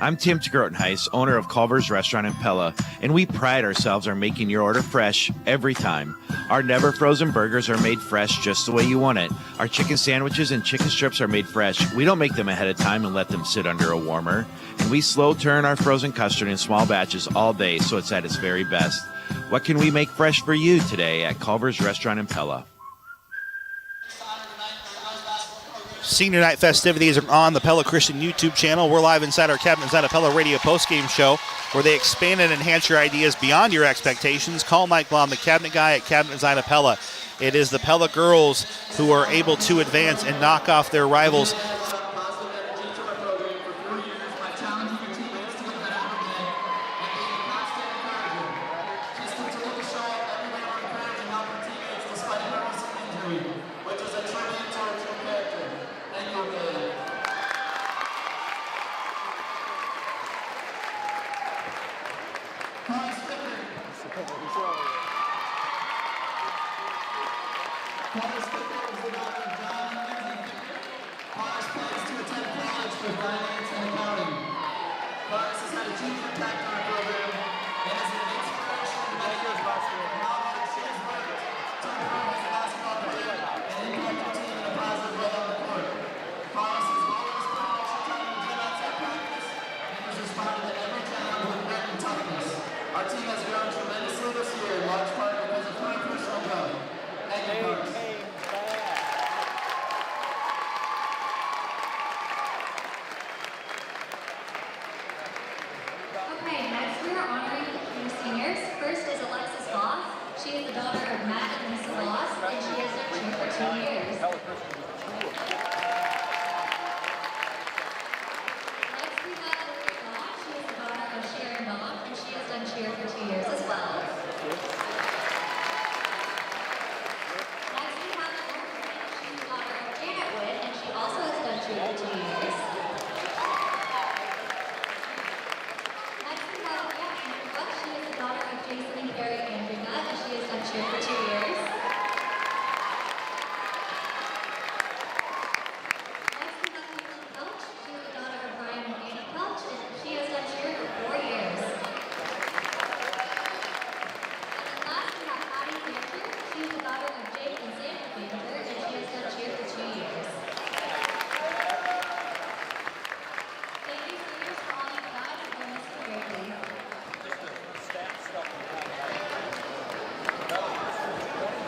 I'm Tim Grotenhuis, owner of Culver's Restaurant in Pella, and we pride ourselves on making your order fresh every time. Our never frozen burgers are made fresh just the way you want it. Our chicken sandwiches and chicken strips are made fresh. We don't make them ahead of time and let them sit under a warmer. And we slow turn our frozen custard in small batches all day so it's at its very best. What can we make fresh for you today at Culver's Restaurant in Pella? Senior night festivities are on the Pella Christian YouTube channel. We're live inside our Cabinet Design of Pella radio postgame show where they expand and enhance your ideas beyond your expectations. Call Mike Blom, the cabinet guy at Cabinet Design of Pella. It is the Pella girls who are able to advance and knock off their rivals.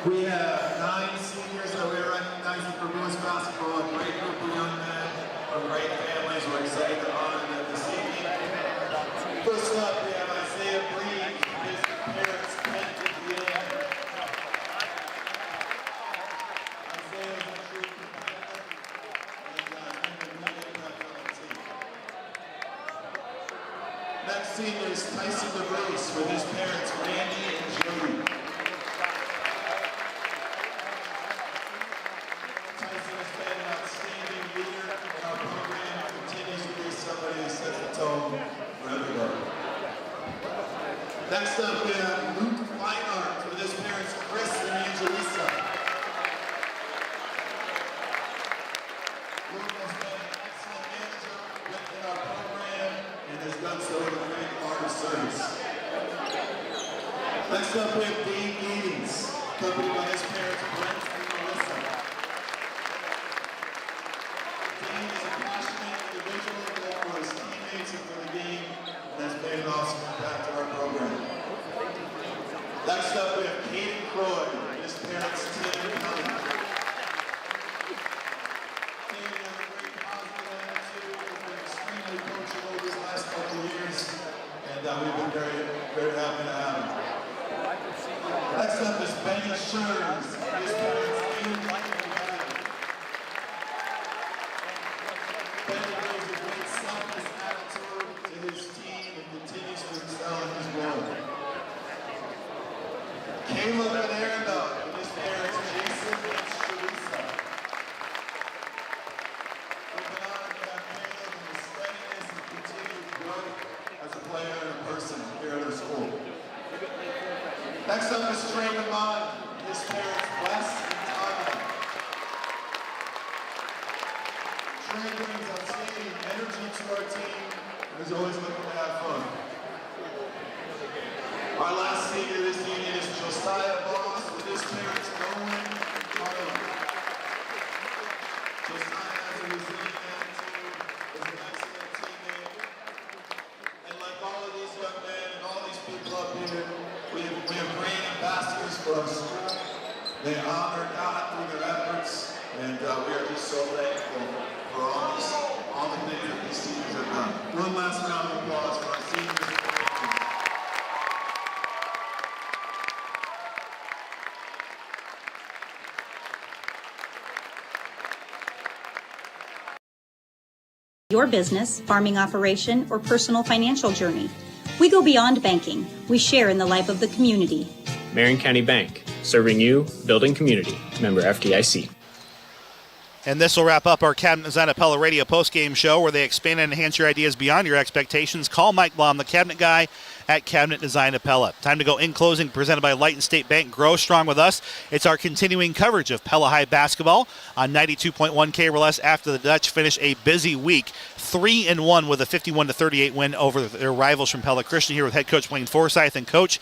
We have 9 seniors that we're recognizing for boys basketball, a great group of young men from great families. We're excited to honor them this evening. First up, we have Isaiah Breed, his parents, Kent and Deanne. Isaiah is a true competitor and immediate on the team. Next senior is Tyson DeVries with his parents, Randy and Jody. Next up, we have Luke Feinart with his parents, Chris and Angelisa. Luke has been an excellent manager within our program and has done so with a great heart of service. Next up, we have Dave Gaines, accompanied by his parents, Brent and Melissa. Dave is a passionate individual for his teammates and for the game, and has made an awesome impact to our program. Next up, we have Caden Croy, his parents, Tim and Helen. Caden has a great positive attitude, has been extremely coachable these last couple of years, and we've been very happy to have him. Next up is Benny Scherz, his parents, Ian and Helen. Benny brings a great selfless attitude to his team and continues to excel in his role. Caleb and Aranda, with his parents, Jason and Sharissa. We've been honored to have Caleb in his steadiness and continued growth as a player and a person here at our school. Next up is Trey Lamont, his parents, Wes and Tana. Trey brings outstanding energy to our team and is always looking to have fun. Our last senior this evening is Josiah Boss with his parents Nolan and Carla. Josiah has a resilient attitude, is an excellent teammate, and like all of these young men and all these people up here, we have great ambassadors for our school. They honor God through their efforts, and we are just so thankful for all the things that these seniors have done. One last round of applause for our seniors. Your business, farming operation, or personal financial journey. We go beyond banking. We share in the life of the community. Marion County Bank, serving you, building community. Member FDIC. And this will wrap up our Cabinet Design Pella radio postgame show, where they expand and enhance your ideas beyond your expectations. Call Mike Blom, the cabinet guy at Cabinet Design Pella. Time to go in closing, presented by Light and State Bank. Grow strong with us. It's our continuing coverage of Pella High basketball on 92.1 KRLS after the Dutch finish a busy week. 3-1 with a 51-38 win over their rivals from Pella Christian, here with head coach Blaine Forsyth. And coach,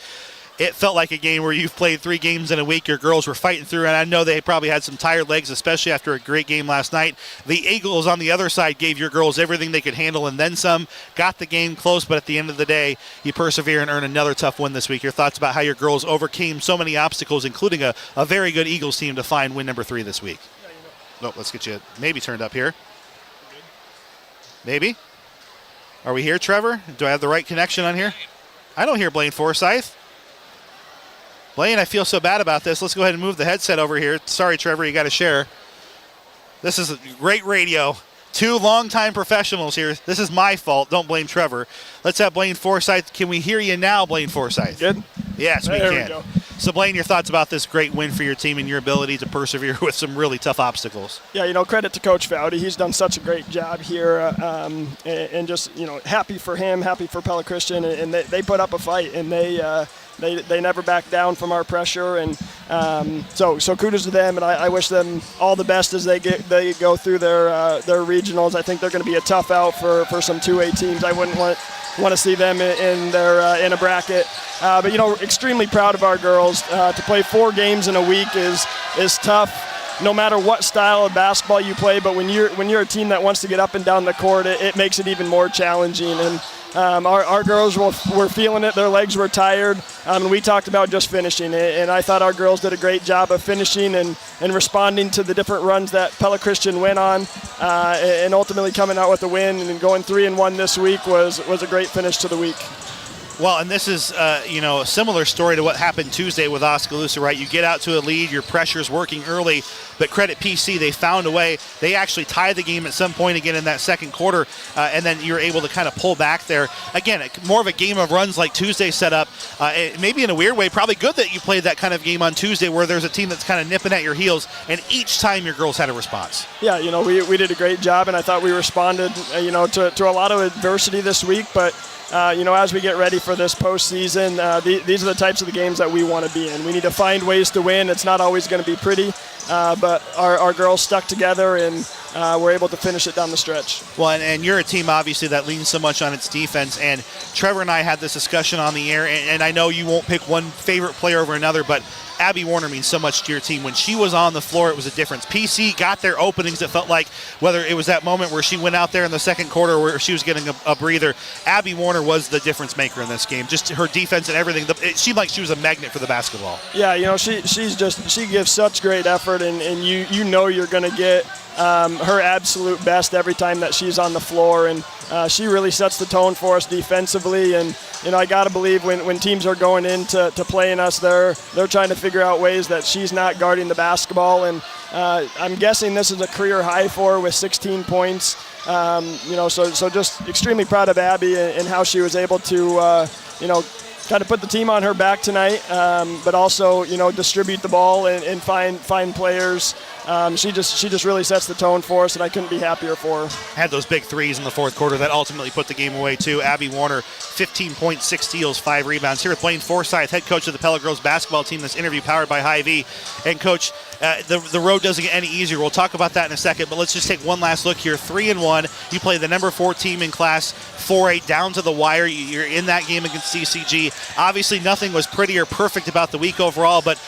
it felt like a game where you've played 3 games in a week. Your girls were fighting through, and I know they probably had some tired legs, especially after a great game last night. The Eagles on the other side gave your girls everything they could handle and then some. Got the game close, but at the end of the day, you persevere and earn another tough win this week. Your thoughts about how your girls overcame so many obstacles, including a very good Eagles team, to find win number 3 this week? Nope, let's get you maybe turned up here. Maybe? Are we here, Trevor? Do I have the right connection on here? I don't hear Blaine Forsyth. Blaine, I feel so bad about this. Let's go ahead and move the headset over here. Sorry, Trevor, you got to share. This is great radio. 2 longtime professionals here. This is my fault. Don't blame Trevor. Let's have Blaine Forsyth. Can we hear you now, Blaine Forsyth? Good? Yes, we there can. We go. So, Blaine, your thoughts about this great win for your team and your ability to persevere with some really tough obstacles? Yeah, credit to Coach Fowdy. He's done such a great job here, and just, happy for him, happy for Pella Christian, and they put up a fight, and they never back down from our pressure, and so kudos to them, and I wish them all the best as they go through their regionals. I think they're going to be a tough out for some 2A teams. I wouldn't want to see them in a bracket. But extremely proud of our girls. To play 4 games in a week is tough, no matter what style of basketball you play. But when you're a team that wants to get up and down the court, it makes it even more challenging. And our girls were feeling it. Their legs were tired. And we talked about just finishing it. And I thought our girls did a great job of finishing and responding to the different runs that Pella Christian went on, and ultimately coming out with a win and going 3-1 this week was a great finish to the week. Well, and this is, a similar story to what happened Tuesday with Oskaloosa, right? You get out to a lead, your pressure's working early, but credit PC, they found a way. They actually tied the game at some point again in that second quarter, and then you're able to kind of pull back there. Again, more of a game of runs like Tuesday set up. Maybe in a weird way, probably good that you played that kind of game on Tuesday where there's a team that's kind of nipping at your heels, and each time your girls had a response. Yeah, we did a great job, and I thought we responded, to a lot of adversity this week, but as we get ready for this postseason, these are the types of the games that we want to be in. We need to find ways to win. It's not always going to be pretty, but our girls stuck together and we're able to finish it down the stretch. Well, and you're a team, obviously, that leans so much on its defense. And Trevor and I had this discussion on the air, and I know you won't pick one favorite player over another, but Abby Warner means so much to your team. When she was on the floor, it was a difference. PC got their openings. It felt like whether it was that moment where she went out there in the second quarter where she was getting a breather, Abby Warner was the difference maker in this game. Just her defense and everything. It seemed like she was a magnet for the basketball. Yeah, she gives such great effort, and you're going to get her absolute best every time that she's on the floor, and she really sets the tone for us defensively. And I got to believe when teams are going in to playing us, they're trying to figure out ways that she's not guarding the basketball. And I'm guessing this is a career high for her with 16 points. So just extremely proud of Abby and how she was able to kind of put the team on her back tonight, but also distribute the ball and find players she just really sets the tone for us, and I couldn't be happier for her. Had those big threes in the fourth quarter that ultimately put the game away, too. Abby Warner, 15 points, 6 steals, 5 rebounds. Here with Blaine Forsyth, head coach of the Pella girls basketball team. This interview powered by Hy-Vee. And, Coach, the road doesn't get any easier. We'll talk about that in a second, but let's just take one last look here. 3-1. You play the number 4 team in Class 4A down to the wire. You're in that game against CCG. Obviously, nothing was pretty or perfect about the week overall, but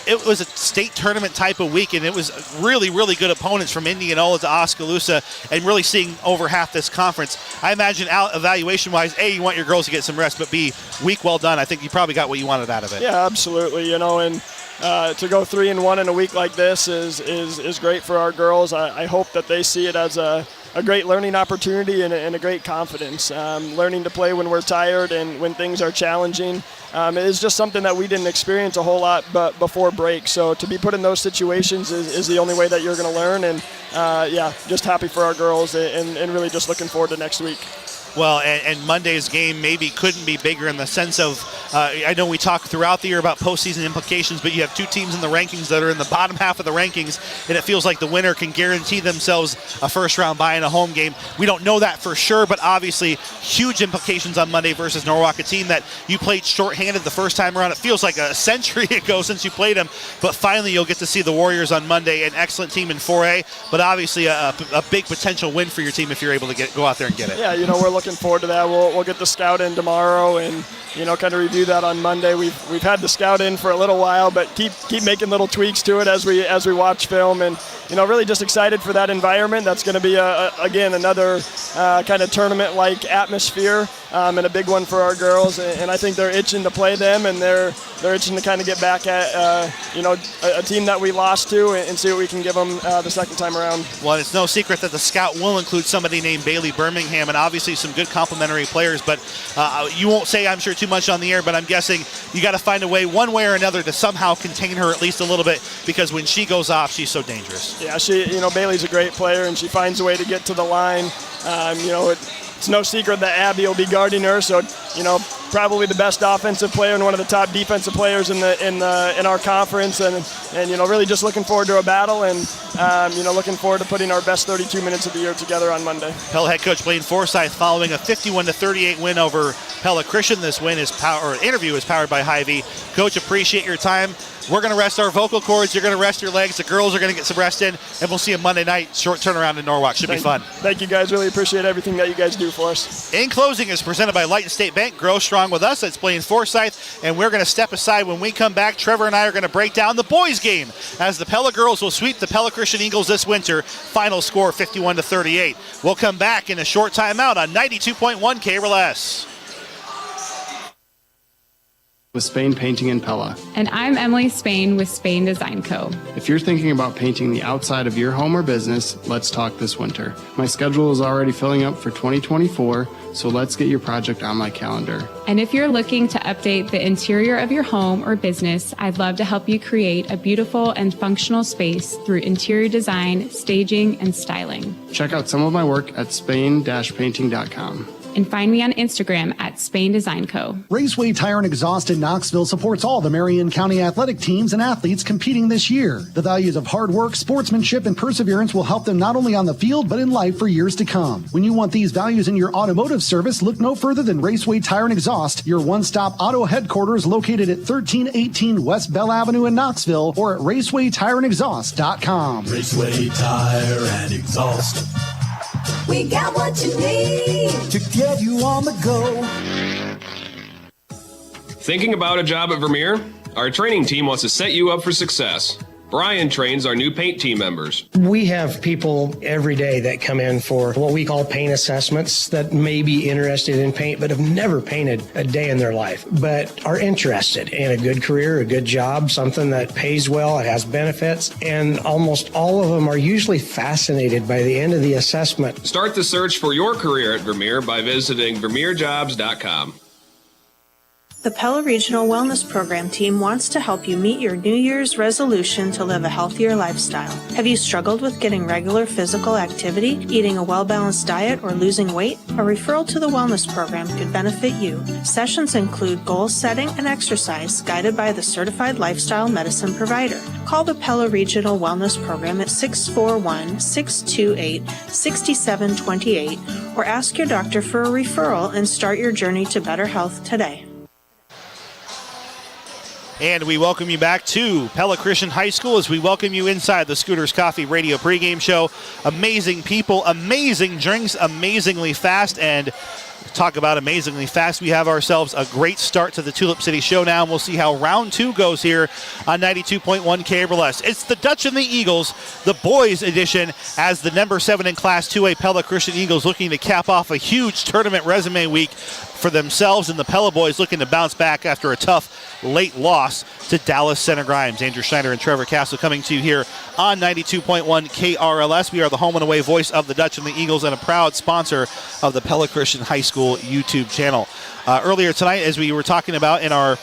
it was a state tournament type of week, and it was really, really good opponents from Indianola to Oskaloosa, and really seeing over half this conference. I imagine evaluation-wise, A, you want your girls to get some rest, but B, week well done. I think you probably got what you wanted out of it. Yeah, absolutely. And to go 3-1 in a week like this is great for our girls. I hope that they see it as a great learning opportunity and a great confidence. Learning to play when we're tired and when things are challenging is just something that we didn't experience a whole lot but before break. So to be put in those situations is the only way that you're going to learn. And just happy for our girls and really just looking forward to next week. Well, and Monday's game maybe couldn't be bigger in the sense of, I know we talk throughout the year about postseason implications, but you have 2 teams in the rankings that are in the bottom half of the rankings, and it feels like the winner can guarantee themselves a first-round bye in a home game. We don't know that for sure, but obviously huge implications on Monday versus Norwalk, a team that you played shorthanded the first time around. It feels like a century ago since you played them, but finally you'll get to see the Warriors on Monday, an excellent team in 4A, but obviously a big potential win for your team if you're able to go out there and get it. Yeah, we're looking forward to that. We'll get the scout in tomorrow and kind of review that on Monday. We've had the scout in for a little while, but keep making little tweaks to it as we watch film, and really just excited for that environment. That's going to be again another kind of tournament like atmosphere and a big one for our girls, and I think they're itching to play them, and they're itching to kind of get back at a team that we lost to and see what we can give them the second time around. Well, it's no secret that the scout will include somebody named Bailey Birmingham, and obviously some good complementary players, but you won't say, I'm sure, too much on the air, but I'm guessing you got to find a way one way or another to somehow contain her at least a little bit, because when she goes off, she's so dangerous. Yeah, Bailey's a great player, and she finds a way to get to the line. It's no secret that Abby will be guarding her, so probably the best offensive player and one of the top defensive players in our conference, and really just looking forward to a battle, and looking forward to putting our best 32 minutes of the year together on Monday. Pella head coach Blaine Forsyth following a 51-38 win over Pella Christian. This interview is powered by Hy-Vee. Coach, appreciate your time. We're going to rest our vocal cords. You're going to rest your legs. The girls are going to get some rest in, and we'll see you Monday night. Short turnaround in Norwalk. Should be fun. Thank you, guys. Really appreciate everything that you guys do for us. In closing is presented by Light and State Bank. Grow strong with us. That's Blaine Forsyth, and we're going to step aside. When we come back, Trevor and I are going to break down the boys' game as the Pella girls will sweep the Pella Christian Eagles this winter. Final score 51-38. We'll come back in a short timeout on 92.1 KRLS. With Spain Painting in Pella. And I'm Emily Spain with Spain Design Co. If you're thinking about painting the outside of your home or business, let's talk this winter. My schedule is already filling up for 2024, so let's get your project on my calendar. And if you're looking to update the interior of your home or business, I'd love to help you create a beautiful and functional space through interior design, staging, and styling. Check out some of my work at spain-painting.com. And find me on Instagram at Spain Design Co. Raceway Tire and Exhaust in Knoxville supports all the Marion County athletic teams and athletes competing this year. The values of hard work, sportsmanship, and perseverance will help them not only on the field, but in life for years to come. When you want these values in your automotive service, look no further than Raceway Tire and Exhaust, your one-stop auto headquarters located at 1318 West Bell Avenue in Knoxville, or at racewaytireandexhaust.com. Raceway Tire and Exhaust. We got what you need to get you on the go. Thinking about a job at Vermeer? Our training team wants to set you up for success. Brian trains our new paint team members. We have people every day that come in for what we call paint assessments that may be interested in paint but have never painted a day in their life, but are interested in a good career, a good job, something that pays well, it has benefits, and almost all of them are usually fascinated by the end of the assessment. Start the search for your career at Vermeer by visiting vermeerjobs.com. The Pella Regional Wellness Program team wants to help you meet your New Year's resolution to live a healthier lifestyle. Have you struggled with getting regular physical activity, eating a well-balanced diet, or losing weight? A referral to the wellness program could benefit you. Sessions include goal setting and exercise guided by the certified lifestyle medicine provider. Call the Pella Regional Wellness Program at 641-628-6728 or ask your doctor for a referral and start your journey to better health today. And we welcome you back to Pella Christian High School as we welcome you inside the Scooters Coffee Radio pregame show. Amazing people, amazing drinks, amazingly fast, and talk about amazingly fast. We have ourselves a great start to the Tulip City Showdown. We'll see how round 2 goes here on 92.1 KRLS. It's the Dutch and the Eagles, the boys edition, as the number 7 in Class 2A Pella Christian Eagles looking to cap off a huge tournament resume week for themselves, and the Pella boys looking to bounce back after a tough late loss to Dallas Center Grimes. Andrew Schneider and Trevor Castle coming to you here on 92.1 KRLS. We are the home and away voice of the Dutch and the Eagles and a proud sponsor of the Pella Christian High School YouTube channel. Earlier tonight, as we were talking about in our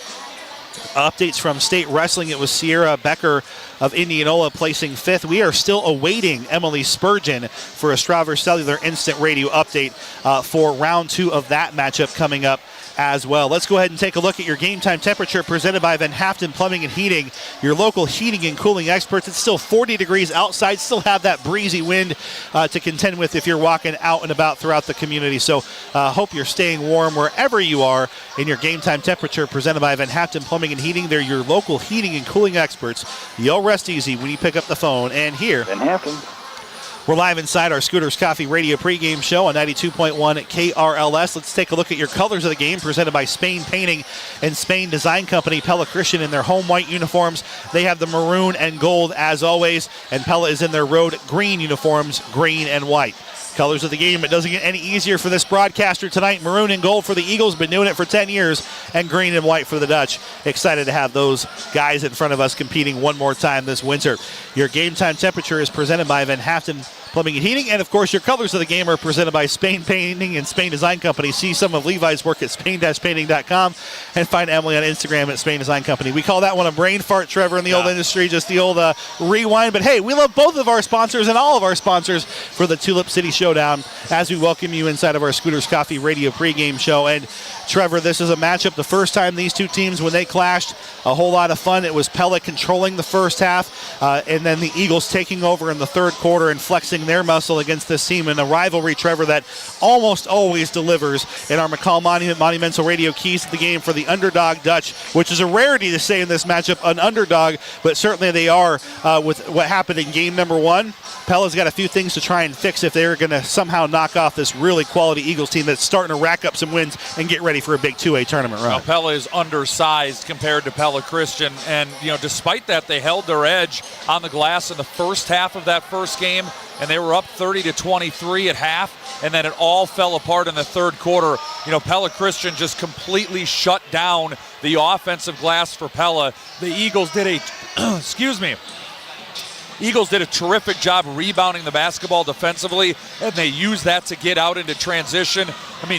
updates from state wrestling, it was Sierra Becker of Indianola placing 5th. We are still awaiting Emily Spurgeon for a Strouver Cellular Instant Radio update for round 2 of that matchup coming up as well. Let's go ahead and take a look at your game time temperature presented by Van Haften Plumbing and Heating, your local heating and cooling experts. It's still 40 degrees outside, still have that breezy wind to contend with if you're walking out and about throughout the community. So hope you're staying warm wherever you are in your game time temperature presented by Van Haften Plumbing and Heating. They're your local heating and cooling experts. You'll rest easy when you pick up the phone. And here, Van Haften. We're live inside our Scooters Coffee Radio pregame show on 92.1 KRLS. Let's take a look at your colors of the game presented by Spain Painting and Spain Design Company. Pella Christian in their home white uniforms. They have the maroon and gold as always, and Pella is in their road green uniforms, green and white. Colors of the game. It doesn't get any easier for this broadcaster tonight. Maroon and gold for the Eagles, been doing it for 10 years, and green and white for the Dutch. Excited to have those guys in front of us competing one more time this winter. Your game time temperature is presented by Van Haften Plumbing and Heating, and of course your colors of the game are presented by Spain Painting and Spain Design Company. See some of Levi's work at spain-painting.com and find Emily on Instagram at Spain Design Company. We call that one a brain fart, Trevor, in the old industry, just the old rewind. But hey, we love both of our sponsors and all of our sponsors for the Tulip City Showdown as we welcome you inside of our Scooters Coffee Radio pregame show. And Trevor, this is a matchup, the first time these two teams, when they clashed, a whole lot of fun. It was Pella controlling the first half, and then the Eagles taking over in the third quarter and flexing their muscle against this team in a rivalry, Trevor, that almost always delivers in our McCall Monumental Radio keys to the game for the underdog Dutch, which is a rarity to say in this matchup, an underdog, but certainly they are with what happened in game number 1. Pella's got a few things to try and fix if they're going to somehow knock off this really quality Eagles team that's starting to rack up some wins and get ready for a big 2A tournament run. Now, Pella is undersized compared to Pella Christian, and despite that, they held their edge on the glass in the first half of that first game, and they were up 30-23 at half, and then it all fell apart in the third quarter. Pella Christian just completely shut down the offensive glass for Pella. The Eagles did Eagles did a terrific job rebounding the basketball defensively, and they used that to get out into transition.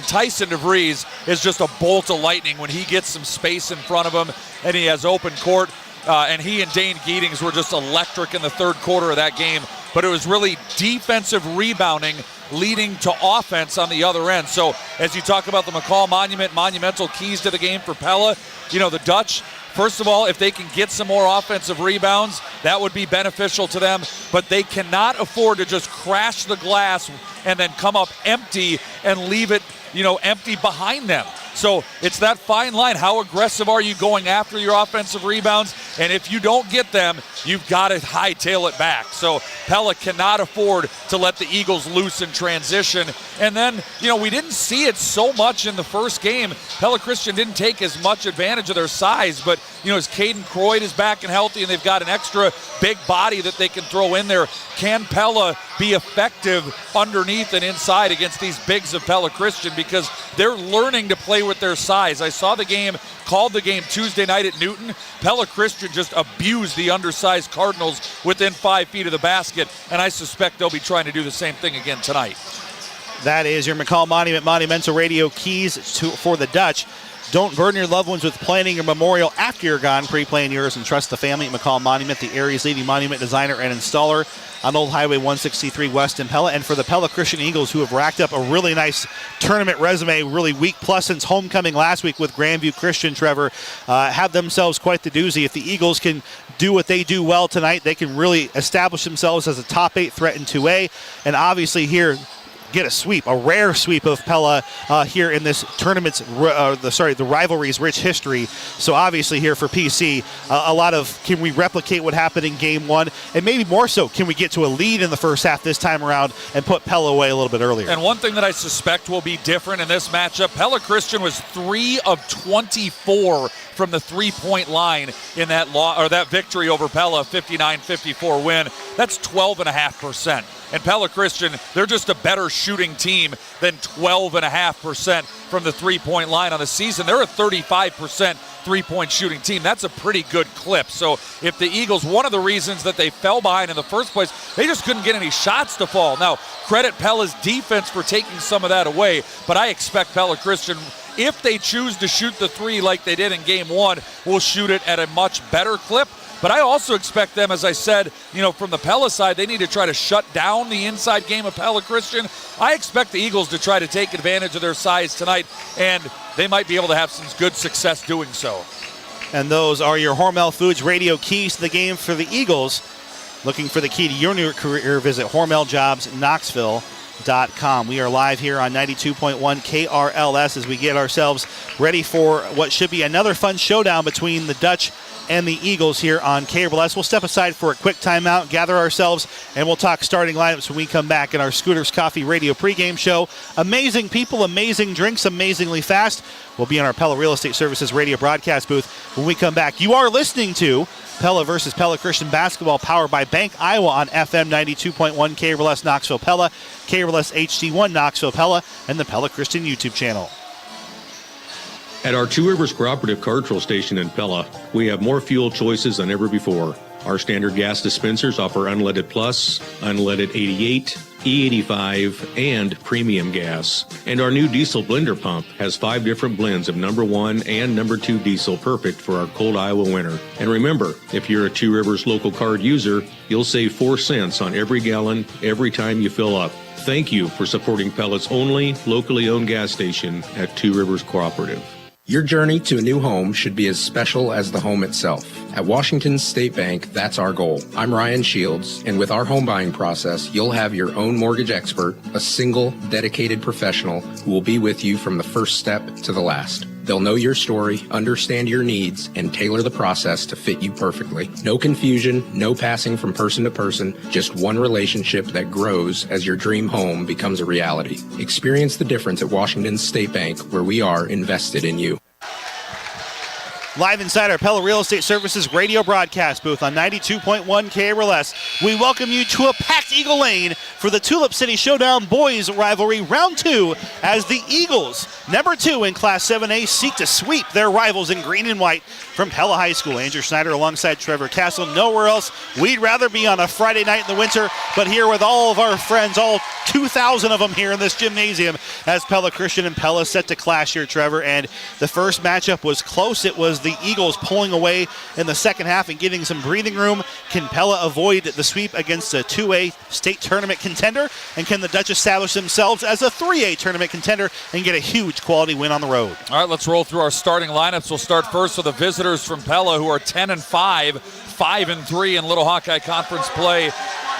Tyson DeVries is just a bolt of lightning when he gets some space in front of him and he has open court. And he and Dane Geetings were just electric in the third quarter of that game. But it was really defensive rebounding leading to offense on the other end. So as you talk about the McCall monumental keys to the game for Pella, the Dutch, first of all, if they can get some more offensive rebounds, that would be beneficial to them. But they cannot afford to just crash the glass and then come up empty and leave it, empty behind them. So it's that fine line. How aggressive are you going after your offensive rebounds? And if you don't get them, you've got to hightail it back. So Pella cannot afford to let the Eagles loose in transition. And then, we didn't see it so much in the first game. Pella Christian didn't take as much advantage of their size, but, as Caden Croyd is back and healthy and they've got an extra big body that they can throw in there, can Pella be effective underneath and inside against these bigs of Pella Christian? Because they're learning to play with their size. I saw called the game Tuesday night at Newton. Pella Christian just abused the undersized Cardinals within 5 feet of the basket, and I suspect they'll be trying to do the same thing again tonight. That is your McCall Monumental Radio keys for the Dutch. Don't burden your loved ones with planning your memorial after you're gone. Pre-plan yours and trust the family at McCall Monument, the area's leading monument designer and installer on Old Highway 163 West in Pella. And for the Pella Christian Eagles, who have racked up a really nice tournament resume, really week plus since homecoming last week with Grandview Christian, Trevor, have themselves quite the doozy. If the Eagles can do what they do well tonight, they can really establish themselves as a top 8 threat in 2A. And obviously here, get a sweep, a rare sweep of Pella here in this tournament's, the rivalry's rich history. So obviously here for PC, a lot of, can we replicate what happened in game 1? And maybe more so, can we get to a lead in the first half this time around and put Pella away a little bit earlier? And one thing that I suspect will be different in this matchup, Pella Christian was 3 of 24 from the three-point line in that victory over Pella, 59-54 win. That's 12.5%. And Pella Christian, they're just a better shooting team than 12.5% from the three-point line on the season. They're a 35% three-point shooting team. That's a pretty good clip. So if the Eagles, one of the reasons that they fell behind in the first place, they just couldn't get any shots to fall. Now, credit Pella's defense for taking some of that away, but I expect Pella Christian, if they choose to shoot the three like they did in game 1, will shoot it at a much better clip. But I also expect them, as I said, from the Pella side, they need to try to shut down the inside game of Pella Christian. I expect the Eagles to try to take advantage of their size tonight, and they might be able to have some good success doing so. And those are your Hormel Foods radio keys to the game for the Eagles. Looking for the key to your new career, visit HormelJobsKnoxville.com. We are live here on 92.1 KRLS as we get ourselves ready for what should be another fun showdown between the Dutch and the Eagles here on KRLS. We'll step aside for a quick timeout, gather ourselves, and we'll talk starting lineups when we come back in our Scooters Coffee Radio pregame show. Amazing people, amazing drinks, amazingly fast. We'll be in our Pella Real Estate Services radio broadcast booth when we come back. You are listening to Pella versus Pella Christian Basketball, powered by Bank Iowa on FM 92.1 KRLS Knoxville Pella, KRLS HD1 Knoxville Pella, and the Pella Christian YouTube channel. At our Two Rivers Cooperative Cartrol Station in Pella, we have more fuel choices than ever before. Our standard gas dispensers offer unleaded plus, unleaded 88, E85, and premium gas. And our new diesel blender pump has 5 different blends of number 1 and number 2 diesel, perfect for our cold Iowa winter. And remember, if you're a Two Rivers local card user, you'll save 4 cents on every gallon every time you fill up. Thank you for supporting Pella's only locally owned gas station at Two Rivers Cooperative. Your journey to a new home should be as special as the home itself. At Washington State Bank, that's our goal. I'm Ryan Shields, and with our home buying process, you'll have your own mortgage expert, a single, dedicated professional who will be with you from the first step to the last. They'll know your story, understand your needs, and tailor the process to fit you perfectly. No confusion, no passing from person to person, just one relationship that grows as your dream home becomes a reality. Experience the difference at Washington State Bank, where we are invested in you. Live inside our Pella Real Estate Services radio broadcast booth on 92.1 KRLS, we welcome you to a packed Eagle Lane for the Tulip City Showdown Boys Rivalry Round 2 as the Eagles, number 2 in Class 7A, seek to sweep their rivals in green and white from Pella High School. Andrew Snyder alongside Trevor Castle. Nowhere else we'd rather be on a Friday night in the winter, but here with all of our friends, all 2,000 of them here in this gymnasium as Pella Christian and Pella set to clash here, Trevor. And the first matchup was close. It was the Eagles pulling away in the second half and getting some breathing room. Can Pella avoid the sweep against a 2A state tournament contender? And can the Dutch establish themselves as a 3A tournament contender and get a huge quality win on the road? All right, let's roll through our starting lineups. We'll start first with the visitors from Pella, who are 10-5, 5-3 in Little Hawkeye Conference play,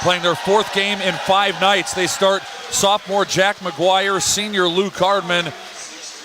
playing their 4th game in 5 nights. They start sophomore Jack McGuire, senior Luke Hardman,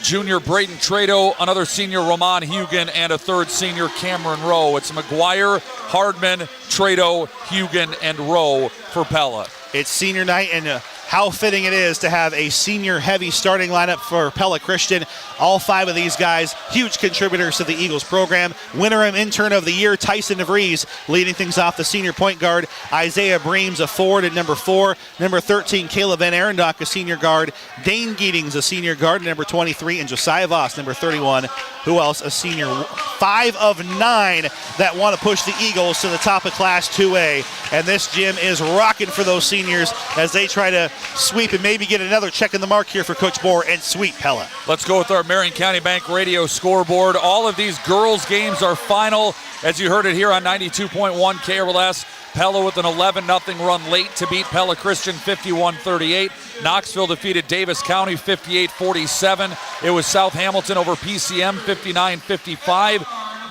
junior Braden Trado, another senior Roman Hugan, and a 3rd senior Cameron Rowe. It's McGuire, Hardman, Trado, Hugan, and Rowe for Pella. It's senior night, and how fitting it is to have a senior-heavy starting lineup for Pella Christian. All 5 of these guys, huge contributors to the Eagles program. Winner and intern of the year, Tyson DeVries, leading things off, the senior point guard. Isaiah Breams, a forward at number 4. Number 13, Caleb Van Arendonk, a senior guard. Dane Geetings, a senior guard, number 23. And Josiah Voss, number 31. Who else? A senior. 5 of 9 that want to push the Eagles to the top of Class 2A. And this gym is rocking for those seniors as they try to sweep and maybe get another check in the mark here for Coach Bohr and sweep Pella. Let's go with our Marion County Bank radio scoreboard. All of these girls' games are final, as you heard it here on 92.1 KRLS. Pella with an 11-0 run late to beat Pella Christian 51-38. Knoxville defeated Davis County 58-47. It was South Hamilton over PCM 59-55.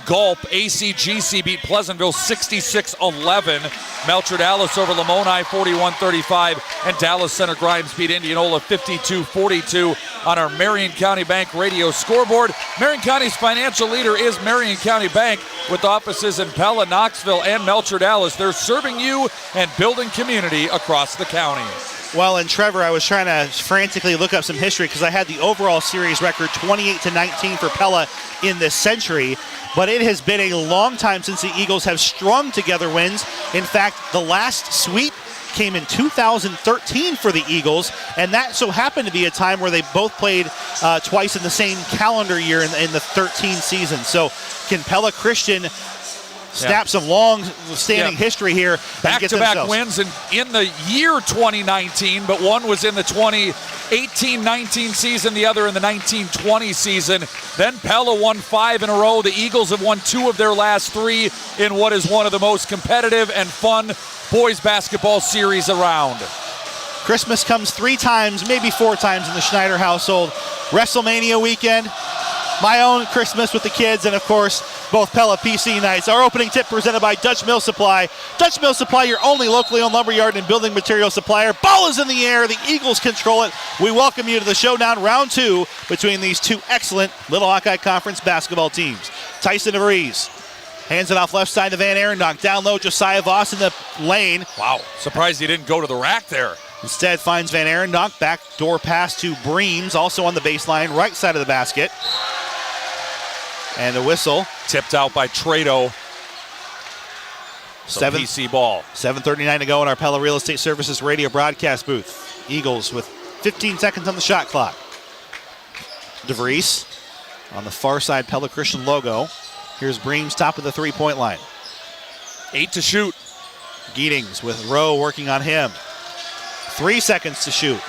Gulp ACGC beat Pleasantville 66-11. Melcher Dallas over Lamoni 41-35. And Dallas Center Grimes beat Indianola 52-42 on our Marion County Bank radio scoreboard. Marion County's financial leader is Marion County Bank, with offices in Pella, Knoxville, and Melcher Dallas. They're serving you and building community across the county. Well, and Trevor, I was trying to frantically look up some history because I had the overall series record 28-19 for Pella in this century. But it has been a long time since the Eagles have strung together wins. In fact, the last sweep came in 2013 for the Eagles, and that so happened to be a time where they both played twice in the same calendar year in the 13 season. So can Pella Christian snap some long-standing history here? Back-to-back wins in the year 2019, but one was in the 2018-19 season, the other in the 19-20 season. Then Pella won 5 in a row. The Eagles have won 2 of their last 3 in what is one of the most competitive and fun boys basketball series around. Christmas comes 3 times, maybe 4 times in the Schneider household. WrestleMania weekend, my own Christmas with the kids, and of course, both Pella PC nights. Our opening tip presented by Dutch Mill Supply. Dutch Mill Supply, your only locally owned lumberyard and building material supplier. Ball is in the air. The Eagles control it. We welcome you to the showdown, round 2, between these 2 excellent Little Hawkeye Conference basketball teams. Tyson DeVries hands it off left side to Van Arendonk. Down low, Josiah Voss in the lane. Wow, surprised he didn't go to the rack there. Instead finds Van Arendonk. Backdoor pass to Breams, also on the baseline, right side of the basket. And a whistle. Tipped out by Trado. PC ball. 7:39 to go in our Pella Real Estate Services radio broadcast booth. Eagles with 15 seconds on the shot clock. DeVries on the far side Pella Christian logo. Here's Breams, top of the three-point line. 8 to shoot. Giedings with Rowe working on him. 3 seconds to shoot.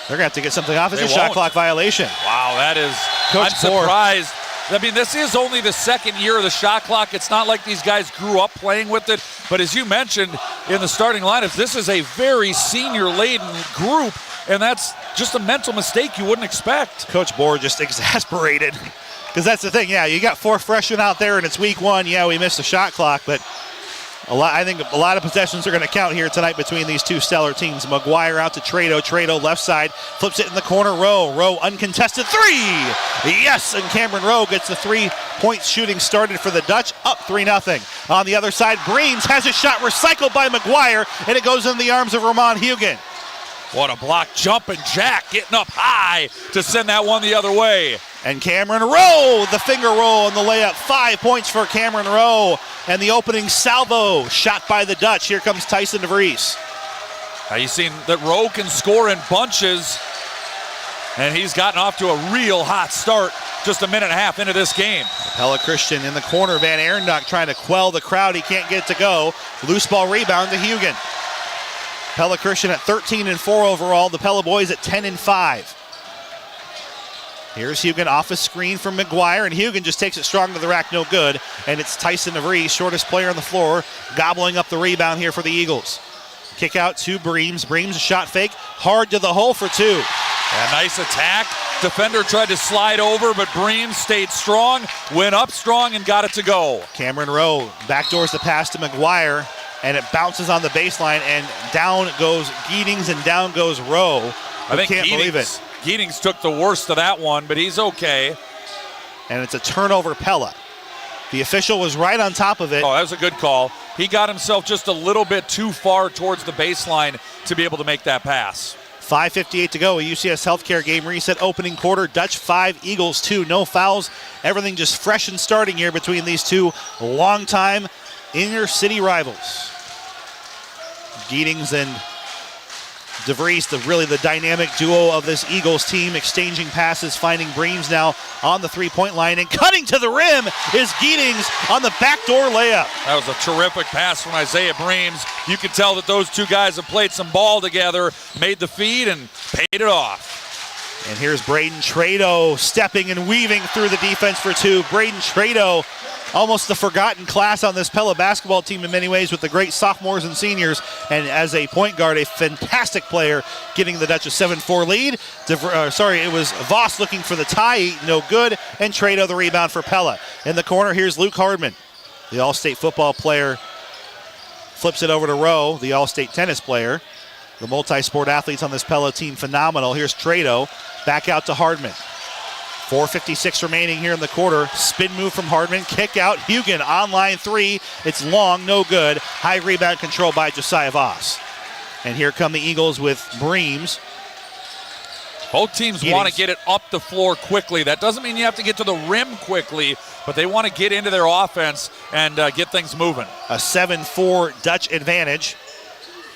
They're going to have to get something off. It's a shot clock violation. Wow, that is, Coach I'm Bohr. surprised. I mean, this is only the second year of the shot clock. It's not like these guys grew up playing with it. But as you mentioned in the starting lineups, this is a very senior-laden group, and that's just a mental mistake you wouldn't expect. Coach Bohr just exasperated. Because that's the thing, you got 4 freshmen out there, and it's week 1. Yeah, we missed the shot clock, but I think a lot of possessions are going to count here tonight between these 2 stellar teams. McGuire out to Trado. Trado left side, flips it in the corner. Rowe uncontested 3. Yes, and Cameron Rowe gets the 3-point shooting started for the Dutch, up 3-0. On the other side, Breams has his shot recycled by McGuire, and it goes into the arms of Ramon Hugan. What a block, jumping jack, getting up high to send that one the other way. And Cameron Rowe, the finger roll and the layup. 5 points for Cameron Rowe. And the opening salvo shot by the Dutch. Here comes Tyson DeVries. Now you've seen that Rowe can score in bunches, and he's gotten off to a real hot start just a minute and a half into this game. Pella Christian in the corner. Van Arendonk trying to quell the crowd. He can't get it to go. Loose ball rebound to Hugan. Pella Christian at 13-4 overall. The Pella boys at 10-5. Here's Hugan off a screen from McGuire, and Hugan just takes it strong to the rack, no good. And it's Tyson DeVries, shortest player on the floor, gobbling up the rebound here for the Eagles. Kick out to Breams. Breams a shot fake, hard to the hole for 2. A nice attack. Defender tried to slide over, but Breams stayed strong, went up strong, and got it to go. Cameron Rowe backdoors the pass to McGuire, and it bounces on the baseline, and down goes Giedings, and down goes Rowe. I think can't believe it. Giedings took the worst of that one, but he's okay. And it's a turnover Pella. The official was right on top of it. Oh, that was a good call. He got himself just a little bit too far towards the baseline to be able to make that pass. 5:58 to go. A UCS Healthcare game reset opening quarter. Dutch 5, Eagles 2. No fouls. Everything just fresh and starting here between these 2 longtime inner city rivals. Giedings and DeVries, the dynamic duo of this Eagles team, exchanging passes, finding Breams now on the three-point line, and cutting to the rim is Giddings on the backdoor layup. That was a terrific pass from Isaiah Breams. You could tell that those two guys have played some ball together, made the feed, and paid it off. And here's Braden Trado stepping and weaving through the defense for two. Braden Trado, almost the forgotten class on this Pella basketball team in many ways, with the great sophomores and seniors, and as a point guard, a fantastic player, getting the Dutch a 7-4 lead. It was Voss looking for the tie, no good, and Trado the rebound for Pella. In the corner, here's Luke Hardman, the All-State football player, flips it over to Rowe, the All-State tennis player. The multi-sport athletes on this Pella team, phenomenal. Here's Trado, back out to Hardman. 4:56 remaining here in the quarter. Spin move from Hardman. Kick out. Hugen on line three. It's long, no good. High rebound control by Josiah Voss. And here come the Eagles with Breams. Both teams want to get it up the floor quickly. That doesn't mean you have to get to the rim quickly, but they want to get into their offense and get things moving. A 7-4 Dutch advantage.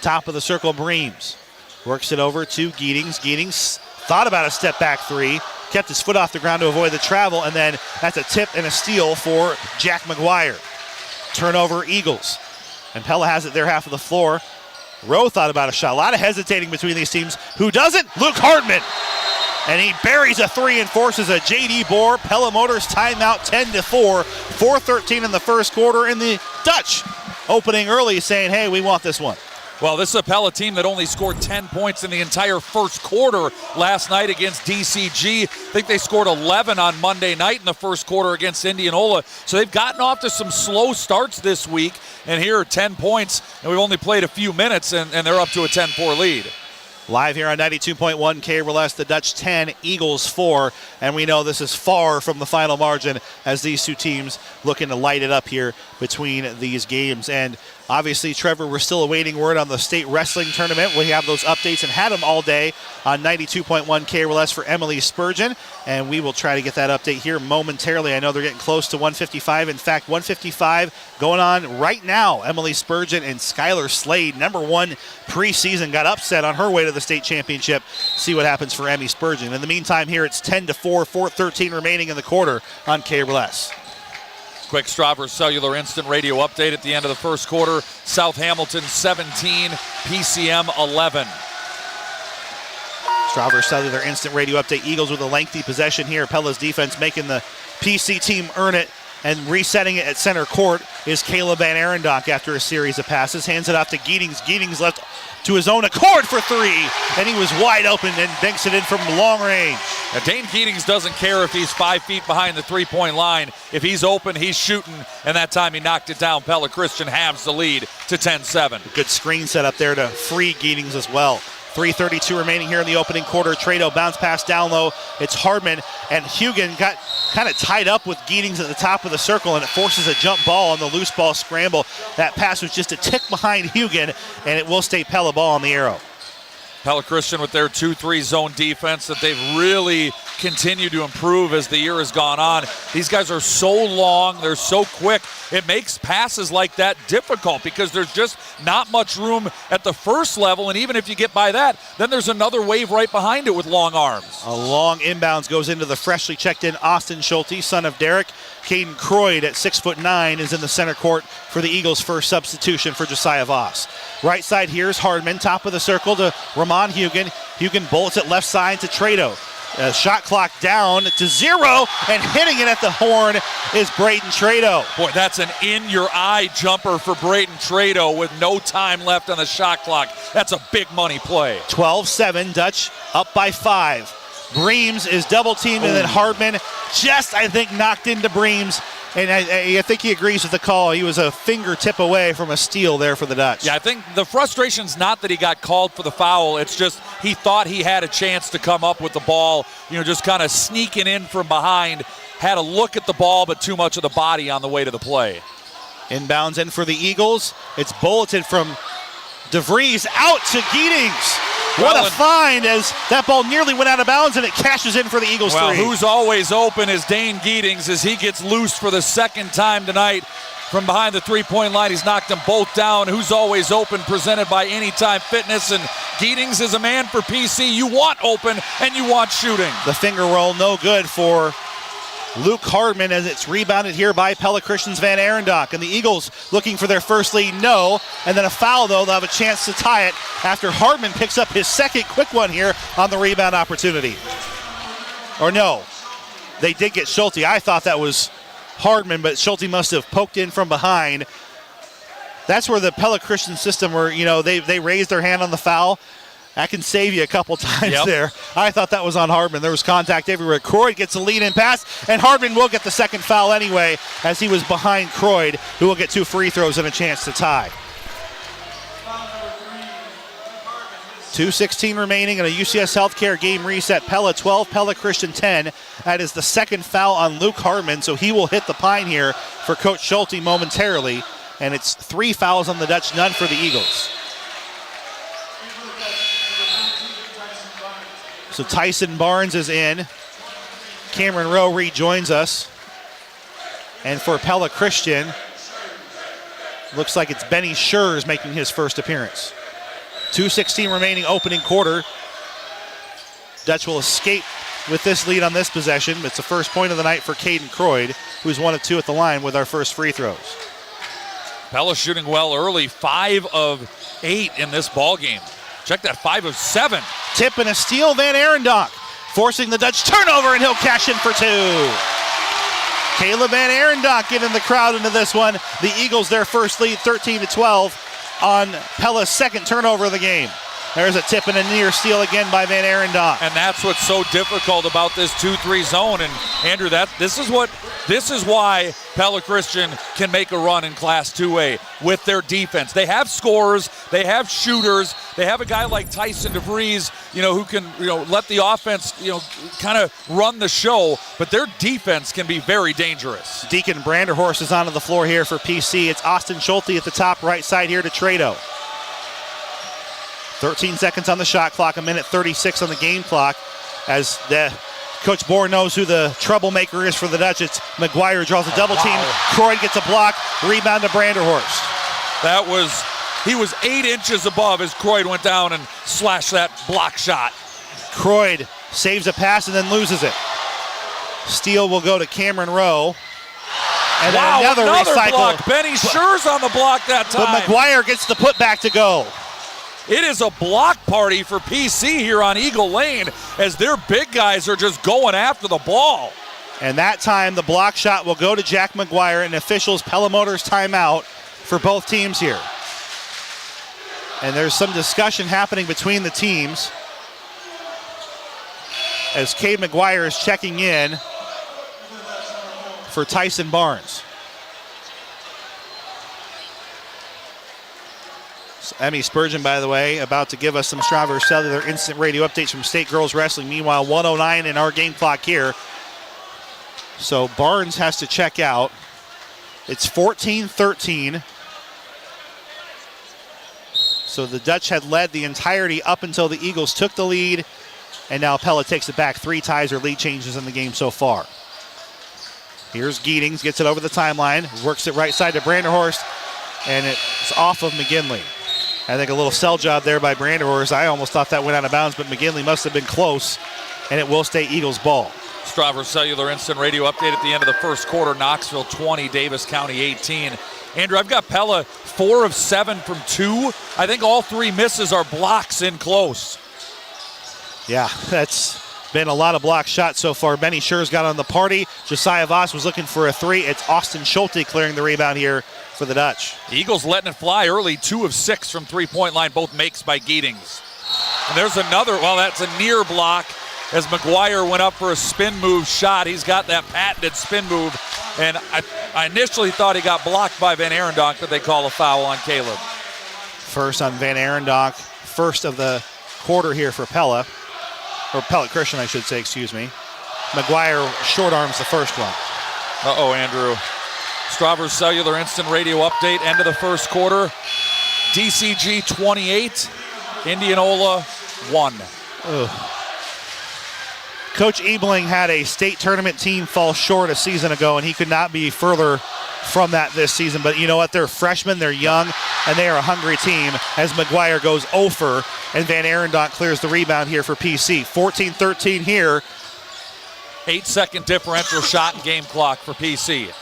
Top of the circle, Breams. Works it over to Giddings. Giddings thought about a step back three. Kept his foot off the ground to avoid the travel, and then that's a tip and a steal for Jack McGuire. Turnover, Eagles. And Pella has it their half of the floor. Rowe thought about a shot. A lot of hesitating between these teams. Who doesn't? Luke Hardman. And he buries a three and forces a J.D. Bohr. Pella Motors timeout 10-4. 4:13 in the first quarter, and the Dutch opening early saying, hey, we want this one. Well, this is a Pella team that only scored 10 points in the entire first quarter last night against DCG. I think they scored 11 on Monday night in the first quarter against Indianola. So they've gotten off to some slow starts this week. And here are 10 points, and we've only played a few minutes, and they're up to a 10-4 lead. Live here on 92.1 KRLS, the Dutch 10, Eagles 4, and we know this is far from the final margin as these two teams looking to light it up here between these games. And obviously, Trevor, we're still awaiting word on the state wrestling tournament. We have those updates and had them all day on 92.1 KRLS for Emily Spurgeon, and we will try to get that update here momentarily. I know they're getting close to 155. In fact, 155 going on right now. Emily Spurgeon and Skylar Slade, number one preseason, got upset on her way to the state championship. See what happens for Emmy Spurgeon. In the meantime, here it's 10-4, 4:13 remaining in the quarter on KRLS. Quick Strawber Cellular Instant Radio update at the end of the first quarter. South Hamilton 17, PCM 11. Strawber Cellular Instant Radio update. Eagles with a lengthy possession here. Pella's defense making the PC team earn it, and resetting it at center court is Caleb Van Arendonk after a series of passes. Hands it off to Giddings. Giddings left to his own accord for three, and he was wide open and banks it in from long range. Now, Dane Giddings doesn't care if he's 5 feet behind the three-point line. If he's open, he's shooting, and that time he knocked it down. Pella Christian halves the lead to 10-7. Good screen set up there to free Giddings as well. 3:32 remaining here in the opening quarter. Trado bounce pass down low. It's Hardman, and Hugen got kind of tied up with Giddings at the top of the circle, and it forces a jump ball on the loose ball scramble. That pass was just a tick behind Hugen, and it will stay Pella ball on the arrow. Pella Christian with their 2-3 zone defense that they've really continued to improve as the year has gone on. These guys are so long, they're so quick. It makes passes like that difficult because there's just not much room at the first level, and even if you get by that, then there's another wave right behind it with long arms. A long inbounds goes into the freshly checked in Austin Schulte, son of Derek. Caden Croyd at 6'9" is in the center court for the Eagles' first substitution for Josiah Voss. Right side here is Hardman, top of the circle to Ramon Hugen. Hugen bolts it left side to Trado. Shot clock down to 0, and hitting it at the horn is Braden Trado. Boy, that's an in-your-eye jumper for Braden Trado with no time left on the shot clock. That's a big money play. 12-7, Dutch up by 5. Breams is double teamed, and then Hardman just, I think, knocked into Breams. And I think he agrees with the call. He was a fingertip away from a steal there for the Dutch. Yeah, I think the frustration's not that he got called for the foul. It's just he thought he had a chance to come up with the ball, just kind of sneaking in from behind. Had a look at the ball, but too much of the body on the way to the play. Inbounds in for the Eagles. It's bulleted from DeVries out to Giddings. What a find as that ball nearly went out of bounds, and it cashes in for the Eagles. Well, three. Who's always open is Dane Giddings as he gets loose for the second time tonight. from behind the three-point line. He's knocked them both down. Who's always open, presented by Anytime Fitness. And Giedings is a man for PC. You want open and you want shooting. The finger roll no good for Luke Hardman as it's rebounded here by Pella Christian's Van Arendonk. And the Eagles looking for their first lead, no. And then a foul, though. They'll have a chance to tie it after Hardman picks up his second quick one here on the rebound opportunity. Or no, they did get Schulte. I thought that was Hardman, but Schulte must have poked in from behind. That's where the Pella Christian system where, they raised their hand on the foul. That can save you a couple times there. I thought that was on Hardman. There was contact everywhere. Croyd gets a lead-in pass, and Hardman will get the second foul anyway as he was behind Croyd, who will get 2 free throws and a chance to tie. 2:16 remaining in a UCS Healthcare game reset. Pella 12, Pella Christian 10. That is the second foul on Luke Hardman, so he will hit the pine here for Coach Schulte momentarily. And it's 3 fouls on the Dutch, none for the Eagles. So Tyson Barnes is in. Cameron Rowe rejoins us. And for Pella Christian, looks like it's Benny Schurz making his first appearance. 2:16 remaining opening quarter. Dutch will escape with this lead on this possession. It's the first point of the night for Caden Croyd, who's 1 of 2 at the line with our first free throws. Pella shooting well early, 5 of 8 in this ball game. Check that, 5 of 7. Tip and a steal, Van Arendonk forcing the Dutch turnover, and he'll cash in for 2. Caleb Van Arendonk getting the crowd into this one. The Eagles their first lead, 13-12 on Pella's second turnover of the game. There's a tip and a near steal again by Van Arendonk. And that's what's so difficult about this 2-3 zone. And Andrew, this is why Pella Christian can make a run in Class 2A with their defense. They have scorers, they have shooters, they have a guy like Tyson DeVries, who can, let the offense, kind of run the show, but their defense can be very dangerous. Deacon Branderhorst is onto the floor here for PC. It's Austin Schulte at the top right side here to Trado. 13 seconds on the shot clock, 1:36 on the game clock, as Coach Bohr knows who the troublemaker is for the Dutch. It's McGuire draws a double team. Croyd gets a block, rebound to Branderhorst. He was 8 inches above as Croyd went down and slashed that block shot. Croyd saves a pass and then loses it. Steal will go to Cameron Rowe. And then another recycle. Block. Benny Schurz on the block that time. But McGuire gets the putback to go. It is a block party for PC here on Eagle Lane as their big guys are just going after the ball. And that time the block shot will go to Jack McGuire, and officials Pella Motors timeout for both teams here. And there's some discussion happening between the teams as Cade McGuire is checking in for Tyson Barnes. Emmy Spurgeon, by the way, about to give us some Strawberry Cellular instant radio updates from State Girls Wrestling. Meanwhile, 1:09 in our game clock here. So Barnes has to check out. It's 14-13. So the Dutch had led the entirety up until the Eagles took the lead, and now Pella takes it back. 3 ties or lead changes in the game so far. Here's Giedings, gets it over the timeline, works it right side to Branderhorst, and it's off of McGinley. I think a little sell job there by Branderhorst. I almost thought that went out of bounds, but McGinley must have been close, and it will stay Eagles ball. Strawberry Cellular instant radio update at the end of the first quarter. Knoxville 20, Davis County 18. Andrew, I've got Pella 4 of 7 from 2. I think all 3 misses are blocks in close. Yeah, that's been a lot of block shots so far. Benny Schurz got on the party. Josiah Voss was looking for a 3. It's Austin Schulte clearing the rebound here for the Dutch. The Eagles letting it fly early, 2 of 6 from three-point line, both makes by Giedings. And there's another, that's a near block as McGuire went up for a spin move shot. He's got that patented spin move, and I initially thought he got blocked by Van Arendonk, but they call a foul on Caleb. First on Van Arendonk, first of the quarter here for Pella, or Pella Christian, I should say, excuse me. McGuire short arms the first one. Andrew. Strawberry Cellular instant radio update, end of the first quarter. DCG 28, Indianola 1. Ugh. Coach Ebling had a state tournament team fall short a season ago, and he could not be further from that this season. But you know what? They're freshmen, they're young, and they are a hungry team as McGuire goes over, and Van Arendonk clears the rebound here for PC. 14-13 here. 8-second differential shot and game clock for PC.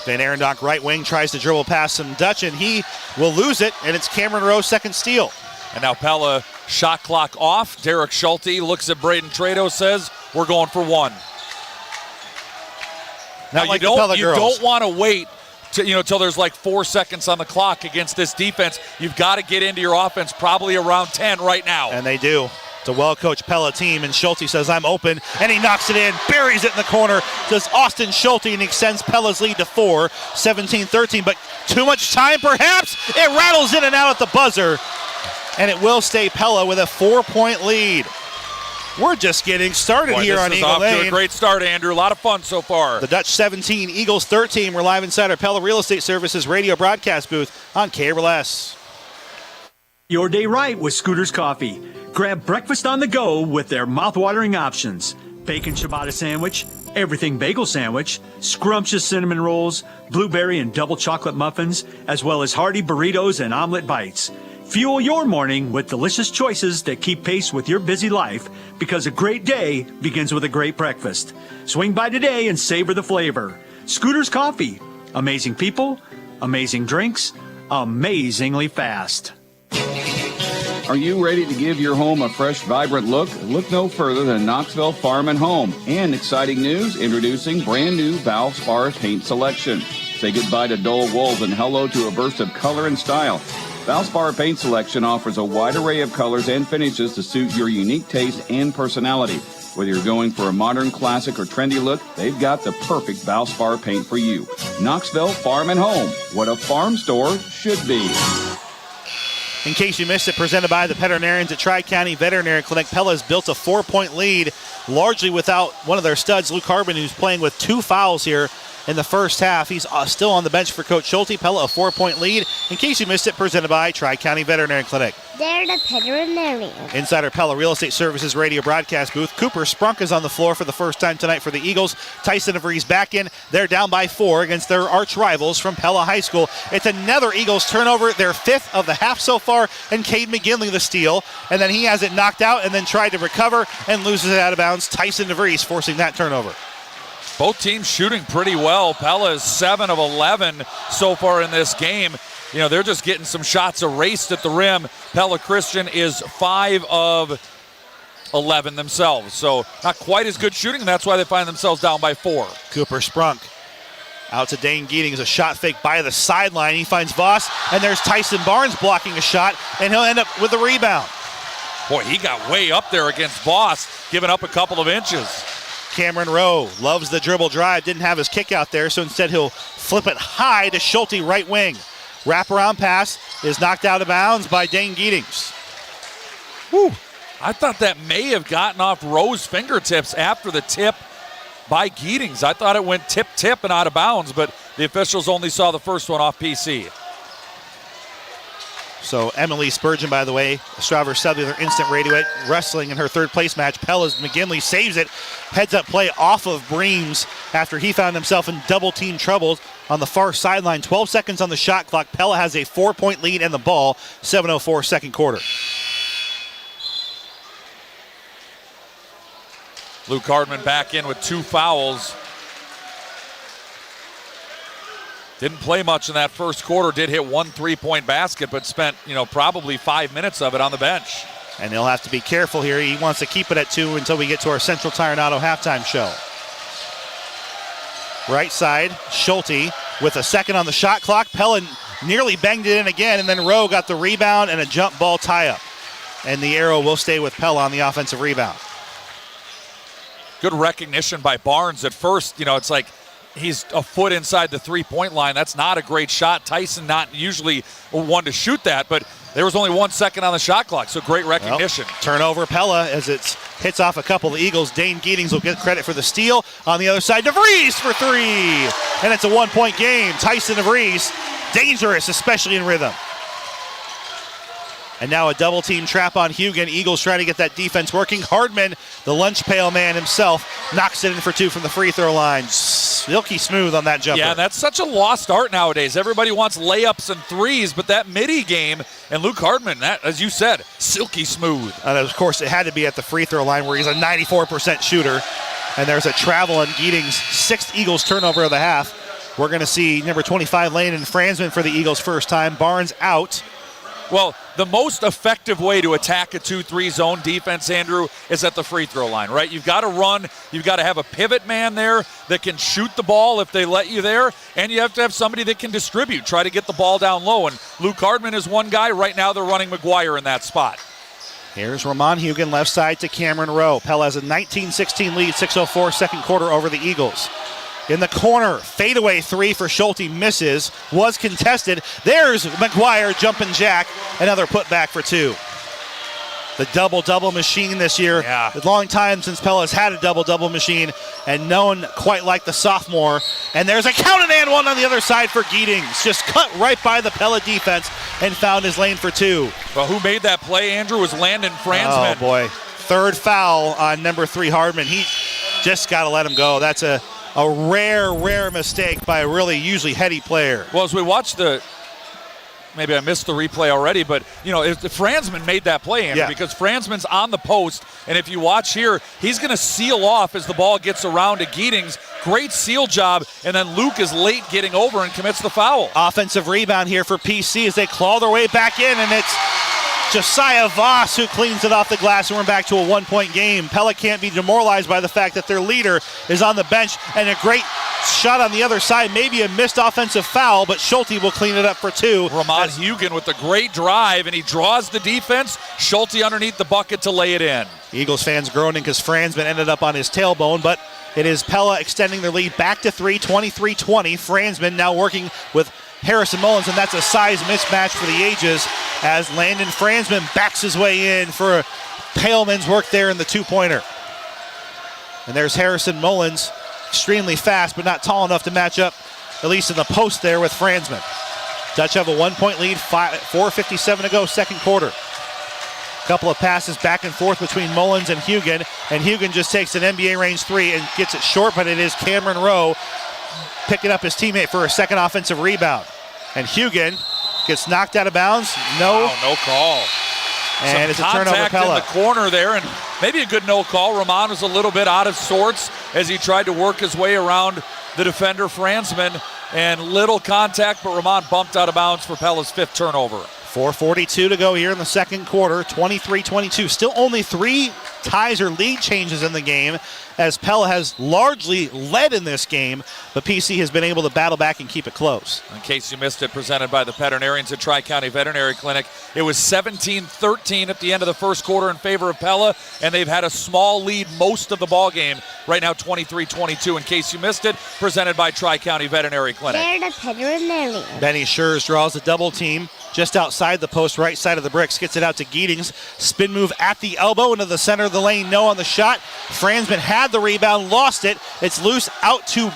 Van Arendonk, right wing, tries to dribble past some Dutch, and he will lose it, and it's Cameron Rowe's second steal. And now Pella, shot clock off. Derek Schulte looks at Braden Trado, says, we're going for one. Now Like you don't want to wait till there's like 4 seconds on the clock against this defense. You've got to get into your offense probably around 10 right now. And they do. It's a well-coached Pella team, and Schulte says, I'm open, and he knocks it in, buries it in the corner, does Austin Schulte, and extends Pella's lead to 4, 17-13, but too much time perhaps. It rattles in and out at the buzzer, and it will stay Pella with a 4-point lead. We're just getting started here on Eagle Lane. This is off to a great start, Andrew. A lot of fun so far. The Dutch 17, Eagles 13. We're live inside our Pella Real Estate Services radio broadcast booth on KRLS. Your day right with Scooter's Coffee. Grab breakfast on the go with their mouth-watering options. Bacon ciabatta sandwich, everything bagel sandwich, scrumptious cinnamon rolls, blueberry and double chocolate muffins, as well as hearty burritos and omelet bites. Fuel your morning with delicious choices that keep pace with your busy life, because a great day begins with a great breakfast. Swing by today and savor the flavor. Scooter's Coffee. Amazing people, amazing drinks, amazingly fast. Are you ready to give your home a fresh, vibrant look? Look no further than Knoxville Farm and Home. And exciting news, introducing brand new Valspar paint selection. Say goodbye to dull walls and hello to a burst of color and style. Valspar paint selection offers a wide array of colors and finishes to suit your unique taste and personality. Whether you're going for a modern, classic, or trendy look, they've got the perfect Valspar paint for you. Knoxville Farm and Home, what a farm store should be. In case you missed it, presented by the veterinarians at Tri-County Veterinary Clinic, Pella has built a 4-point lead, largely without one of their studs, Luke Harbin, who's playing with 2 fouls here in the first half. He's still on the bench for Coach Schulte. Pella, a 4-point lead. In case you missed it, presented by Tri-County Veterinary Clinic. They're the veterinarian. Inside our Pella Real Estate Services radio broadcast booth, Cooper Sprunk is on the floor for the first time tonight for the Eagles. Tyson DeVries back in. They're down by 4 against their arch rivals from Pella High School. It's another Eagles turnover, their 5th of the half so far, and Cade McGinley the steal. And then he has it knocked out and then tried to recover and loses it out of bounds. Tyson DeVries forcing that turnover. Both teams shooting pretty well. Pella is 7 of 11 so far in this game. You know, they're just getting some shots erased at the rim. Pella Christian is 5 of 11 themselves. So not quite as good shooting, and that's why they find themselves down by 4. Cooper Sprunk out to Dane Geetings, a shot fake by the sideline. He finds Voss, and there's Tyson Barnes blocking a shot, and he'll end up with a rebound. Boy, he got way up there against Voss, giving up a couple of inches. Cameron Rowe loves the dribble drive, didn't have his kick out there, so instead he'll flip it high to Schulte, right wing. Wraparound pass is knocked out of bounds by Dane Geetings. Whew. I thought that may have gotten off Rowe's fingertips after the tip by Geetings. I thought it went tip and out of bounds, but the officials only saw the first one off PC. So Emily Spurgeon, by the way, Strawver Cellular Instant Radio wrestling in her third place match. Pella's McGinley saves it. Heads up play off of Breams after he found himself in double team trouble on the far sideline. 12 seconds on the shot clock. Pella has a 4-point lead and the ball. 7:04 second quarter. Luke Hardman back in with 2 fouls. Didn't play much in that first quarter. Did hit 1 3-point basket, but spent, probably 5 minutes of it on the bench. And he'll have to be careful here. He wants to keep it at 2 until we get to our Central Tire and Auto halftime show. Right side, Schulte with a second on the shot clock. Pella nearly banged it in again, and then Rowe got the rebound and a jump ball tie-up. And the arrow will stay with Pella on the offensive rebound. Good recognition by Barnes. At first, it's like he's a foot inside the 3-point line. That's not a great shot. Tyson not usually one to shoot that, but there was only 1 second on the shot clock, so great recognition. Well, turnover Pella as it hits off a couple of Eagles. Dane Geetings will get credit for the steal. On the other side, DeVries for 3. And it's a 1-point game. Tyson DeVries, dangerous, especially in rhythm. And now a double team trap on Hugan. Eagles trying to get that defense working. Hardman, the lunch pail man himself, knocks it in for 2 from the free throw line. Silky smooth on that jumper. Yeah, that's such a lost art nowadays. Everybody wants layups and threes, but that midi game and Luke Hardman, that, as you said, silky smooth. And of course, it had to be at the free throw line where he's a 94% shooter. And there's a travel on Geating's 6th Eagles turnover of the half. We're going to see number 25, Landon Franzman for the Eagles first time. Barnes out. Well, the most effective way to attack a 2-3 zone defense, Andrew, is at the free throw line, right? You've got to run. You've got to have a pivot man there that can shoot the ball if they let you there, and you have to have somebody that can distribute, try to get the ball down low. And Luke Hardman is one guy. Right now they're running McGuire in that spot. Here's Ramon Hugan, left side to Cameron Rowe. Pella has a 19-16 lead, 6:04 second quarter over the Eagles. In the corner, fadeaway 3 for Schulte, misses, was contested. There's McGuire, jumping jack, another putback for 2. The double-double machine this year. Yeah. A long time since Pella's had a double-double machine, and no one quite like the sophomore. And there's a count and one on the other side for Geatings. Just cut right by the Pella defense and found his lane for 2. Well, who made that play, Andrew, was Landon Franzman. Oh, boy. 3rd foul on number 3, Hardman. He just got to let him go. That's a rare mistake by a really usually heady player. Well, as we watch maybe I missed the replay already, but, if Franzman made that play, Andrew, because Franzman's on the post, and if you watch here, he's going to seal off as the ball gets around to Geatings. Great seal job, and then Luke is late getting over and commits the foul. Offensive rebound here for PC as they claw their way back in, and it's Josiah Voss who cleans it off the glass, and we're back to a 1-point game. Pella can't be demoralized by the fact that their leader is on the bench, and a great shot on the other side, maybe a missed offensive foul, but Schulte will clean it up for 2. Ramon Hugan with the great drive, and he draws the defense. Schulte underneath the bucket to lay it in. Eagles fans groaning because Franzman ended up on his tailbone, but it is Pella extending their lead back to 3, 23-20. Franzman now working with Harrison Mullins, and that's a size mismatch for the ages as Landon Franzman backs his way in for Paleman's work there in the 2-pointer. And there's Harrison Mullins, extremely fast but not tall enough to match up, at least in the post there, with Franzman. Dutch have a 1-point lead, 4:57 to go, second quarter. Couple of passes back and forth between Mullins and Hugan just takes an NBA range 3 and gets it short, but it is Cameron Rowe picking up his teammate for a second offensive rebound. And Hugan gets knocked out of bounds. No call. And it's a turnover, Pella. In the corner there, and maybe a good no call. Ramon was a little bit out of sorts as he tried to work his way around the defender, Franzman, and little contact, but Ramon bumped out of bounds for Pella's 5th turnover. 4:42 to go here in the second quarter, 23-22. Still only 3 ties or lead changes in the game as Pella has largely led in this game, but PC has been able to battle back and keep it close. In case you missed it, presented by the veterinarians at Tri-County Veterinary Clinic. It was 17-13 at the end of the first quarter in favor of Pella, and they've had a small lead most of the ball game. Right now, 23-22. In case you missed it, presented by Tri-County Veterinary Clinic. Benny Schurz draws a double team just outside the post, right side of the bricks, gets it out to Geatings. Spin move at the elbow into the center of the lane. No on the shot. Franzman had the rebound, lost it. It's loose out to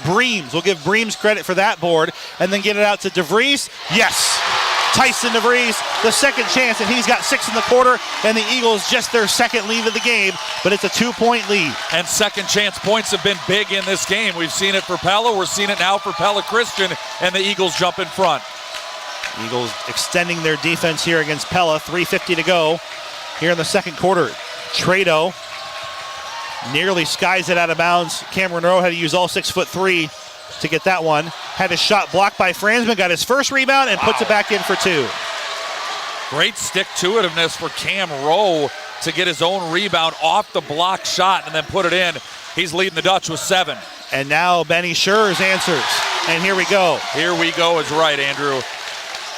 Breams. We'll give Breams credit for that board, and then get it out to DeVries. Yes, Tyson DeVries, the second chance, and he's got 6 in the quarter, and the Eagles just their second lead of the game, but it's a 2-point lead. And second chance points have been big in this game. We've seen it for Pella, we're seeing it now for Pella Christian, and the Eagles jump in front. Eagles extending their defense here against Pella. 3:50 to go here in the second quarter. Trado nearly skies it out of bounds. Cameron Rowe had to use all 6'3" to get that one. Had his shot blocked by Franzman, got his first rebound, and puts it back in for 2. Great stick-to-itiveness for Cam Rowe to get his own rebound off the block shot and then put it in. He's leading the Dutch with 7. And now Benny Schurz answers. And here we go. Here we go is right, Andrew.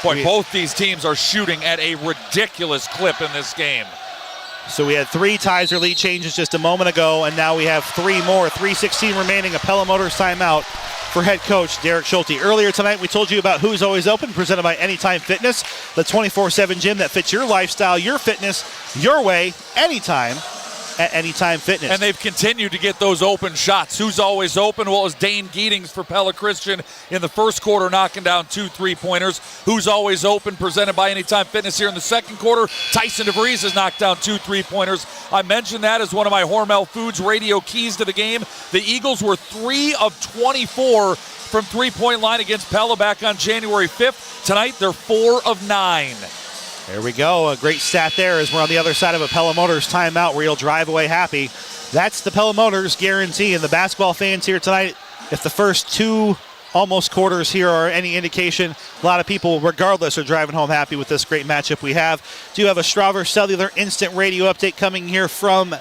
Boy, both these teams are shooting at a ridiculous clip in this game. So we had 3 ties or lead changes just a moment ago, and now we have 3 more. 3:16 remaining, a Pella Motors timeout for head coach Derek Schulte. Earlier tonight, we told you about Who's Always Open, presented by Anytime Fitness, the 24/7 gym that fits your lifestyle, your fitness, your way, anytime. at Anytime Fitness. And they've continued to get those open shots. Who's always open? Well, it was Dane Geetings for Pella Christian in the first quarter, knocking down 2 3-pointers. Who's always open, presented by Anytime Fitness here in the second quarter. Tyson DeVries has knocked down 2 3-pointers. I mentioned that as one of my Hormel Foods radio keys to the game. The Eagles were 3 of 24 from three-point line against Pella back on January 5th. Tonight, they're 4 of 9. There we go. A great stat there as we're on the other side of a Pella Motors timeout where you'll drive away happy. That's the Pella Motors guarantee. And the basketball fans here tonight, if the first 2 almost quarters here are any indication, a lot of people, regardless, are driving home happy with this great matchup we have. Do have a Strauver Cellular Instant Radio update coming here from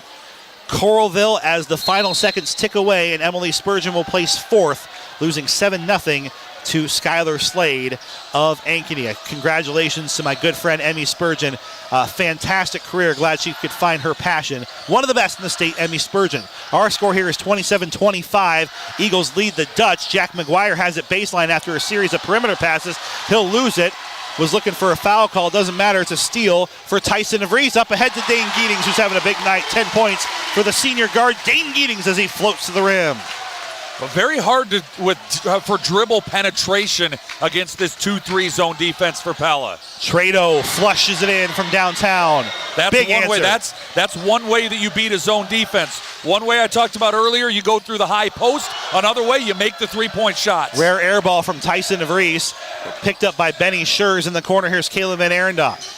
Coralville as the final seconds tick away, and Emily Spurgeon will place 4th, losing 7-0 to Skylar Slade of Ankeny. Congratulations to my good friend Emmy Spurgeon. Fantastic career. Glad she could find her passion. One of the best in the state, Emmy Spurgeon. Our score here is 27-25. Eagles lead the Dutch. Jack McGuire has it baseline after a series of perimeter passes. He'll lose it. Was looking for a foul call. Doesn't matter. It's a steal for Tyson DeVries. Up ahead to Dane Geetings, who's having a big night. 10 points for the senior guard, Dane Geetings, as he floats to the rim. But very hard for dribble penetration against this 2-3 zone defense for Pella. Trado flushes it in from downtown. That's big one answer. way. That's one way that you beat a zone defense. One way I talked about earlier, you go through the high post. Another way, you make the 3-point shots. Rare air ball from Tyson DeVries, picked up by Benny Schurz in the corner. Here's Caleb Van Arendonk.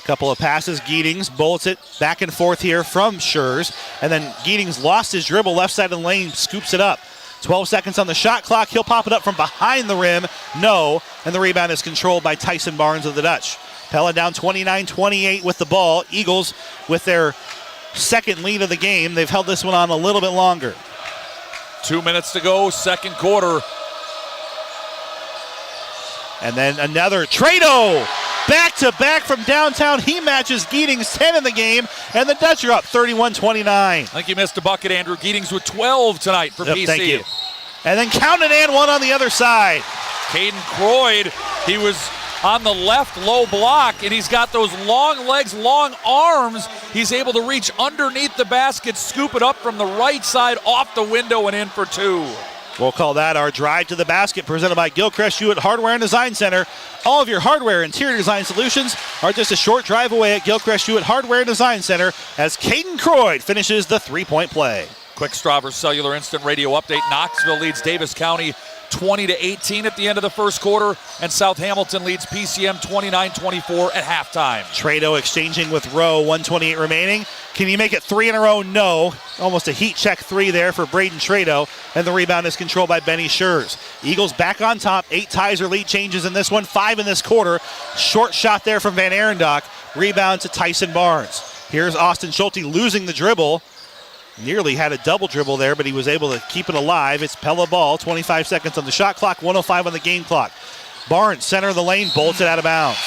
Couple of passes. Geetings bullets it back and forth here from Schurz. And then Geetings lost his dribble left side of the lane, scoops it up. 12 seconds on the shot clock. He'll pop it up from behind the rim. No. And the rebound is controlled by Tyson Barnes of the Dutch. Pella down 29-28 with the ball. Eagles with their second lead of the game. They've held this one on a little bit longer. 2 minutes to go, second quarter. And then another Trado. Back-to-back from downtown. He matches Geetings, 10 in the game, and the Dutch are up 31-29. I think you missed a bucket, Andrew. Geetings with 12 tonight for PC. Thank you. And then counted and one on the other side. Caden Croyd, he was on the left low block, and he's got those long legs, long arms. He's able to reach underneath the basket, scoop it up from the right side, off the window, and in for 2. We'll call that our drive to the basket, presented by Gilchrist Hewitt Hardware and Design Center. All of your hardware interior design solutions are just a short drive away at Gilchrist Hewitt Hardware and Design Center as Caden Croyd finishes the 3-point play. Quick Strauver Cellular Instant Radio update. Knoxville leads Davis County 20-18 at the end of the first quarter, and South Hamilton leads PCM 29-24 at halftime. Trado exchanging with Rowe, 1:28 remaining. Can you make it 3 in a row? No. Almost a heat check 3 there for Braden Trado, and the rebound is controlled by Benny Schurz. Eagles back on top, 8 ties or lead changes in this one, 5 in this quarter. Short shot there from Van Arendonk. Rebound to Tyson Barnes. Here's Austin Schulte losing the dribble. Nearly had a double dribble there, but he was able to keep it alive. It's Pella ball, 25 seconds on the shot clock, 1:05 on the game clock. Barnes, center of the lane, bolts it out of bounds.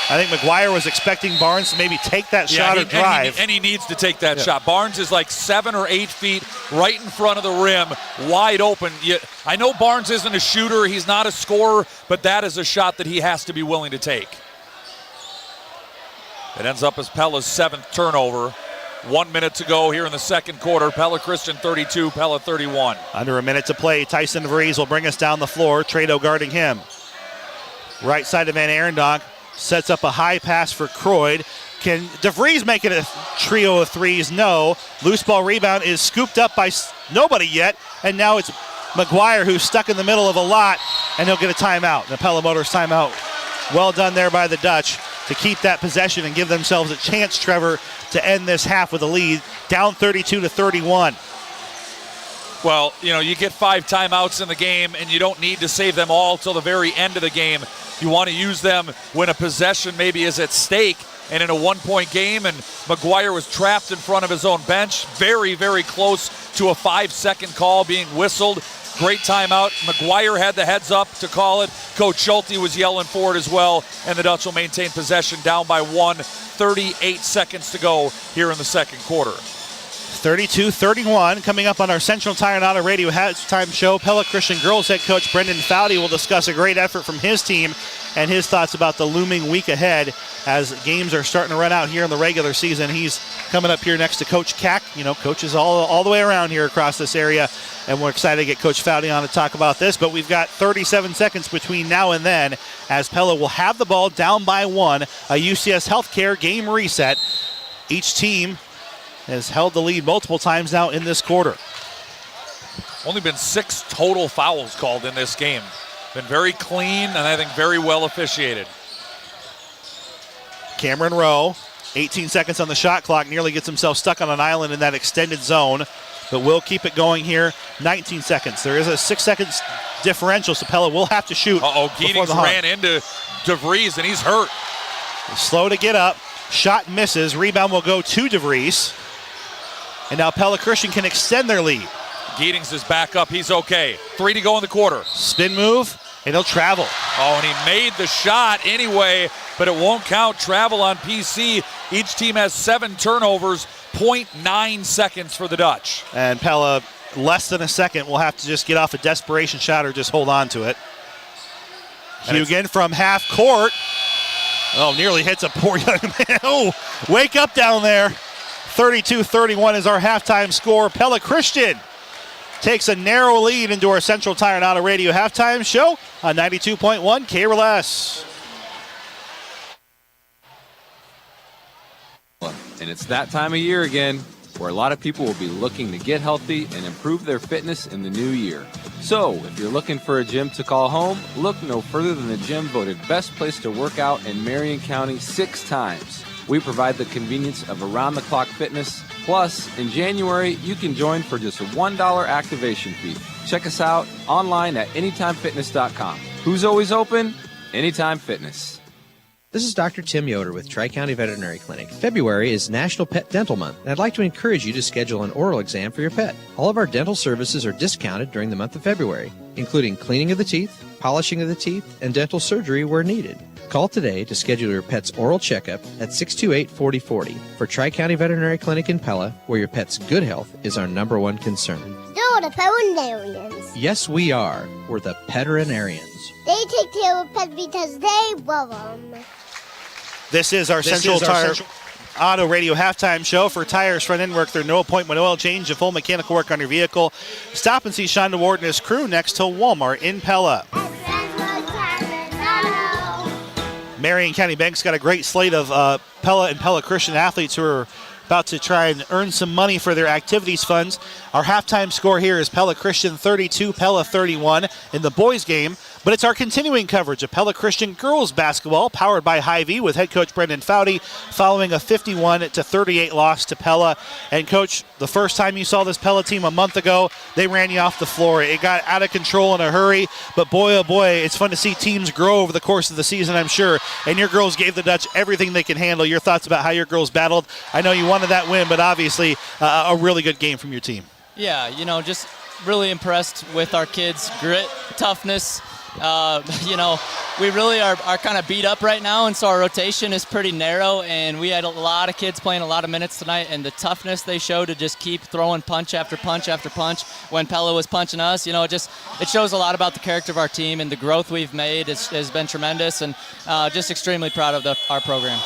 I think McGuire was expecting Barnes to maybe take that shot or drive. And he needs to take that shot. Barnes is like 7 or 8 feet right in front of the rim, wide open. I know Barnes isn't a shooter, he's not a scorer, but that is a shot that he has to be willing to take. It ends up as Pella's 7th turnover. 1 minute to go here in the second quarter. Pella Christian 32, Pella 31. Under a minute to play. Tyson DeVries will bring us down the floor. Trado guarding him. Right side of Van Arendonk sets up a high pass for Croyd. Can DeVries make it a trio of threes? No. Loose ball rebound is scooped up by nobody yet, and now it's McGuire who's stuck in the middle of a lot, and he'll get a timeout. The Pella Motors timeout. Well done there by the Dutch to keep that possession and give themselves a chance, Trevor, to end this half with a lead, down 32-31. Well, you get 5 timeouts in the game, and you don't need to save them all till the very end of the game. You want to use them when a possession maybe is at stake, and in a 1-point game, and McGuire was trapped in front of his own bench, very, very close to a 5-second call being whistled. Great timeout. McGuire had the heads up to call it. Coach Schulte was yelling for it as well, and the Dutch will maintain possession down by 1. 38 seconds to go here in the second quarter. 32-31. Coming up on our Central Tire and Auto Radio halftime show, Pella Christian girls head coach Brendan Foudy will discuss a great effort from his team and his thoughts about the looming week ahead as games are starting to run out here in the regular season. He's coming up here next to Coach Cack. You know, coaches all the way around here across this area, and we're excited to get Coach Foudy on to talk about this. But we've got 37 seconds between now and then as Pella will have the ball down by 1, a UCS Healthcare game reset. Each team has held the lead multiple times now in this quarter. Only been 6 total fouls called in this game. Been very clean and I think very well officiated. Cameron Rowe, 18 seconds on the shot clock, nearly gets himself stuck on an island in that extended zone, but we'll keep it going here. 19 seconds. There is a 6 seconds differential, so Pella will have to shoot. Giddings ran into DeVries and he's hurt. Slow to get up. Shot misses. Rebound will go to DeVries. And now Pella Christian can extend their lead. Giddings is back up. He's okay. 3 to go in the quarter. Spin move, and he'll travel. Oh, and he made the shot anyway, but it won't count. Travel on PC. Each team has 7 turnovers, 0.9 seconds for the Dutch. And Pella, less than a second, will have to just get off a desperation shot or just hold on to it. Hugan from half court. Oh, nearly hits a poor young man. Oh, wake up down there. 32-31 is our halftime score. Pella Christian takes a narrow lead into our Central Tire and Auto Radio halftime show on 92.1 KRLS. And it's that time of year again where a lot of people will be looking to get healthy and improve their fitness in the new year. So, if you're looking for a gym to call home, look no further than the gym voted best place to work out in Marion County 6 times. We provide the convenience of around-the-clock fitness. Plus, in January, you can join for just a $1 activation fee. Check us out online at AnytimeFitness.com. Who's always open? Anytime Fitness. This is Dr. Tim Yoder with Tri-County Veterinary Clinic. February is National Pet Dental Month, and I'd like to encourage you to schedule an oral exam for your pet. All of our dental services are discounted during the month of February, including cleaning of the teeth, polishing of the teeth, and dental surgery where needed. Call today to schedule your pet's oral checkup at 628-4040 for Tri-County Veterinary Clinic in Pella, where your pet's good health is our #1 concern. They're the veterinarians. Yes, we are. We're the Peterinarians. They take care of pets because they love them. This is our Central Tire Auto Radio halftime show. For tires, front end work, there's no appointment oil change, and full mechanical work on your vehicle. Stop and see Sean DeWard and his crew next to Walmart in Pella. Marion County Bank's got a great slate of Pella and Pella Christian athletes who are about to try and earn some money for their activities funds. Our halftime score here is Pella Christian 32, Pella 31 in the boys game. But it's our continuing coverage of Pella Christian girls basketball, powered by Hy-Vee, with head coach Brendan Foudy, following a 51-38 loss to Pella. And coach, the first time you saw this Pella team a month ago, they ran you off the floor. It got out of control in a hurry, but boy, oh boy, it's fun to see teams grow over the course of the season, I'm sure. And your girls gave the Dutch everything they can handle. Your thoughts about how your girls battled? I know you wanted that win, but obviously a really good game from your team. Yeah, you know, just really impressed with our kids' grit, toughness. You know, we really are kind of beat up right now, and so our rotation is pretty narrow, and we had a lot of kids playing a lot of minutes tonight, and the toughness they showed to just keep throwing punch after punch after punch when Pella was punching us, you know, it shows a lot about the character of our team, and the growth we've made has been tremendous, and just extremely proud of our program.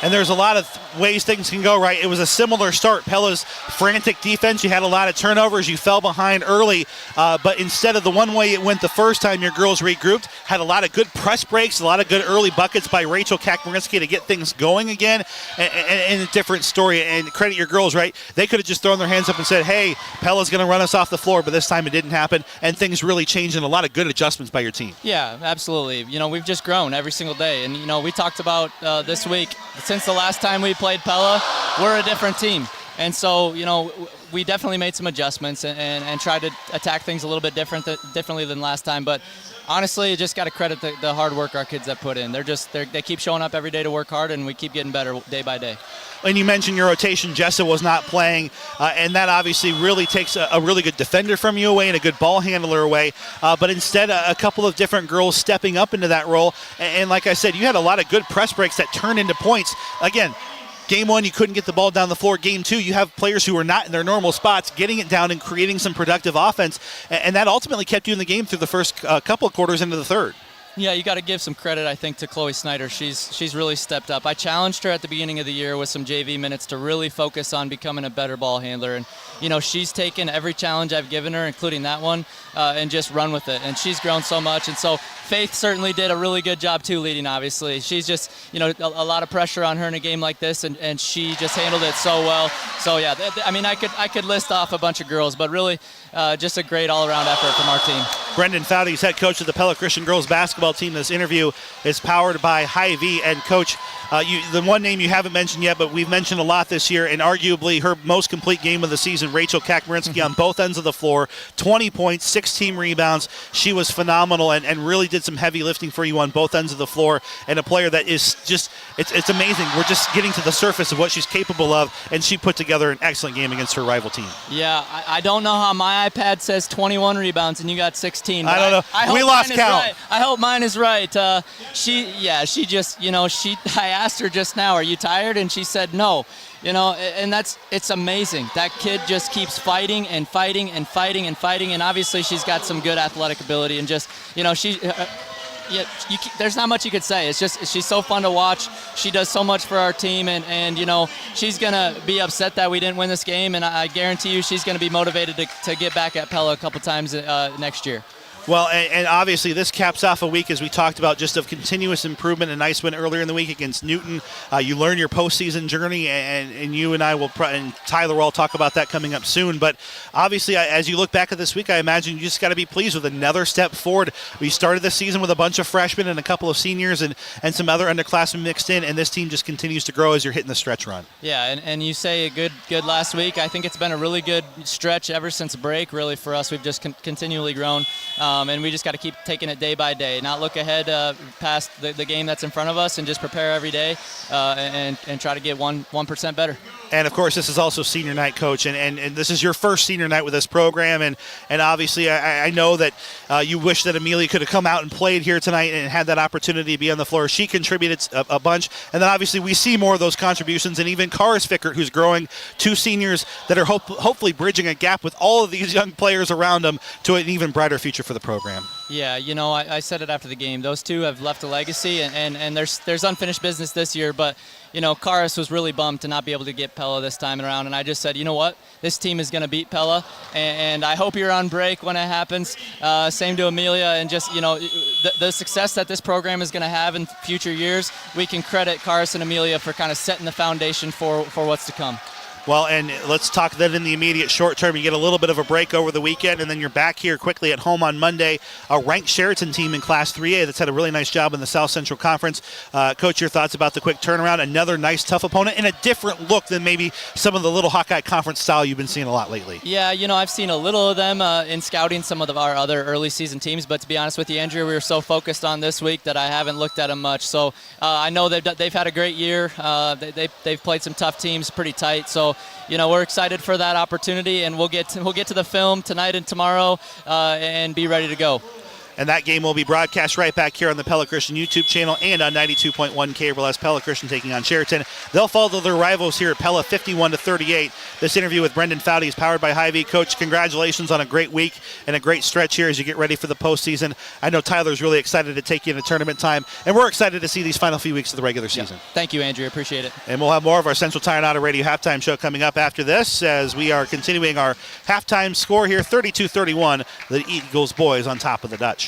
And there's a lot of ways things can go right. It was a similar start. Pella's frantic defense, you had a lot of turnovers. You fell behind early, but instead of the one way it went the first time your girls regrouped, had a lot of good press breaks, a lot of good early buckets by Rachel Kakmarinsky to get things going again, and a different story. And credit your girls, right? They could have just thrown their hands up and said, hey, Pella's going to run us off the floor, but this time it didn't happen, and things really changed, and a lot of good adjustments by your team. Yeah, absolutely. You know, we've just grown every single day, and, you know, we talked about this week, since the last time we played Pella, we're a different team. And so, you know, we definitely made some adjustments and tried to attack things a little bit differently than last time. But honestly, you just got to credit the hard work our kids have put in. They keep showing up every day to work hard, and we keep getting better day by day. And you mentioned your rotation. Jessa was not playing, and that obviously really takes a really good defender from you away and a good ball handler away. But instead, a couple of different girls stepping up into that role. And like I said, you had a lot of good press breaks that turned into points. Again, Game 1, you couldn't get the ball down the floor. Game 2, you have players who are not in their normal spots getting it down and creating some productive offense, and that ultimately kept you in the game through the first couple of quarters into the third. Yeah, you got to give some credit, I think, to Chloe Snyder. She's really stepped up. I challenged her at the beginning of the year with some JV minutes to really focus on becoming a better ball handler. And, she's taken every challenge I've given her, including that one, and just run with it. And she's grown so much. And so Faith certainly did a really good job, too, leading, obviously. She's just, a lot of pressure on her in a game like this, and she just handled it so well. So, yeah, I could list off a bunch of girls, but really just a great all-around effort from our team. Brendan Fowdy is head coach of the Pella Christian girls basketball team. This interview is powered by Hy-Vee. And, Coach, the one name you haven't mentioned yet, but we've mentioned a lot this year, and arguably her most complete game of the season, Rachel Kakmarinsky on both ends of the floor, 20 points, 16 rebounds. She was phenomenal and really did some heavy lifting for you on both ends of the floor, and a player that is just, it's amazing. We're just getting to the surface of what she's capable of, and she put together an excellent game against her rival team. Yeah, I don't know how my iPad says 21 rebounds and you got 16. I don't know. We lost count. Right. I hope mine is right. She just, I asked her just now, are you tired? And she said no. And it's amazing. That kid just keeps fighting and fighting and fighting and fighting, and obviously she's got some good athletic ability, and just, there's not much you could say. It's just, she's so fun to watch. She does so much for our team, and she's going to be upset that we didn't win this game, and I guarantee you she's going to be motivated to get back at Pella a couple times next year. Well, and obviously this caps off a week, as we talked about, just of continuous improvement. A nice win earlier in the week against Newton. You learn your postseason journey, and you and I will, and Tyler will all talk about that coming up soon. But obviously, as you look back at this week, I imagine you just got to be pleased with another step forward. We started the season with a bunch of freshmen and a couple of seniors and some other underclassmen mixed in, and this team just continues to grow as you're hitting the stretch run. Yeah, and you say a good last week. I think it's been a really good stretch ever since break, really, for us. We've just continually grown. And we just got to keep taking it day by day, not look ahead past the game that's in front of us, and just prepare every day and try to get 1% better. And, of course, this is also senior night, Coach, and this is your first senior night with this program, and obviously I know that you wish that Amelia could have come out and played here tonight and had that opportunity to be on the floor. She contributed a bunch, and then obviously we see more of those contributions, and even Karis Fickert, who's growing, two seniors that are hopefully bridging a gap with all of these young players around them to an even brighter future for the program. Yeah, I said it after the game. Those two have left a legacy, and there's unfinished business this year, but Karis was really bummed to not be able to get Pella this time around, and I just said, you know what, this team is going to beat Pella, and I hope you're on break when it happens. Same to Amelia, and just, the success that this program is going to have in future years, we can credit Karis and Amelia for kind of setting the foundation for what's to come. Well, and let's talk then in the immediate short term. You get a little bit of a break over the weekend, and then you're back here quickly at home on Monday. A ranked Sheraton team in Class 3A that's had a really nice job in the South Central Conference. Coach, your thoughts about the quick turnaround? Another nice, tough opponent, and a different look than maybe some of the Little Hawkeye Conference style you've been seeing a lot lately. Yeah, I've seen a little of them in scouting some of our other early season teams, but to be honest with you, Andrea, we were so focused on this week that I haven't looked at them much. So I know they've had a great year. They've played some tough teams pretty tight. So, we're excited for that opportunity, and we'll get to the film tonight and tomorrow and be ready to go. And that game will be broadcast right back here on the Pella Christian YouTube channel and on 92.1 KRLS. Pella Christian taking on Sheraton. They'll follow their rivals here at Pella 51-38. This interview with Brendan Fowdy is powered by Hy-Vee. Coach, congratulations on a great week and a great stretch here as you get ready for the postseason. I know Tyler's really excited to take you into tournament time, and we're excited to see these final few weeks of the regular season. Yeah. Thank you, Andrew. Appreciate it. And we'll have more of our Central Tire and Auto Radio halftime show coming up after this as we are continuing our halftime score here, 32-31. The Eagles boys on top of the Dutch.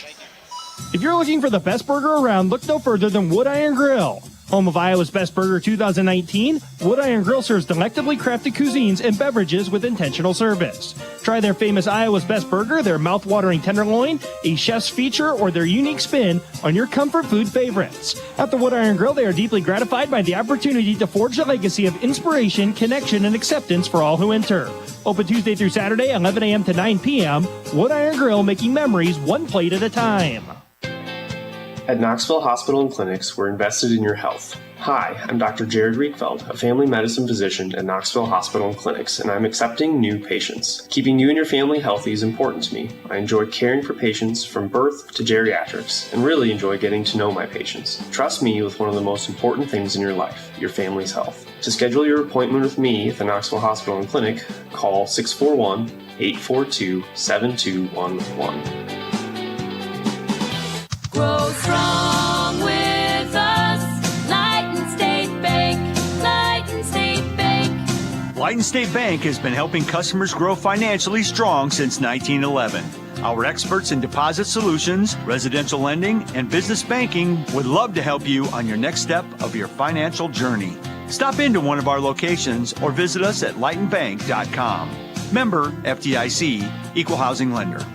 If you're looking for the best burger around, look no further than Wood Iron Grill. Home of Iowa's Best Burger 2019, Wood Iron Grill serves delectably crafted cuisines and beverages with intentional service. Try their famous Iowa's Best Burger, their mouth-watering tenderloin, a chef's feature, or their unique spin on your comfort food favorites. At the Wood Iron Grill, they are deeply gratified by the opportunity to forge a legacy of inspiration, connection, and acceptance for all who enter. Open Tuesday through Saturday, 11 a.m. to 9 p.m. Wood Iron Grill, making memories one plate at a time. At Knoxville Hospital and Clinics, we're invested in your health. Hi, I'm Dr. Jared Riekfeld, a family medicine physician at Knoxville Hospital and Clinics, and I'm accepting new patients. Keeping you and your family healthy is important to me. I enjoy caring for patients from birth to geriatrics, and really enjoy getting to know my patients. Trust me with one of the most important things in your life, your family's health. To schedule your appointment with me at the Knoxville Hospital and Clinic, call 641-842-7211. Grow strong with us. Lighten State Bank. Lighten State Bank. Lighten State Bank has been helping customers grow financially strong since 1911. Our experts in deposit solutions, residential lending, and business banking would love to help you on your next step of your financial journey. Stop into one of our locations or visit us at lightenbank.com. Member FDIC, Equal Housing Lender.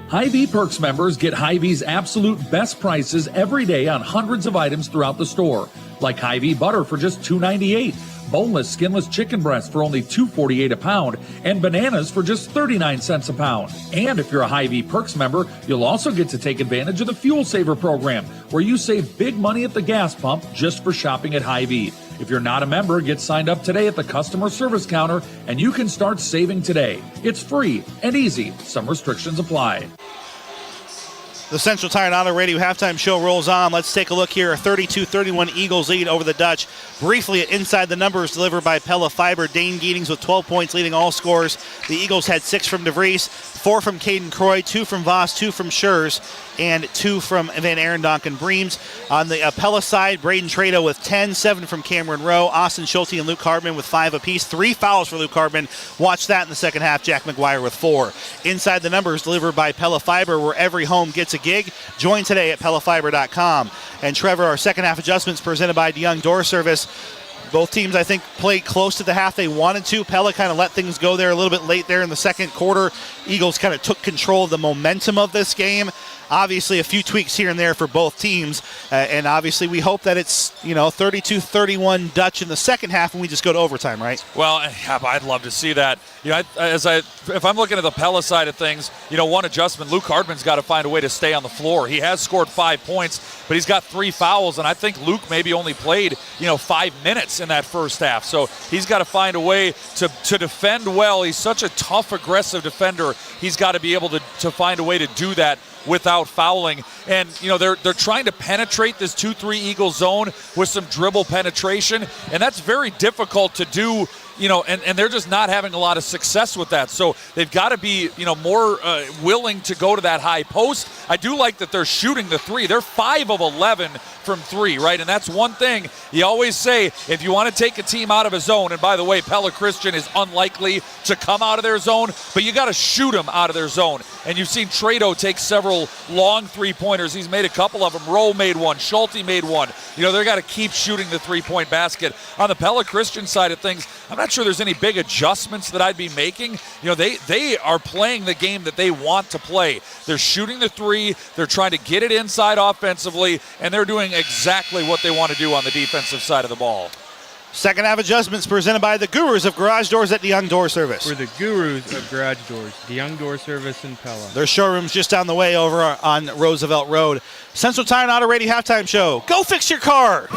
Hy-Vee Perks members get Hy-Vee's absolute best prices every day on hundreds of items throughout the store, like Hy-Vee butter for just $2.98, boneless, skinless chicken breasts for only $2.48 a pound, and bananas for just 39 cents a pound. And if you're a Hy-Vee Perks member, you'll also get to take advantage of the Fuel Saver program, where you save big money at the gas pump just for shopping at Hy-Vee. If you're not a member, get signed up today at the customer service counter, and you can start saving today. It's free and easy. Some restrictions apply. The Central Tire and Auto Radio halftime show rolls on. Let's take a look here. A 32-31 Eagles lead over the Dutch. Briefly, inside the numbers delivered by Pella Fiber. Dane Geetings with 12 points leading all scores. The Eagles had 6 from DeVries, 4 from Caden Croy, 2 from Voss, 2 from Schurz, and 2 from Van Arendonk and Breams. On the Pella side, Braden Trado with 10, 7 from Cameron Rowe, Austin Schulte and Luke Hardman with 5 apiece. 3 fouls for Luke Hardman. Watch that in the second half. Jack McGuire with 4. Inside the numbers delivered by Pella Fiber, where every home gets a gig. Join today at PellaFiber.com. And Trevor, our second half adjustments presented by DeYoung Door Service. Both teams, I think, played close to the half they wanted to. Pella kind of let things go there a little bit late there in the second quarter. Eagles kind of took control of the momentum of this game. Obviously, a few tweaks here and there for both teams. And obviously, we hope that it's, 32-31 Dutch in the second half and we just go to overtime, right? Well, I'd love to see that. If I'm looking at the Pella side of things, one adjustment, Luke Hardman's got to find a way to stay on the floor. He has scored 5 points, but he's got 3 fouls, and I think Luke maybe only played, 5 minutes in that first half. So he's got to find a way to defend well. He's such a tough, aggressive defender. He's got to be able to find a way to do that without fouling. And, they're trying to penetrate this 2-3 Eagle zone with some dribble penetration, and that's very difficult to do, and they're just not having a lot of success with that. So they've got to be, more willing to go to that high post. I do like that they're shooting the 3. They're 5 of 11 from 3, right? And that's one thing you always say, if you want to take a team out of a zone, and by the way, Pella Christian is unlikely to come out of their zone, but you got to shoot them out of their zone. And you've seen Trado take several long three-pointers. He's made a couple of them. Rowe made one. Schulte made one. They've got to keep shooting the three-point basket. On the Pella Christian side of things, I'm not sure there's any big adjustments that I'd be making. They are playing the game that they want to play. They're shooting the 3. They're trying to get it inside offensively, and they're doing exactly what they want to do on the defensive side of the ball. Second half adjustments presented by the Gurus of Garage Doors at DeYoung Door Service. We're the Gurus of Garage Doors, DeYoung Door Service in Pella. Their showroom's just down the way over on Roosevelt Road. Central Tire and Auto Radio halftime show. Go fix your car!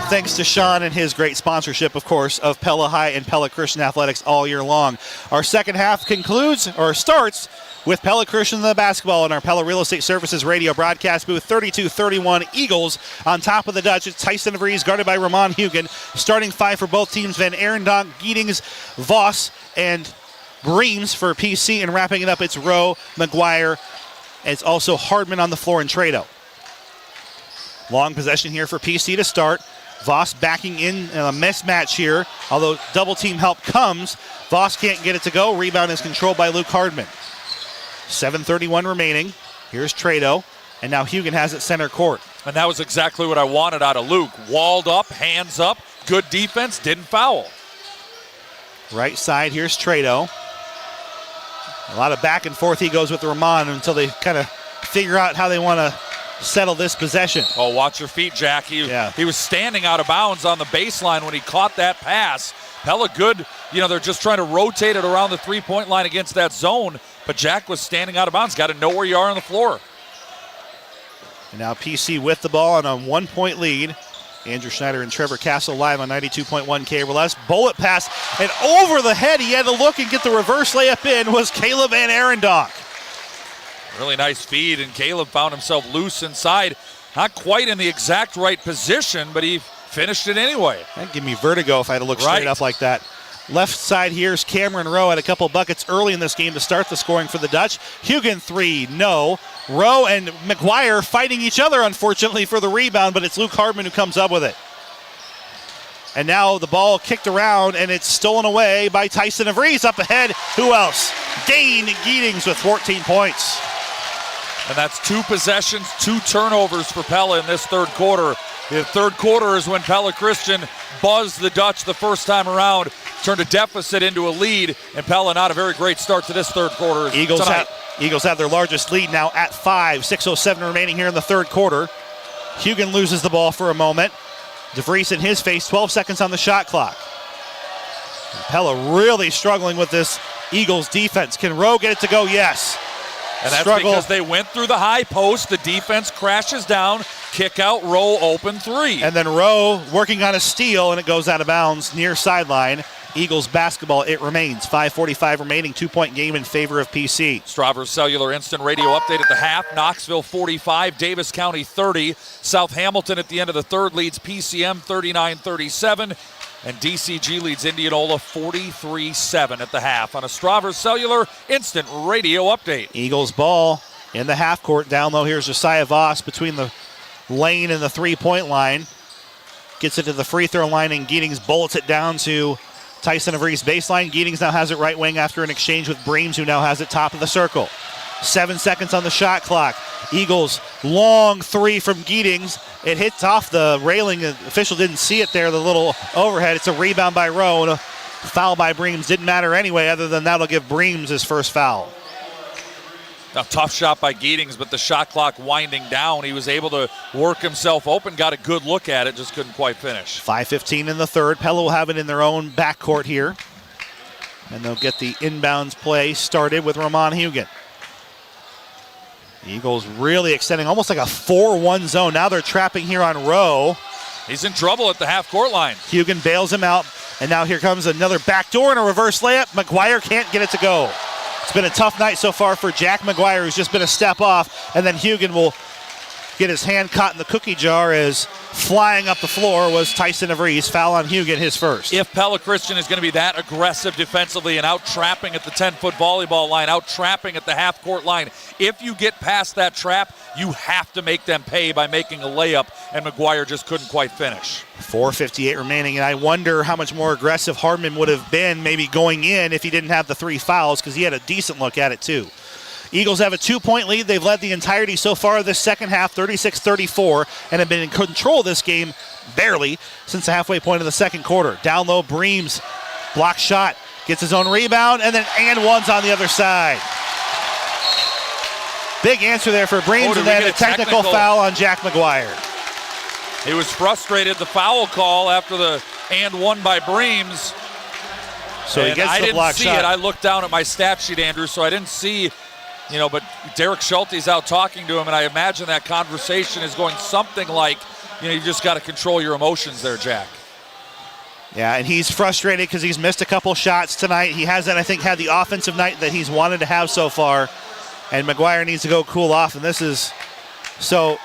Thanks to Sean and his great sponsorship, of course, of Pella High and Pella Christian Athletics all year long. Our second half starts with Pella Christian the basketball in our Pella Real Estate Services radio broadcast booth. 32-31 Eagles on top of the Dutch. It's Tyson DeVries guarded by Ramon Hugen. Starting 5 for both teams, Van Arendonk, Geetings, Voss, and Breams for PC. And wrapping it up, it's Rowe, McGuire. It's also Hardman on the floor and Trado. Long possession here for PC to start. Voss backing in a mismatch here. Although double team help comes, Voss can't get it to go. Rebound is controlled by Luke Hardman. 7:31 remaining. Here's Trado, and now Hugen has it center court. And that was exactly what I wanted out of Luke. Walled up, hands up, good defense, didn't foul. Right side, here's Trado. A lot of back and forth he goes with Ramon until they kind of figure out how they want to settle this possession. Oh, watch your feet, Jack. He was standing out of bounds on the baseline when he caught that pass. Pella good. They're just trying to rotate it around the three-point line against that zone, but Jack was standing out of bounds. Got to know where you are on the floor. And now PC with the ball on a 1-point lead. Andrew Schneider and Trevor Castle live on 92.1 KRLS. Bullet pass, and over the head, he had to look and get the reverse layup in, was Caleb Van Arendonk. Really nice feed, and Caleb found himself loose inside. Not quite in the exact right position, but he finished it anyway. That'd give me vertigo if I had to look straight up like that. Left side here's Cameron Rowe had a couple buckets early in this game to start the scoring for the Dutch. Hugen 3, no. Rowe and McGuire fighting each other, unfortunately, for the rebound, but it's Luke Hardman who comes up with it. And now the ball kicked around, and it's stolen away by Tyson DeVries up ahead. Who else? Dane Giedings with 14 points. And that's 2 possessions, 2 turnovers for Pella in this third quarter. The third quarter is when Pella Christian buzzed the Dutch the first time around, turned a deficit into a lead, and Pella not a very great start to this third quarter. Eagles have their largest lead now at 5. 6:07 remaining here in the third quarter. Hugen loses the ball for a moment. DeVries in his face, 12 seconds on the shot clock. And Pella really struggling with this Eagles defense. Can Rowe get it to go? Yes. And that's because they went through the high post. The defense crashes down. Kick out, Rowe open 3. And then Rowe working on a steal, and it goes out of bounds near sideline. Eagles basketball, it remains. 5:45 remaining, 2-point game in favor of PC. Strawberry Cellular Instant Radio update at the half. Knoxville 45, Davis County 30. South Hamilton at the end of the third leads PCM 39-37. And DCG leads Indianola 43-7 at the half on a Strawberry Cellular Instant Radio update. Eagles ball in the half court. Down low, here's Josiah Voss between the lane and the three-point line. Gets it to the free throw line, and Giedings bullets it down to Tyson DeVries baseline. Giedings now has it right wing after an exchange with Breams, who now has it top of the circle. 7 seconds on the shot clock. Eagles long 3 from Giedings. It hits off the railing. The official didn't see it there, the little overhead. It's a rebound by Rowe, and a foul by Breams. Didn't matter anyway, other than that'll give Breams his first foul. A tough shot by Giedings, but the shot clock winding down. He was able to work himself open, got a good look at it, just couldn't quite finish. 5:15 in the third. Pella will have it in their own backcourt here. And they'll get the inbounds play started with Ramon Hugen. The Eagles really extending almost like a 4-1 zone. Now they're trapping here on Rowe. He's in trouble at the half-court line. Hugen bails him out, and now here comes another backdoor and a reverse layup. McGuire can't get it to go. It's been a tough night so far for Jack McGuire, who's just been a step off, and then Hugen will get his hand caught in the cookie jar as flying up the floor was Tyson DeVries. Foul on Hugen, his first. If Pella Christian is going to be that aggressive defensively and out-trapping at the 10-foot volleyball line, out-trapping at the half-court line, if you get past that trap, you have to make them pay by making a layup, and McGuire just couldn't quite finish. 4:58 remaining, and I wonder how much more aggressive Hardman would have been maybe going in if he didn't have the 3 fouls, because he had a decent look at it too. Eagles have a 2-point lead. They've led the entirety so far this second half, 36-34, and have been in control of this game barely since the halfway point of the second quarter. Down low, Breams, block shot, gets his own rebound, and then one's on the other side. Big answer there for Breams, and then a technical foul on Jack McGuire. He was frustrated, the foul call after the one by Breams. So he gets the block shot. I didn't see it. I looked down at my stat sheet, Andrew, so I didn't see. But Derek Schulte's out talking to him, and I imagine that conversation is going something like, you just got to control your emotions there, Jack. Yeah, and he's frustrated because he's missed a couple shots tonight. He hasn't, I think, had the offensive night that he's wanted to have so far, and McGuire needs to go cool off, and this is, so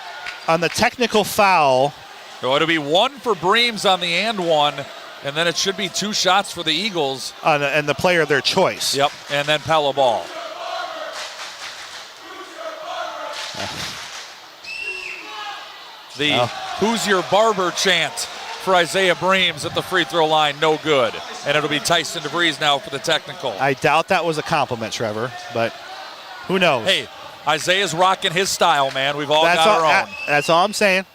on the technical foul. So it'll be 1 for Breams on the one, and then it should be 2 shots for the Eagles. And the player of their choice. Yep, and then Pella ball. The "Who's your barber" chant for Isaiah Breams at the free throw line, no good. And it'll be Tyson DeVries now for the technical. I doubt that was a compliment, Trevor, but who knows? Hey, Isaiah's rocking his style, man. We've all got our own. That's all I'm saying.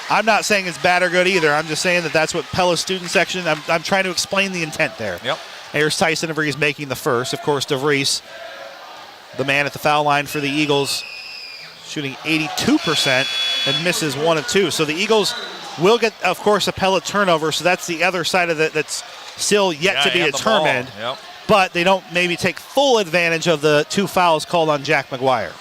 I'm not saying it's bad or good either. I'm just saying that that's what Pella's student section, I'm trying to explain the intent there. Yep. Here's Tyson DeVries making the first. Of course, DeVries, the man at the foul line for the Eagles, shooting 82% and misses 1 of 2. So the Eagles will get, of course, a Pella turnover, so that's the other side of it that's still yet to be determined. Yep. But they don't maybe take full advantage of the 2 fouls called on Jack McGuire.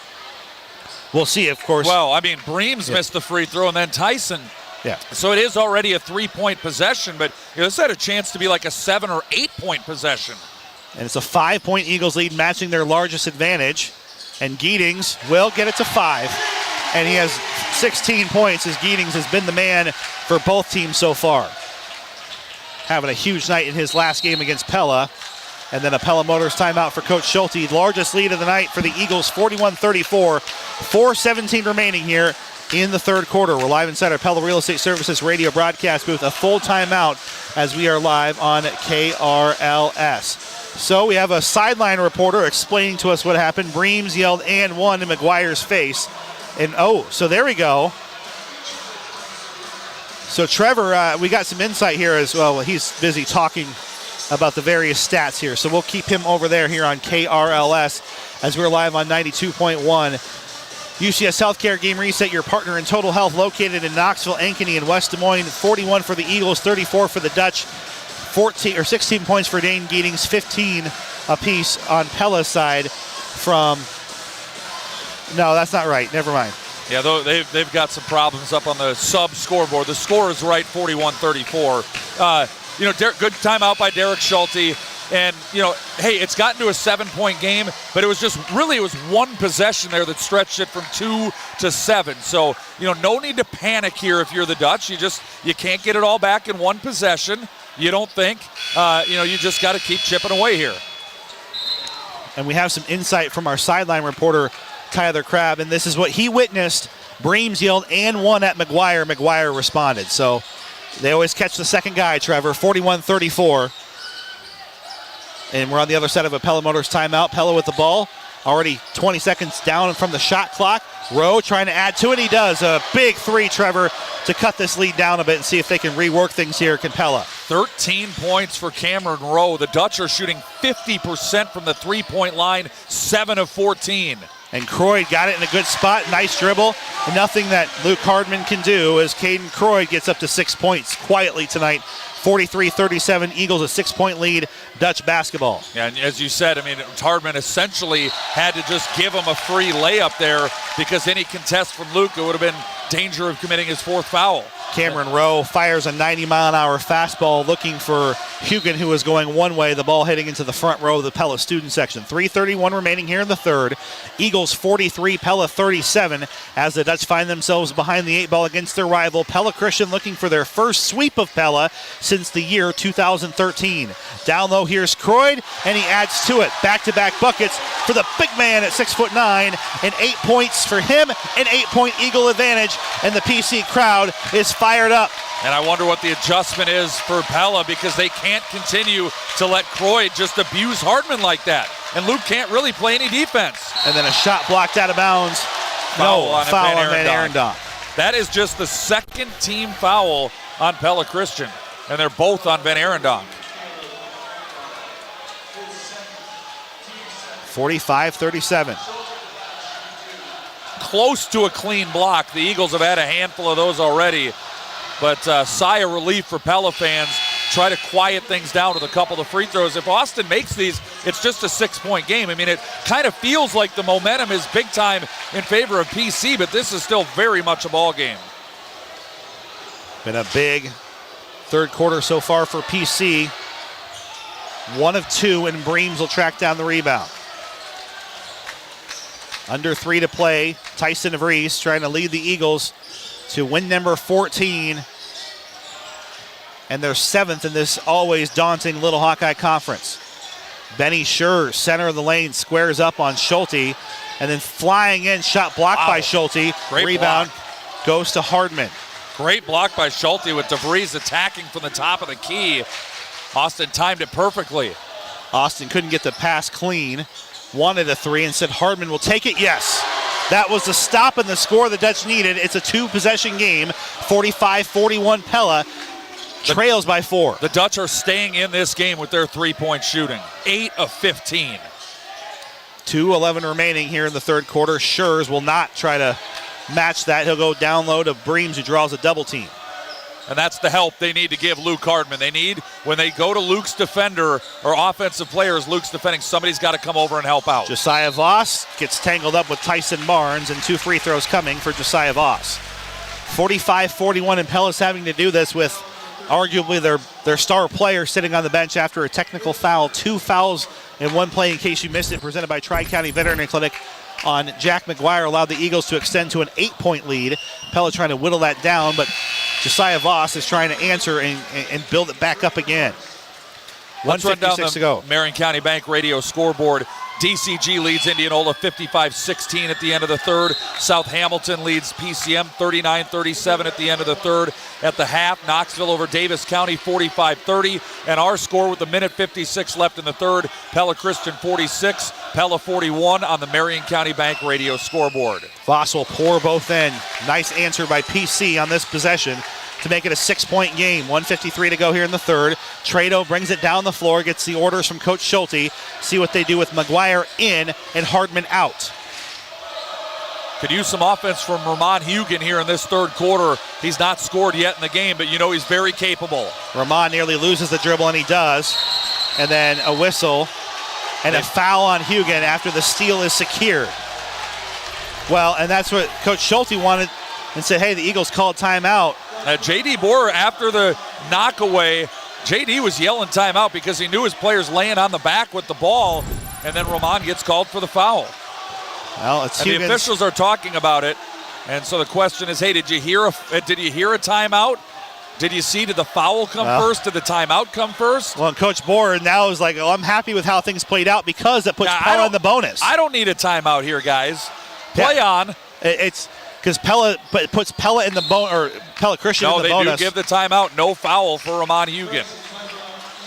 We'll see, of course. Well, I mean, Breams missed the free throw, and then Tyson. Yeah. So it is already a 3-point possession, but this had a chance to be like a 7 or 8-point possession. And it's a 5-point Eagles lead, matching their largest advantage. And Giedings will get it to 5. And he has 16 points, as Giedings has been the man for both teams so far. Having a huge night in his last game against Pella. And then a Pella Motors timeout for Coach Schulte. Largest lead of the night for the Eagles, 41-34. 4:17 remaining here in the third quarter. We're live inside our Pella Real Estate Services radio broadcast booth. A full timeout as we are live on KRLS. So we have a sideline reporter explaining to us what happened. Breams yelled "and one" in McGuire's face. And so there we go. So Trevor, we got some insight here as well. He's busy talking about the various stats here. So we'll keep him over there here on KRLS as we're live on 92.1. UCS Healthcare Game Reset, your partner in total health, located in Knoxville, Ankeny, and West Des Moines. 41 for the Eagles, 34 for the Dutch, 16 points for Dane Giedings, 15 apiece on Pella's side from... No, that's not right. Never mind. Yeah, they've got some problems up on the sub scoreboard. The score is right, 41-34. Good timeout by Derek Schulte. And, hey, it's gotten to a 7-point game, but it was one possession there that stretched it from 2 to 7. So, no need to panic here if you're the Dutch. You can't get it all back in one possession. You don't think. You just got to keep chipping away here. And we have some insight from our sideline reporter, Tyler Crabb, and this is what he witnessed. Breams yelled "and one" at McGuire. McGuire responded. So they always catch the second guy, Trevor. 41-34. And we're on the other side of a Pella Motors timeout. Pella with the ball. Already 20 seconds down from the shot clock. Rowe trying to add to it. He does. A big 3, Trevor, to cut this lead down a bit and see if they can rework things here. Can Pella? 13 points for Cameron Rowe. The Dutch are shooting 50% from the 3-point line, 7 of 14. And Croyd got it in a good spot. Nice dribble. Nothing that Luke Hardman can do as Caden Croyd gets up to 6 points quietly tonight. 43-37, Eagles a 6-point lead, Dutch basketball. Yeah, and as you said, Hardman essentially had to just give him a free layup there because any contest from Luke, it would have been danger of committing his 4th foul. Cameron Rowe fires a 90-mile-an-hour fastball looking for Hugan, who is going one way. The ball hitting into the front row of the Pella student section. 3:31 remaining here in the third. Eagles 43, Pella 37, as the Dutch find themselves behind the 8 ball against their rival. Pella Christian looking for their first sweep of Pella since the year 2013. Down low, here's Croyd, and he adds to it. Back-to-back buckets for the big man at 6'9", and 8 points for him, an 8-point Eagle advantage, and the PC crowd is fired up. And I wonder what the adjustment is for Pella, because they can't continue to let Croyd just abuse Hardman like that. And Luke can't really play any defense. And then a shot blocked out of bounds. Foul on Van Arendonk. That is just the second team foul on Pella Christian. And they're both on Van Arendonk. 45-37. Close to a clean block. The Eagles have had a handful of those already. But sigh of relief for Pella fans. Try to quiet things down with a couple of free throws. If Austin makes these, it's just a 6-point game. It kind of feels like the momentum is big time in favor of PC, but this is still very much a ball game. Been a big third quarter so far for PC. 1 of 2, and Breams will track down the rebound. Under 3 to play. Tyson DeVries trying to lead the Eagles to win number 14. And they're 7th in this always daunting Little Hawkeye Conference. Benny Schur, center of the lane, squares up on Schulte. And then flying in, shot blocked by Schulte. Great rebound block. Goes to Hardman. Great block by Schulte with DeVries attacking from the top of the key. Austin timed it perfectly. Austin couldn't get the pass clean. Wanted a 3 and said Hardman will take it. Yes. That was the stop and the score the Dutch needed. It's a 2-possession game. 45-41 Pella trails by 4. The Dutch are staying in this game with their 3-point shooting. 8 of 15. 2:11 remaining here in the third quarter. Schurz will not try to match that. He'll go down low to Breams, who draws a double team. And that's the help they need to give Luke Hardman. They need, when they go to Luke's defender or offensive players, Luke's defending, somebody's got to come over and help out. Josiah Voss gets tangled up with Tyson Barnes, and 2 free throws coming for Josiah Voss. 45-41, and Pella's having to do this with arguably their star player sitting on the bench after a technical foul. 2 fouls in one play, in case you missed it, presented by Tri-County Veterinary Clinic on Jack McGuire, allowed the Eagles to extend to an 8-point lead. Pella trying to whittle that down, but Josiah Voss is trying to answer and build it back up again. Let's run down 1:56 to go. Marion County Bank radio scoreboard. DCG leads Indianola 55-16 at the end of the third. South Hamilton leads PCM 39-37 at the end of the third. At the half, Knoxville over Davis County 45-30. And our score with a minute 56 left in the third, Pella Christian 46, Pella 41 on the Marion County Bank radio scoreboard. Voss will pour both in. Nice answer by PC on this possession to make it a 6-point game. 1:53 to go here in the third. Trado brings it down the floor, gets the orders from Coach Schulte. See what they do with McGuire in and Hardman out. Could use some offense from Ramon Hugan here in this third quarter. He's not scored yet in the game, but you know he's very capable. Ramon nearly loses the dribble, and he does. And then a whistle and a foul on Hugan after the steal is secured. Well, and that's what Coach Schulte wanted and said, hey, the Eagles called timeout. J.D. Boer, after the knockaway, J.D. was yelling timeout because he knew his player's laying on the back with the ball, and then Ramon gets called for the foul. Well, it's and the officials are talking about it, and so the question is, hey, did you hear a timeout? Did you see, did the foul come first? Did the timeout come first? Well, and Coach Boer now is like, oh, I'm happy with how things played out because it puts Pella in the bonus. I don't need a timeout here, guys. Play on. It's because Pella puts Pella in the or Pella Christian in the bonus. No, they do give the timeout. No foul for Ramon Hugan.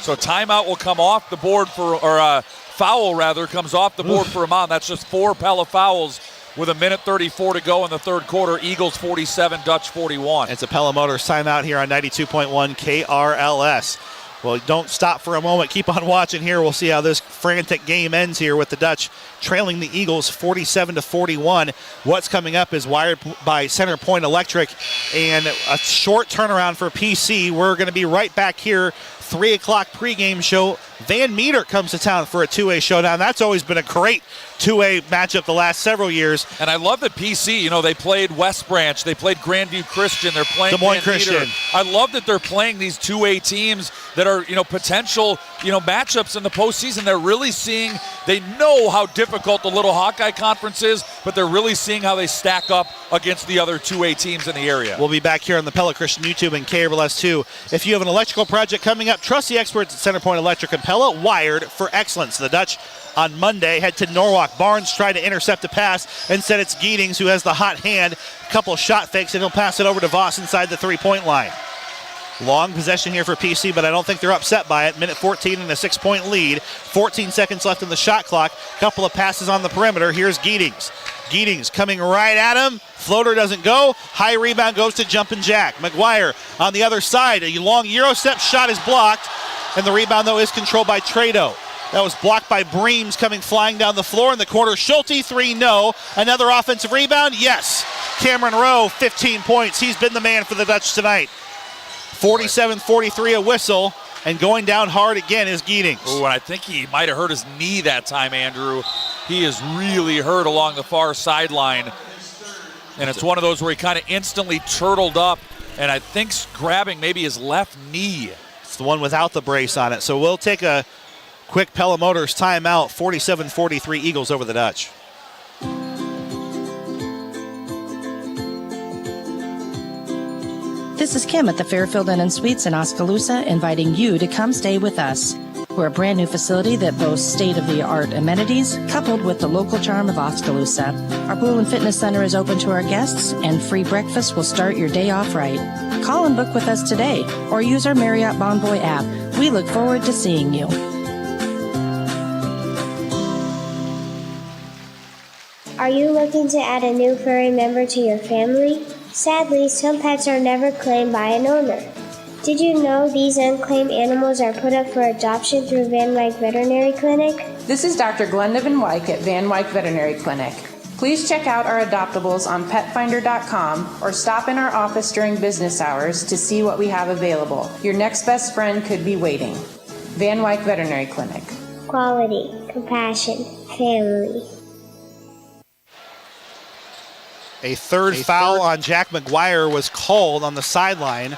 So timeout will come off the board foul rather comes off the board for Ramon. That's just 4 Pella fouls with a minute 34 to go in the third quarter. Eagles 47, Dutch 41. It's a Pella Motors timeout here on 92.1 KRLS. Well, don't stop for a moment. Keep on watching here. We'll see how this frantic game ends here with the Dutch trailing the Eagles 47-41. What's coming up is wired by Center Point Electric and a short turnaround for PC. We're going to be right back here. 3 o'clock pregame show. Van Meter comes to town for a 2A showdown. That's always been a great 2A matchup the last several years. And I love that PC, they played West Branch, they played Grandview Christian, they're playing Des Moines Van Meter. Christian. I love that they're playing these 2A teams that are, potential, matchups in the postseason. They're really seeing, they know how difficult the Little Hawkeye Conference is, but they're really seeing how they stack up against the other 2A teams in the area. We'll be back here on the Pella Christian YouTube and KRLS 2. If you have an electrical project coming up, trust the experts at Center Point Electric and Pella, wired for excellence. The Dutch on Monday head to Norwalk. Barnes tried to intercept a pass and said it's Giedings who has the hot hand. A couple of shot fakes, and he'll pass it over to Voss inside the 3-point line. Long possession here for PC, but I don't think they're upset by it. Minute 14 and a 6-point lead. 14 seconds left in the shot clock. Couple of passes on the perimeter. Here's Giedings. Giedings coming right at him. Floater doesn't go. High rebound goes to Jumpin' Jack. McGuire on the other side. A long Euro step shot is blocked. And the rebound, though, is controlled by Trado. That was blocked by Breams coming flying down the floor in the corner. Schulte, 3, no. Another offensive rebound, yes. Cameron Rowe, 15 points. He's been the man for the Dutch tonight. 47-43, a whistle. And going down hard again is Giedings. Ooh, and I think he might have hurt his knee that time, Andrew. He is really hurt along the far sideline. And it's one of those where he kind of instantly turtled up, and I think grabbing maybe his left knee. It's the one without the brace on it. So we'll take a quick Pella Motors timeout. 47-43 Eagles over the Dutch. This is Kim at the Fairfield Inn and Suites in Oskaloosa, inviting you to come stay with us. We're a brand new facility that boasts state-of-the-art amenities coupled with the local charm of Oskaloosa. Our pool and fitness center is open to our guests, and free breakfast will start your day off right. Call and book with us today or use our Marriott Bonvoy app. We look forward to seeing you. Are you looking to add a new furry member to your family? Sadly, some pets are never claimed by an owner. Did you know these unclaimed animals are put up for adoption through Van Wyck Veterinary Clinic? This is Dr. Glenda Van Wyck at Van Wyck Veterinary Clinic. Please check out our adoptables on petfinder.com or stop in our office during business hours to see what we have available. Your next best friend could be waiting. Van Wyck Veterinary Clinic. Quality, compassion, family. A third foul on Jack McGuire was called on the sideline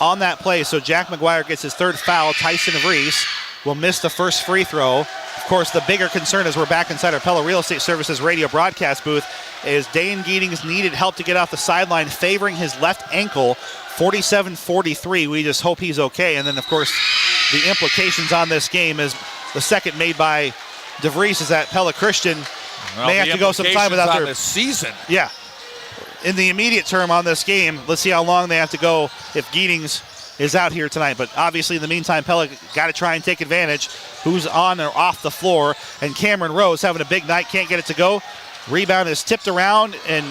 on that play. So Jack McGuire gets his third foul. Tyson DeVries will miss the first free throw. Of course, the bigger concern as we're back inside our Pella Real Estate Services radio broadcast booth is Dane Giddings needed help to get off the sideline, favoring his left ankle, 47-43. We just hope he's okay. And then, of course, the implications on this game is the second made by DeVries is that Pella Christian may have to go some time without their season. Yeah. In the immediate term on this game, let's see how long they have to go if Giddings is out here tonight. But obviously, in the meantime, Pella got to try and take advantage. Who's on or off the floor? And Cameron Rose having a big night, can't get it to go. Rebound is tipped around, and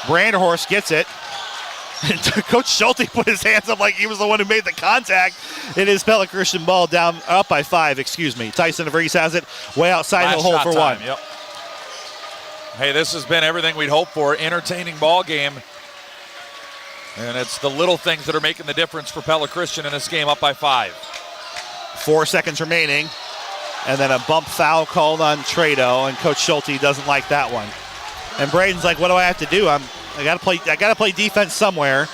Branderhorst gets it. And Coach Schulte put his hands up like he was the one who made the contact. It is Pella Christian ball down, up by 5, Tyson DeVries has it way outside the hole for one. Yep. Hey, this has been everything we'd hoped for. Entertaining ball game. And it's the little things that are making the difference for Pella Christian in this game, up by 5. 4 seconds remaining. And then a bump foul called on Trado, and Coach Schulte doesn't like that one. And Braden's like, what do I have to do? I gotta play defense somewhere,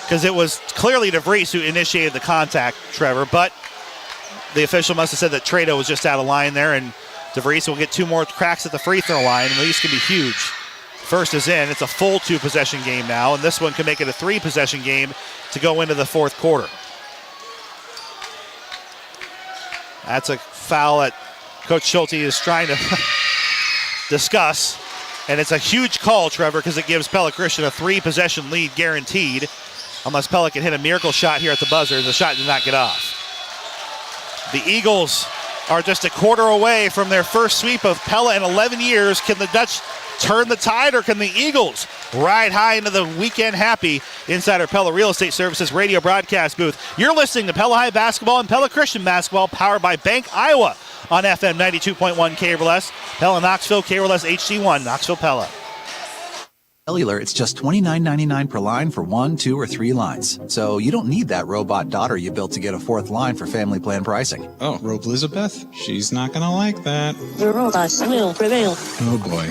because it was clearly DeVries who initiated the contact, Trevor, but the official must have said that Trado was just out of line there, and DeVries will get 2 more cracks at the free throw line, and these can be huge. First is in. It's a full 2-possession game now, and this one can make it a 3-possession game to go into the fourth quarter. That's a foul that Coach Schulte is trying to discuss, and it's a huge call, Trevor, because it gives Pella Christian a 3-possession lead guaranteed, unless Pella can hit a miracle shot here at the buzzer. The shot did not get off. The Eagles are just a quarter away from their first sweep of Pella in 11 years. Can the Dutch turn the tide, or can the Eagles ride high into the weekend happy inside our Pella Real Estate Services radio broadcast booth? You're listening to Pella High Basketball and Pella Christian Basketball, powered by Bank Iowa on FM 92.1 KRLS, Pella Knoxville, KRLS HD1, Knoxville, Pella. Cellular, it's just $29.99 per line for 1, 2, or 3 lines. So you don't need that robot daughter you built to get a 4th line for family plan pricing. Oh, Rope Elizabeth? She's not gonna like that. The robots will prevail. Oh boy.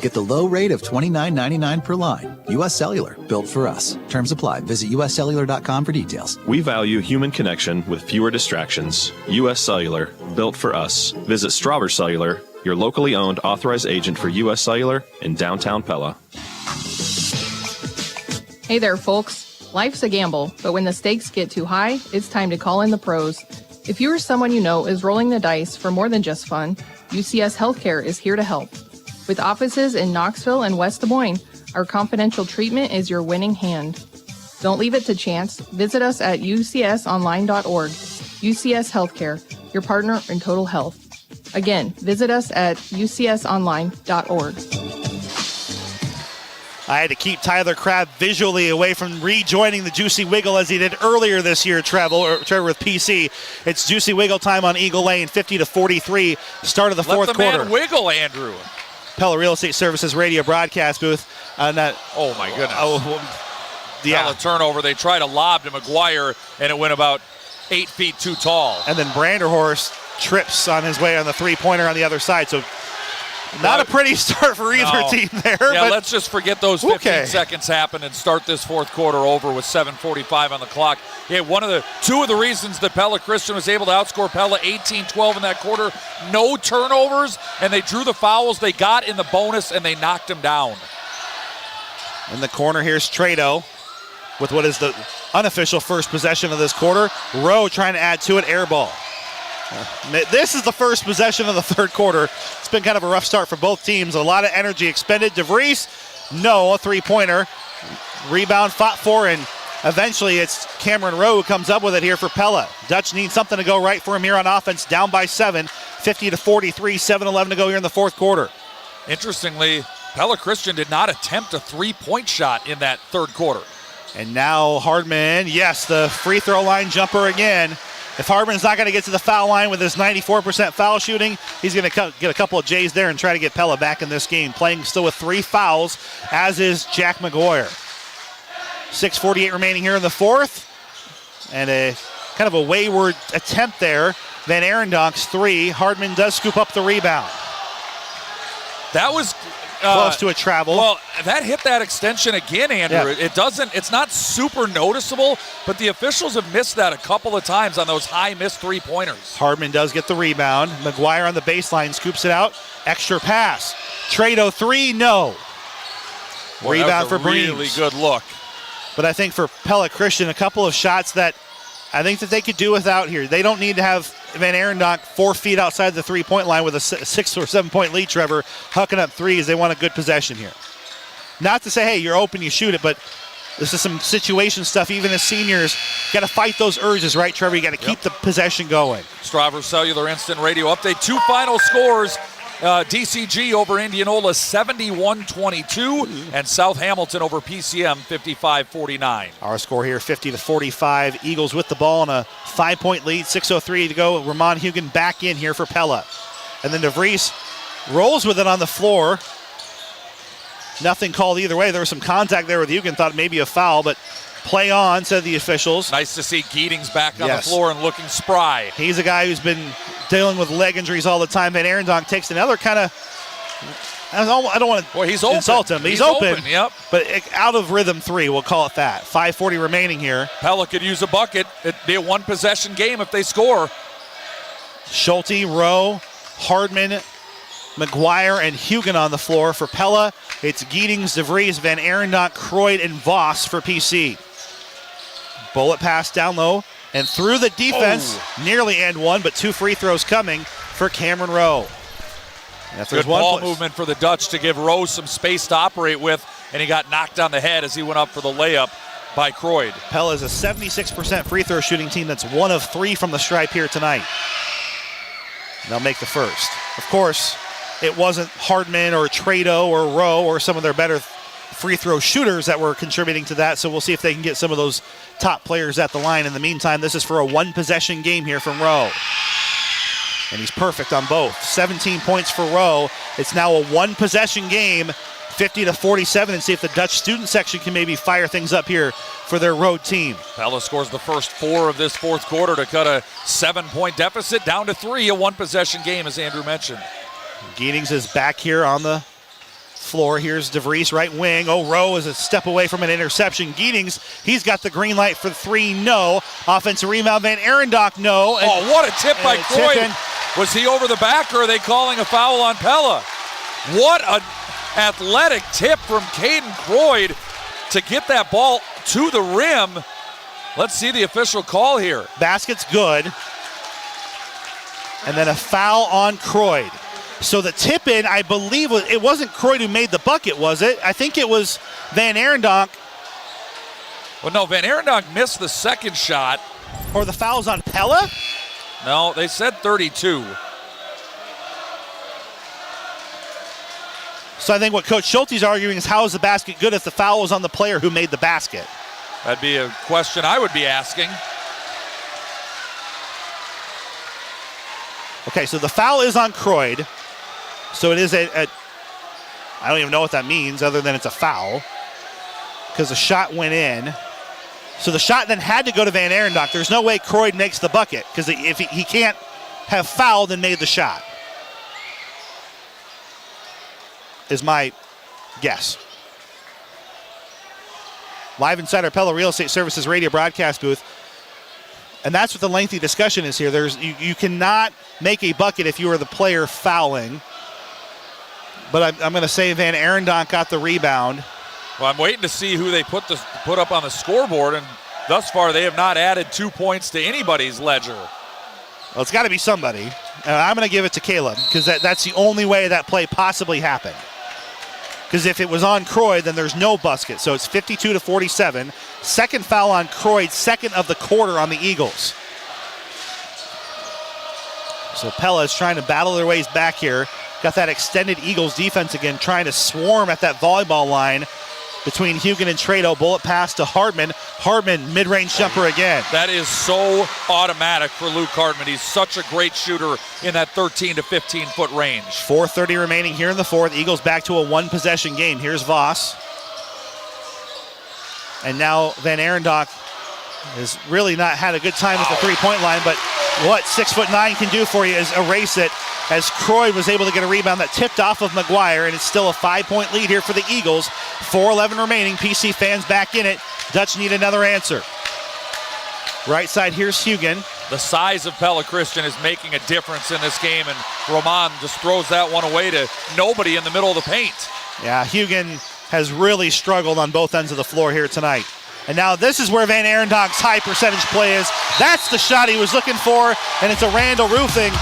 Get the low rate of $29.99 per line. U.S. Cellular, built for us. Terms apply. Visit uscellular.com for details. We value human connection with fewer distractions. U.S. Cellular, built for us. Visit Strauber Cellular, your locally owned authorized agent for U.S. Cellular in downtown Pella. Hey there, folks. Life's a gamble, but when the stakes get too high, it's time to call in the pros. If you or someone you know is rolling the dice for more than just fun, UCS Healthcare is here to help. With offices in Knoxville and West Des Moines, our confidential treatment is your winning hand. Don't leave it to chance. Visit us at ucsonline.org. UCS Healthcare, your partner in total health. Again, visit us at ucsonline.org. I had to keep Tyler Crabb visually away from rejoining the Juicy Wiggle as he did earlier this year, Trevor with PC. It's Juicy Wiggle time on Eagle Lane, 50-43, start of the fourth quarter. Let the man wiggle, Andrew. Pella Real Estate Services radio broadcast booth. Oh, my goodness. Yeah. Pella turnover. They tried to lob to McGuire, and it went about 8 feet too tall. And then Branderhorst trips on his way on the three-pointer on the other side. So not a pretty start for either team there. Yeah, but let's just forget those 15 seconds happened and start this fourth quarter over with 7:45 on the clock. Yeah, two of the reasons that Pella Christian was able to outscore Pella 18-12 in that quarter, no turnovers, and they drew the fouls they got in the bonus, and they knocked them down. In the corner, here's Trado with what is the unofficial first possession of this quarter. Rowe trying to add to it, air ball. This is the first possession of the third quarter. It's been kind of a rough start for both teams. A lot of energy expended. DeVries, no, a three-pointer. Rebound fought for, and eventually it's Cameron Rowe who comes up with it here for Pella. Dutch need something to go right for him here on offense. Down by 7, 50-43, 7:11 to go here in the fourth quarter. Interestingly, Pella Christian did not attempt a three-point shot in that third quarter. And now Hardman, yes, the free throw line jumper again. If Hardman's not going to get to the foul line with his 94% foul shooting, he's going to get a couple of J's there and try to get Pella back in this game. Playing still with 3 fouls, as is Jack McGuire. 6:48 remaining here in the fourth. And a kind of a wayward attempt there. Van Arendonk's 3. Hardman does scoop up the rebound. That was close to a travel. Well, that hit that extension again, Andrew. Yeah. It's not super noticeable, but the officials have missed that a couple of times on those high missed three-pointers. Hardman does get the rebound. McGuire on the baseline scoops it out. Extra pass. Trado 3, no. Boy, Rebound for Breams. Really good look. But I think for Pella Christian, a couple of shots that I think that they could do without here. They don't need to have Van Arendonk 4 feet outside the three-point line with a 6 or 7 point lead, Trevor, hucking up threes. They want a good possession here. Not to say, hey, you're open, you shoot it, but this is some situation stuff. Even as seniors, got to fight those urges, right, Trevor? You got to keep the possession going. Strauber Cellular Instant Radio Update. 2 final scores. DCG over Indianola 71-22, and South Hamilton over PCM 55-49. Our score here 50-45. Eagles with the ball on a 5-point lead. 6:03 to go. Ramon Hugan back in here for Pella. And then DeVries rolls with it on the floor. Nothing called either way. There was some contact there with Hugan. Thought maybe a foul, but play on, said the officials. Nice to see Geetings back on the floor and looking spry. He's a guy who's been dealing with leg injuries all the time. Van Arendonk takes another kind of, I don't want to insult him. He's open. Yep. But out of rhythm 3, we'll call it that. 5:40 remaining here. Pella could use a bucket. It'd be a one-possession game if they score. Schulte, Rowe, Hardman, McGuire, and Hugan on the floor. For Pella, it's Geetings, DeVries, Van Arendonk, Croyd, and Voss for PC. Bullet pass down low and through the defense, nearly and one, but 2 free throws coming for Cameron Rowe. Good ball movement for the Dutch to give Rowe some space to operate with, and he got knocked on the head as he went up for the layup by Croyd. Pella is a 76% free throw shooting team that's 1 of 3 from the stripe here tonight. They'll make the first. Of course, it wasn't Hardman or Trado or Rowe or some of their better free throw shooters that were contributing to that, so we'll see if they can get some of those top players at the line. In the meantime, this is for a one-possession game here from Rowe. And he's perfect on both. 17 points for Rowe. It's now a one-possession game, 50-47, and see if the Dutch student section can maybe fire things up here for their road team. Pella scores the first 4 of this fourth quarter to cut a 7-point deficit down to 3, a one-possession game, as Andrew mentioned. Geetings is back here on the floor. Here's DeVries, right wing. Rowe is a step away from an interception. Geetings, he's got the green light for 3, no. Offensive rebound, Van Arendonk, no. And, what a tip by Croyd. Was he over the back, or are they calling a foul on Pella? What an athletic tip from Caden Croyd to get that ball to the rim. Let's see the official call here. Basket's good. And then a foul on Croyd. So the tip-in, I believe, it wasn't Croyd who made the bucket, was it? I think it was Van Arendonk. Well, no, Van Arendonk missed the second shot. Or the foul's on Pella? No, they said 32. So I think what Coach Schulte's arguing is, how is the basket good if the foul was on the player who made the basket? That'd be a question I would be asking. Okay, so the foul is on Croyd. So it is I don't even know what that means other than it's a foul, because the shot went in. So the shot then had to go to Van Arendonk. There's no way Croyd makes the bucket, because if he can't have fouled and made the shot, is my guess. Live inside our Pella Real Estate Services radio broadcast booth. And that's what the lengthy discussion is here. You cannot make a bucket if you are the player fouling. But I'm going to say Van Arendonk got the rebound. Well, I'm waiting to see who they put up on the scoreboard, and thus far they have not added 2 points to anybody's ledger. Well, it's got to be somebody. And I'm going to give it to Caleb, because that's the only way that play possibly happened. Because if it was on Croyd, then there's no basket. So it's 52-47. Second foul on Croyd, second of the quarter on the Eagles. So Pella is trying to battle their ways back here. Got that extended Eagles defense again, trying to swarm at that volleyball line. between Hugan and Trado. Bullet pass to Hardman. Hardman, mid-range jumper again. That is so automatic for Luke Hardman. He's such a great shooter in that 13 to 15-foot range. 4:30 remaining here in the fourth. Eagles back to a one-possession game. Here's Voss. And now Van Arendonk has really not had a good time at the three-point line, but what 6'9" can do for you is erase it, as Croyd was able to get a rebound that tipped off of McGuire, and it's still a 5-point lead here for the Eagles. 4:11 remaining. PC fans back in it. Dutch need another answer. Right side, here's Hugan. The size of Pella Christian is making a difference in this game, and Roman just throws that one away to nobody in the middle of the paint. Yeah, Hugan has really struggled on both ends of the floor here tonight. And now this is where Van Arendonk's high percentage play is. That's the shot he was looking for, and it's a Randall Roofing.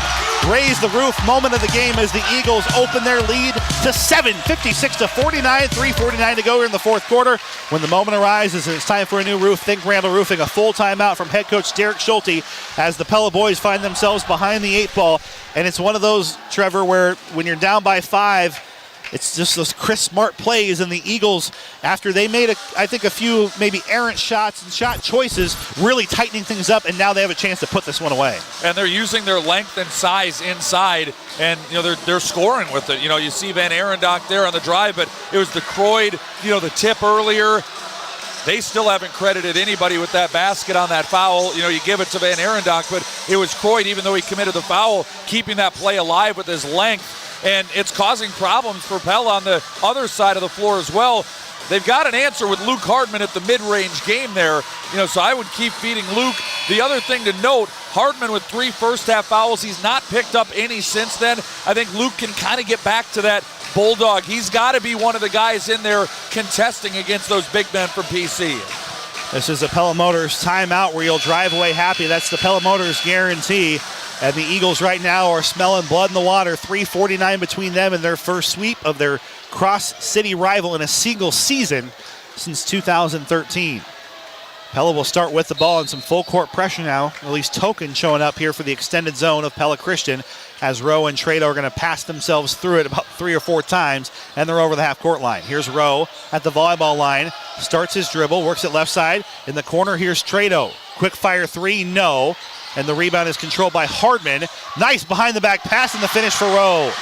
Raise the roof moment of the game as the Eagles open their lead to 7, 56-49, 3:49 to go here in the fourth quarter. When the moment arises and it's time for a new roof, think Randall Roofing. A full timeout from head coach Derek Schulte as the Pella boys find themselves behind the 8 ball. And it's one of those, Trevor, where when you're down by 5, it's just those Chris Smart plays, and the Eagles, after they made, I think, a few maybe errant shots and shot choices, really tightening things up, and now they have a chance to put this one away. And they're using their length and size inside, and they're scoring with it. You see Van Arendonk there on the drive, but it was the Croyd, the tip earlier. They still haven't credited anybody with that basket on that foul. You give it to Van Arendonk, but it was Croyd, even though he committed the foul, keeping that play alive with his length. And it's causing problems for Pella on the other side of the floor as well. They've got an answer with Luke Hardman at the mid-range game there. So I would keep feeding Luke. The other thing to note, Hardman with 3 first-half fouls. He's not picked up any since then. I think Luke can kind of get back to that bulldog. He's got to be one of the guys in there contesting against those big men from PC. This is a Pella Motors timeout where you'll drive away happy. That's the Pella Motors guarantee. And the Eagles right now are smelling blood in the water. 3:49 between them and their first sweep of their cross-city rival in a single season since 2013. Pella will start with the ball and some full court pressure now. At least Token showing up here for the extended zone of Pella Christian, as Rowe and Trado are going to pass themselves through it about 3 or 4 times, and they're over the half-court line. Here's Rowe at the volleyball line. Starts his dribble, works it left side. In the corner, here's Trado. Quick fire 3, no. And the rebound is controlled by Hardman. Nice behind-the-back pass and the finish for Rowe.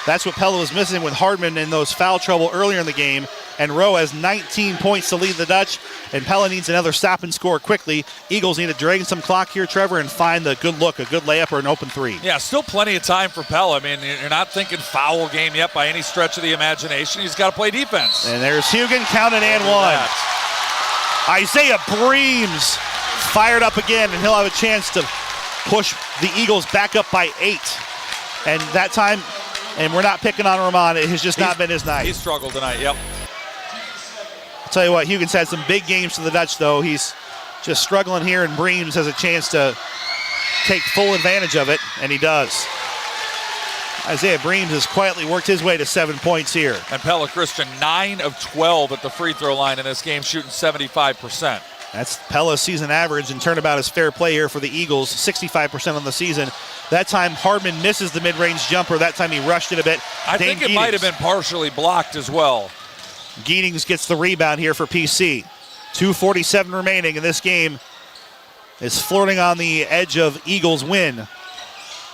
That's what Pella was missing with Hardman in those foul trouble earlier in the game. And Rowe has 19 points to lead the Dutch. And Pella needs another stop and score quickly. Eagles need to drain some clock here, Trevor, and find the good look, a good layup or an open 3. Yeah, still plenty of time for Pella. I mean, you're not thinking foul game yet by any stretch of the imagination. He's got to play defense. And there's Hugan, counted and 1. Isaiah Breams fired up again, and he'll have a chance to push the Eagles back up by 8. And that time, and we're not picking on Roman, it has just not been his night. He's struggled tonight, yep. I'll tell you what, Hugan's had some big games for the Dutch, though. He's just struggling here, and Breams has a chance to take full advantage of it, and he does. Isaiah Breams has quietly worked his way to 7 points here. And Pella Christian, 9 of 12 at the free throw line in this game, shooting 75%. That's Pella's season average, and turnabout is fair play here for the Eagles, 65% on the season. That time Hardman misses the mid-range jumper. That time he rushed it a bit. I think it might have been partially blocked as well. Giedings gets the rebound here for PC. 2:47 remaining, and this game is flirting on the edge of Eagles win,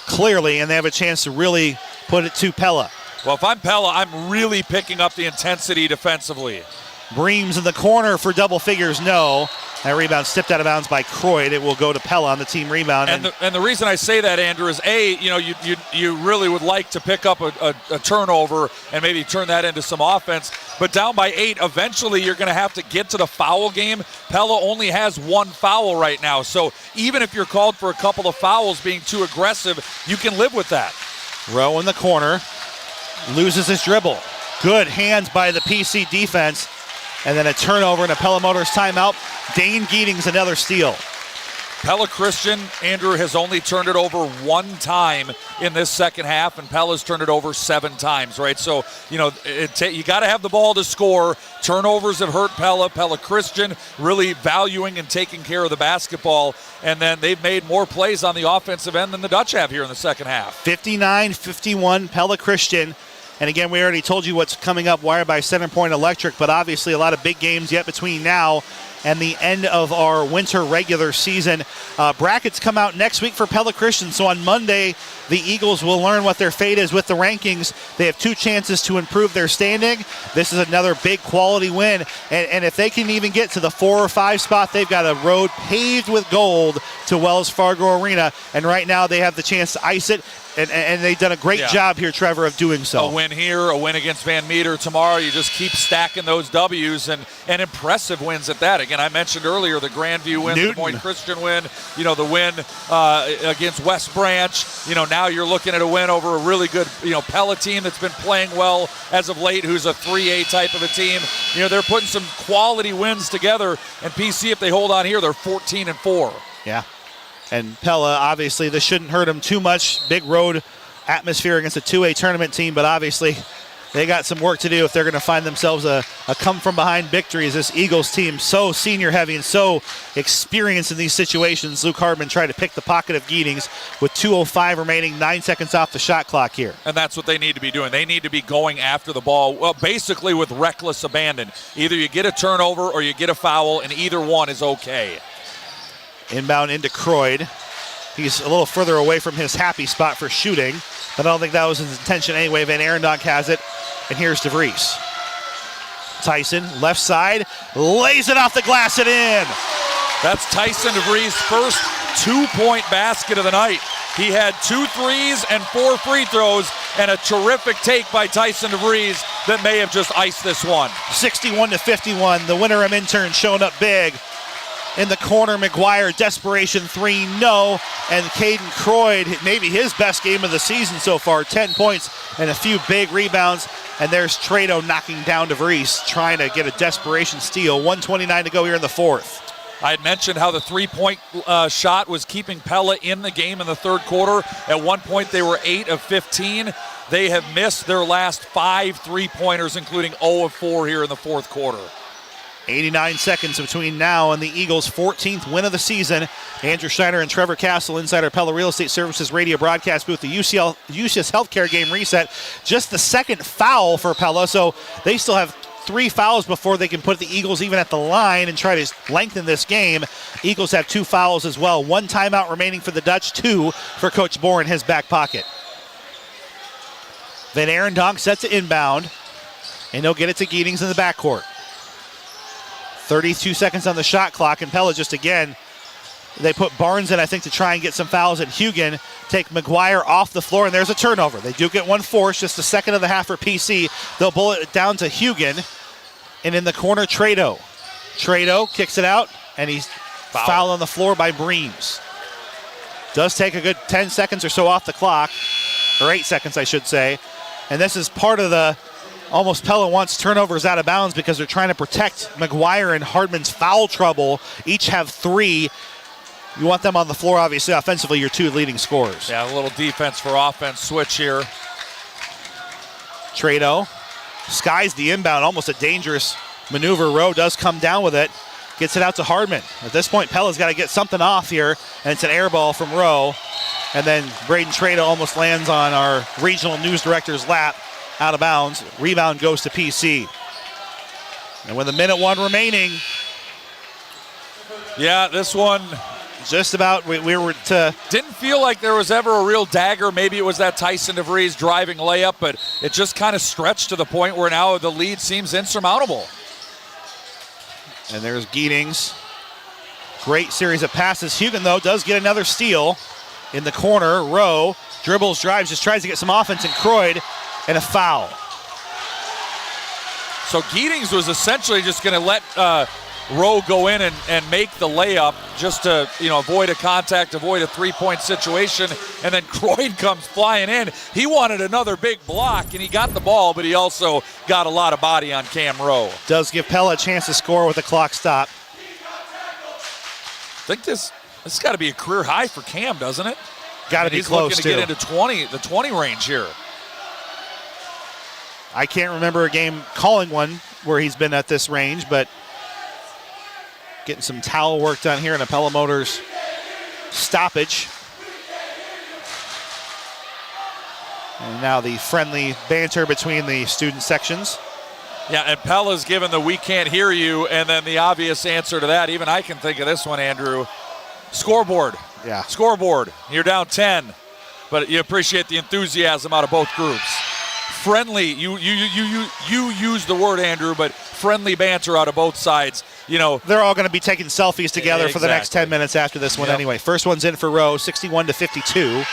clearly, and they have a chance to really put it to Pella. Well, if I'm Pella, I'm really picking up the intensity defensively. Breams in the corner for double figures, no. That rebound stepped out of bounds by Croyd. It will go to Pella on the team rebound. And the reason I say that, Andrew, is you really would like to pick up a turnover and maybe turn that into some offense. But down by 8, eventually you're going to have to get to the foul game. Pella only has 1 foul right now. So even if you're called for a couple of fouls being too aggressive, you can live with that. Rowe in the corner, loses his dribble. Good hands by the PC defense. And then a turnover and a Pella Motors timeout. Dane Giedings, another steal. Pella Christian, Andrew, has only turned it over 1 time in this second half, and Pella's turned it over 7 times, right? So, you got to have the ball to score. Turnovers have hurt Pella. Pella Christian really valuing and taking care of the basketball, and then they've made more plays on the offensive end than the Dutch have here in the second half. 59-51, Pella Christian And again, we already told you what's coming up wired by Center Point Electric, but obviously a lot of big games yet between now and the end of our winter regular season. Brackets come out next week for Pella Christian, so on Monday, the Eagles will learn what their fate is with the rankings. They have 2 chances to improve their standing. This is another big quality win, and if they can even get to the 4 or 5 spot, they've got a road paved with gold to Wells Fargo Arena, and right now they have the chance to ice it. And they've done a great job here, Trevor, of doing so. A win here, a win against Van Meter tomorrow. You just keep stacking those W's and impressive wins at that. Again, I mentioned earlier the Grandview win, the Des Moines Christian win, the win against West Branch. Now you're looking at a win over a really good, Pella team that's been playing well as of late, who's a 3A type of a team. They're putting some quality wins together, and PC, if they hold on here, they're 14-4. Yeah. And Pella, obviously, this shouldn't hurt them too much. Big road atmosphere against a 2A tournament team, but obviously they got some work to do if they're going to find themselves a come-from-behind victory as this Eagles team so senior-heavy and so experienced in these situations. Luke Hardman tried to pick the pocket of Geetings with 2:05 remaining, 9 seconds off the shot clock here. And that's what they need to be doing. They need to be going after the ball, well, basically with reckless abandon. Either you get a turnover or you get a foul, and either one is okay. Inbound into Croyd. He's a little further away from his happy spot for shooting, but I don't think that was his intention anyway. Van Arendonk has it, and here's DeVries. Tyson, left side, lays it off the glass and in. That's Tyson DeVries' first 2-point basket of the night. He had 2 threes and 4 free throws, and a terrific take by Tyson DeVries that may have just iced this one. 61-51, the Winterham intern showing up big. In the corner, McGuire, desperation 3, no. And Caden Croyd, maybe his best game of the season so far, 10 points and a few big rebounds. And there's Trado knocking down DeVries, trying to get a desperation steal. 1:29 to go here in the fourth. I had mentioned how the 3-point shot was keeping Pella in the game in the third quarter. At one point, they were 8 of 15. They have missed their last 5 3-pointers, including 0 of 4 here in the fourth quarter. 89 seconds between now and the Eagles' 14th win of the season. Andrew Schneider and Trevor Castle inside our Pella Real Estate Services radio broadcast booth. The UCS Healthcare game reset. Just the second foul for Pella, so they still have 3 fouls before they can put the Eagles even at the line and try to lengthen this game. Eagles have 2 fouls as well. 1 timeout remaining for the Dutch, 2 for Coach Bohr in his back pocket. Van Arendonk sets it inbound, and he'll get it to Geetings in the backcourt. 32 seconds on the shot clock, and Pella just again, they put Barnes in, I think, to try and get some fouls, and Hugan take McGuire off the floor, and there's a turnover. They do get one forced, just the second of the half for PC. They'll bullet it down to Hugan, and in the corner, Trado. Trado kicks it out, and he's fouled on the floor by Breams. Does take a good 10 seconds or so off the clock, or 8 seconds, I should say, and this is part of the almost Pella wants turnovers out of bounds because they're trying to protect McGuire and Hardman's foul trouble. Each have 3. You want them on the floor, obviously. Offensively, your 2 leading scorers. Yeah, a little defense for offense switch here. Trado skies the inbound, almost a dangerous maneuver. Rowe does come down with it. Gets it out to Hardman. At this point, Pella's got to get something off here, and it's an air ball from Rowe. And then Braden Trado almost lands on our regional news director's lap. Out of bounds. Rebound goes to PC. And with 1:01 remaining. Yeah, this one. Just about, we were to. Didn't feel like there was ever a real dagger. Maybe it was that Tyson DeVries driving layup, but it just kind of stretched to the point where now the lead seems insurmountable. And there's Geetings. Great series of passes. Hugan, though, does get another steal in the corner. Rowe dribbles, drives, just tries to get some offense, and Croyd. And a foul. So Geetings was essentially just going to let Rowe go in and make the layup just to avoid a contact, avoid a 3-point situation, and then Croyd comes flying in. He wanted another big block, and he got the ball, but he also got a lot of body on Cam Rowe. Does give Pella a chance to score with the clock stop. I think this has got to be a career high for Cam, doesn't it? Got to be close, too. He's looking to get into the 20 range here. I can't remember a game calling one where he's been at this range, but getting some towel work done here in a Pella Motors stoppage. And now the friendly banter between the student sections. Yeah, and Pella's given the "we can't hear you," and then the obvious answer to that, even I can think of this one, Andrew. Scoreboard. Yeah. Scoreboard. You're down 10, but you appreciate the enthusiasm out of both groups. Friendly, you use the word, Andrew, but friendly banter out of both sides. You know, they're all going to be taking selfies together for the next 10 minutes after this one anyway. First one's in for Rowe, 61-52.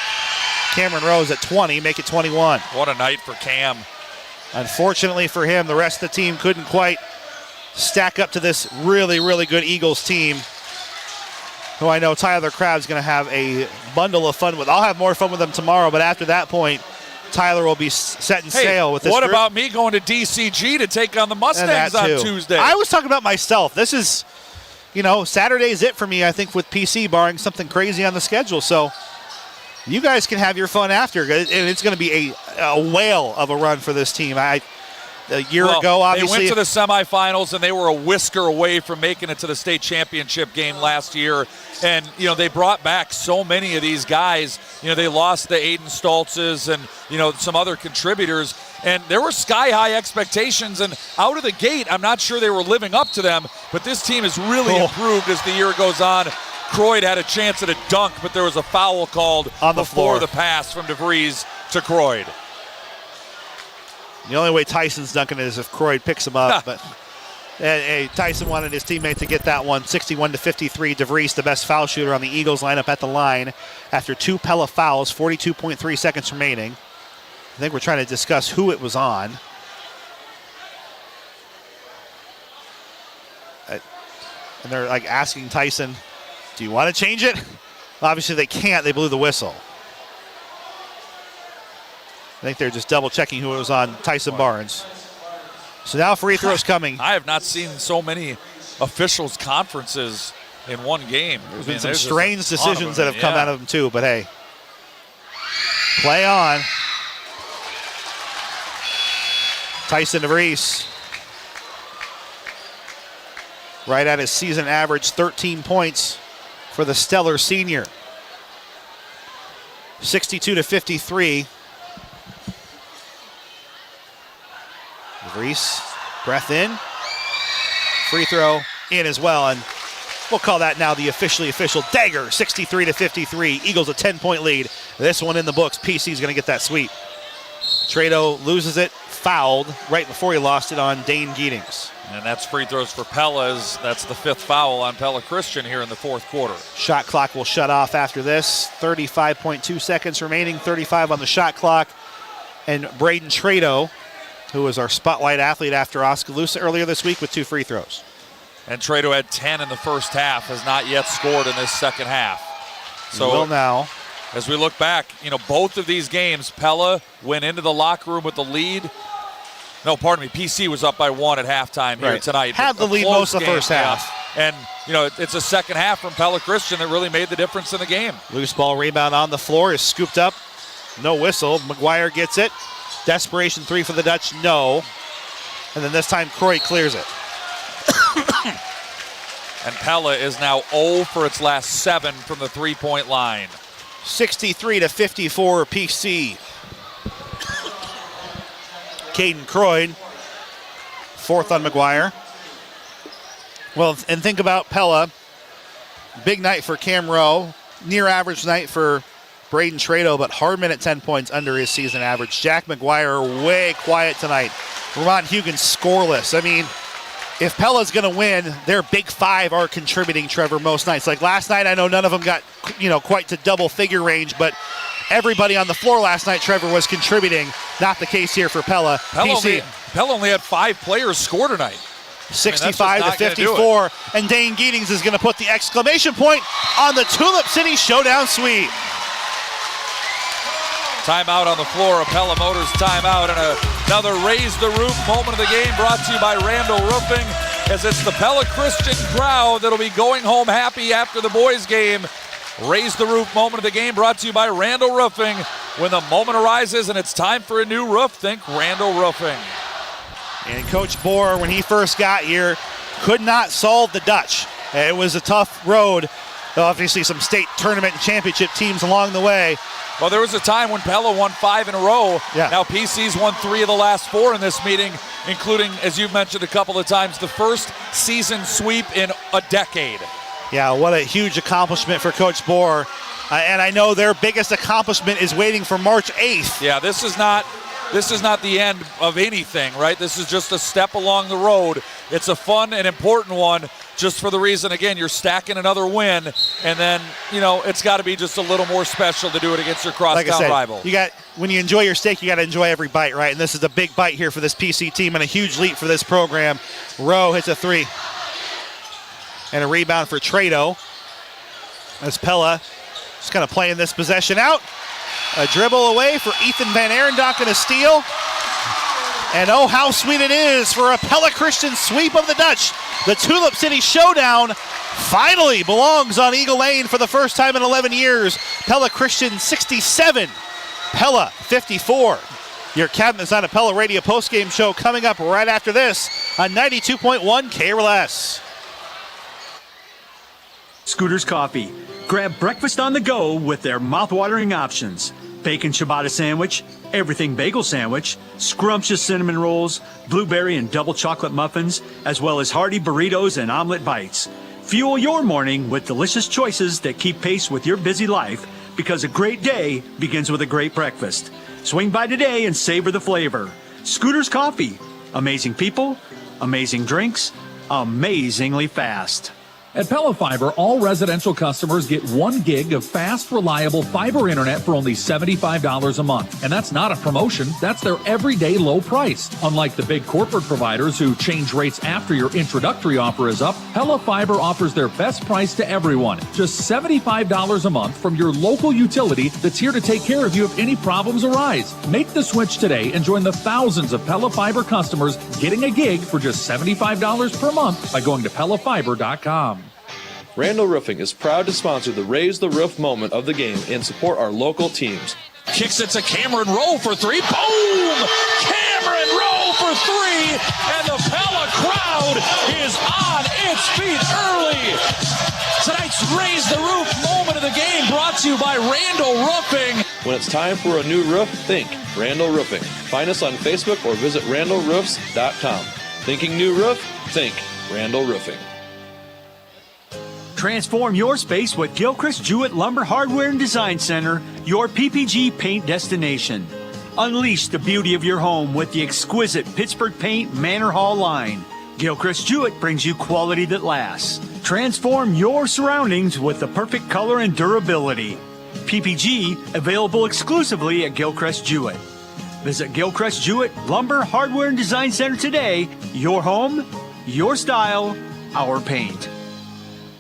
Cameron Rose at 20, make it 21. What a night for Cam. Unfortunately for him, the rest of the team couldn't quite stack up to this really, really good Eagles team, who I know Tyler Crabb's going to have a bundle of fun with. I'll have more fun with them tomorrow, but after that point, Tyler will be setting sail with this What group. about me going to DCG to take on the Mustangs on Tuesday? I was talking about myself. This is, Saturday is it for me, I think, with PC, barring something crazy on the schedule. So you guys can have your fun after, and it's going to be a whale of a run for this team. A year ago, obviously. They went to the semifinals, and they were a whisker away from making it to the state championship game last year. And, they brought back so many of these guys. They lost the Aiden Stoltzes and, some other contributors. And there were sky-high expectations. And out of the gate, I'm not sure they were living up to them. But this team has really improved as the year goes on. Croyd had a chance at a dunk, but there was a foul called on the before floor. The pass from DeVries to Croyd. The only way Tyson's dunking it is if Croyd picks him up. But Tyson wanted his teammate to get that one. 61-53. DeVries, the best foul shooter on the Eagles lineup at the line after 2 Pella fouls, 42.3 seconds remaining. I think we're trying to discuss who it was on. And they're asking Tyson, do you want to change it? Obviously they can't. They blew the whistle. I think they're just double-checking who it was on, Tyson Barnes. So now free throws coming. I have not seen so many officials' conferences in one game. There's been some strange decisions that have come out of them too, but hey. Play on. Tyson DeVries. Right at his season average, 13 points for the stellar senior. 62-53. DeVries, breath in. Free throw in as well, and we'll call that now the official dagger. 63-53. Eagles a 10-point lead. This one in the books. PC's going to get that sweep. Trado loses it, fouled right before he lost it on Dane Geetings. And that's free throws for Pella's. That's the 5th foul on Pella Christian here in the 4th quarter. Shot clock will shut off after this. 35.2 seconds remaining, 35 on the shot clock. And Braden Trado, who was our spotlight athlete after Oskaloosa earlier this week, with 2 free throws. And Trado had 10 in the first half, has not yet scored in this second half. So will now. As we look back, both of these games, Pella went into the locker room with the lead. No, pardon me, PC was up by 1 at halftime here tonight. Had the lead most of the first half. And, it's a second half from Pella Christian that really made the difference in the game. Loose ball rebound on the floor is scooped up. No whistle. McGuire gets it. Desperation 3 for the Dutch, no. And then this time Croy clears it. And Pella is now 0 for its last 7 from the three-point line. 63-54 PC. Caden Croyd, 4th on McGuire. Well, and think about Pella. Big night for Cam Rowe. Near average night for Braden Trado, but Hardman at 10 points under his season average. Jack McGuire way quiet tonight. Vermont Hugon scoreless. I mean, if Pella's going to win, their big 5 are contributing, Trevor, most nights. Like last night, I know none of them got, quite to double-figure range, but everybody on the floor last night, Trevor, was contributing. Not the case here for Pella. Pella only had 5 players score tonight. 65-54, and Dane Geetings is going to put the exclamation point on the Tulip City Showdown sweep. Timeout on the floor, a Pella Motors timeout, and another Raise the Roof moment of the game brought to you by Randall Roofing, as it's the Pella Christian crowd that'll be going home happy after the boys' game. Raise the Roof moment of the game brought to you by Randall Roofing. When the moment arises and it's time for a new roof, think Randall Roofing. And Coach Bohr, when he first got here, could not solve the Dutch. It was a tough road. Obviously some state tournament and championship teams along the way. Well, there was a time when Pella won 5 in a row. Yeah. Now PC's won 3 of the last 4 in this meeting, including, as you've mentioned a couple of times, the first season sweep in a decade. Yeah, what a huge accomplishment for Coach Bohr. And I know their biggest accomplishment is waiting for March 8th. Yeah, this is not the end of anything, right? This is just a step along the road. It's a fun and important one, just for the reason, again, you're stacking another win, and then, it's got to be just a little more special to do it against your crosstown rival. When you enjoy your steak, you got to enjoy every bite, right? And this is a big bite here for this PC team and a huge leap for this program. Rowe hits a 3. And a rebound for Trado as Pella just kind of playing this possession out. A dribble away for Ethan Van Arendonk and a steal. And oh, how sweet it is for a Pella Christian sweep of the Dutch. The Tulip City Showdown finally belongs on Eagle Lane for the first time in 11 years. Pella Christian 67, Pella 54. Your Cabinets on a Pella Radio postgame show coming up right after this on 92.1 KRLS. Scooters Coffee. Grab breakfast on the go with their mouth-watering options. Bacon ciabatta sandwich, everything bagel sandwich, scrumptious cinnamon rolls, blueberry and double chocolate muffins, as well as hearty burritos and omelet bites. Fuel your morning with delicious choices that keep pace with your busy life, because a great day begins with a great breakfast. Swing by today and savor the flavor. Scooters Coffee. Amazing people, amazing drinks, amazingly fast. At Pella Fiber, all residential customers get 1 gig of fast, reliable fiber internet for only $75 a month. And that's not a promotion, that's their everyday low price. Unlike the big corporate providers who change rates after your introductory offer is up, Pella Fiber offers their best price to everyone. Just $75 a month from your local utility that's here to take care of you if any problems arise. Make the switch today and join the thousands of Pella Fiber customers getting a gig for just $75 per month by going to PellaFiber.com. Randall Roofing is proud to sponsor the Raise the Roof moment of the game and support our local teams. Kicks it to Cameron Rowe for 3. Boom! Cameron Rowe for 3, and the Pella crowd is on its feet early. Tonight's Raise the Roof moment of the game brought to you by Randall Roofing. When it's time for a new roof, think Randall Roofing. Find us on Facebook or visit randallroofs.com. Thinking new roof? Think Randall Roofing. Transform your space with Gilchrist Jewett Lumber Hardware and Design Center, your PPG paint destination. Unleash the beauty of your home with the exquisite Pittsburgh Paint Manor Hall line. Gilchrist Jewett brings you quality that lasts. Transform your surroundings with the perfect color and durability. PPG, available exclusively at Gilchrist Jewett. Visit Gilchrist Jewett Lumber Hardware and Design Center today. Your home, your style, our paint.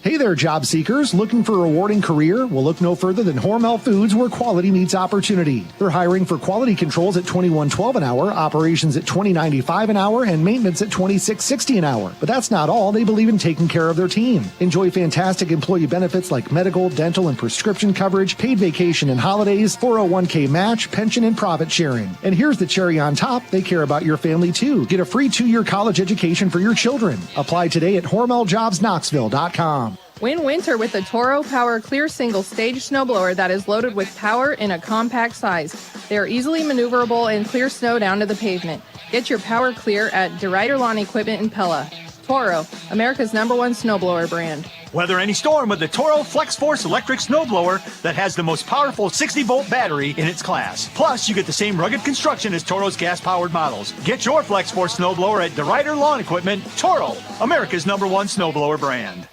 Hey there, job seekers. Looking for a rewarding career? Well, look no further than Hormel Foods, where quality meets opportunity. They're hiring for quality controls at $21.12 an hour, operations at $20.95 an hour, and maintenance at $26.60 an hour. But that's not all. They believe in taking care of their team. Enjoy fantastic employee benefits like medical, dental, and prescription coverage, paid vacation and holidays, 401k match, pension, and profit sharing. And here's the cherry on top. They care about your family, too. Get a free 2-year college education for your children. Apply today at HormelJobsKnoxville.com. Win winter with the Toro Power Clear Single Stage Snowblower that is loaded with power in a compact size. They are easily maneuverable and clear snow down to the pavement. Get your Power Clear at DeRuyter Lawn Equipment in Pella. Toro, America's #1 snowblower brand. Weather any storm with the Toro Flex Force electric snowblower that has the most powerful 60-volt battery in its class. Plus, you get the same rugged construction as Toro's gas-powered models. Get your Flex Force snowblower at DeRuyter Lawn Equipment. Toro, America's #1 snowblower brand.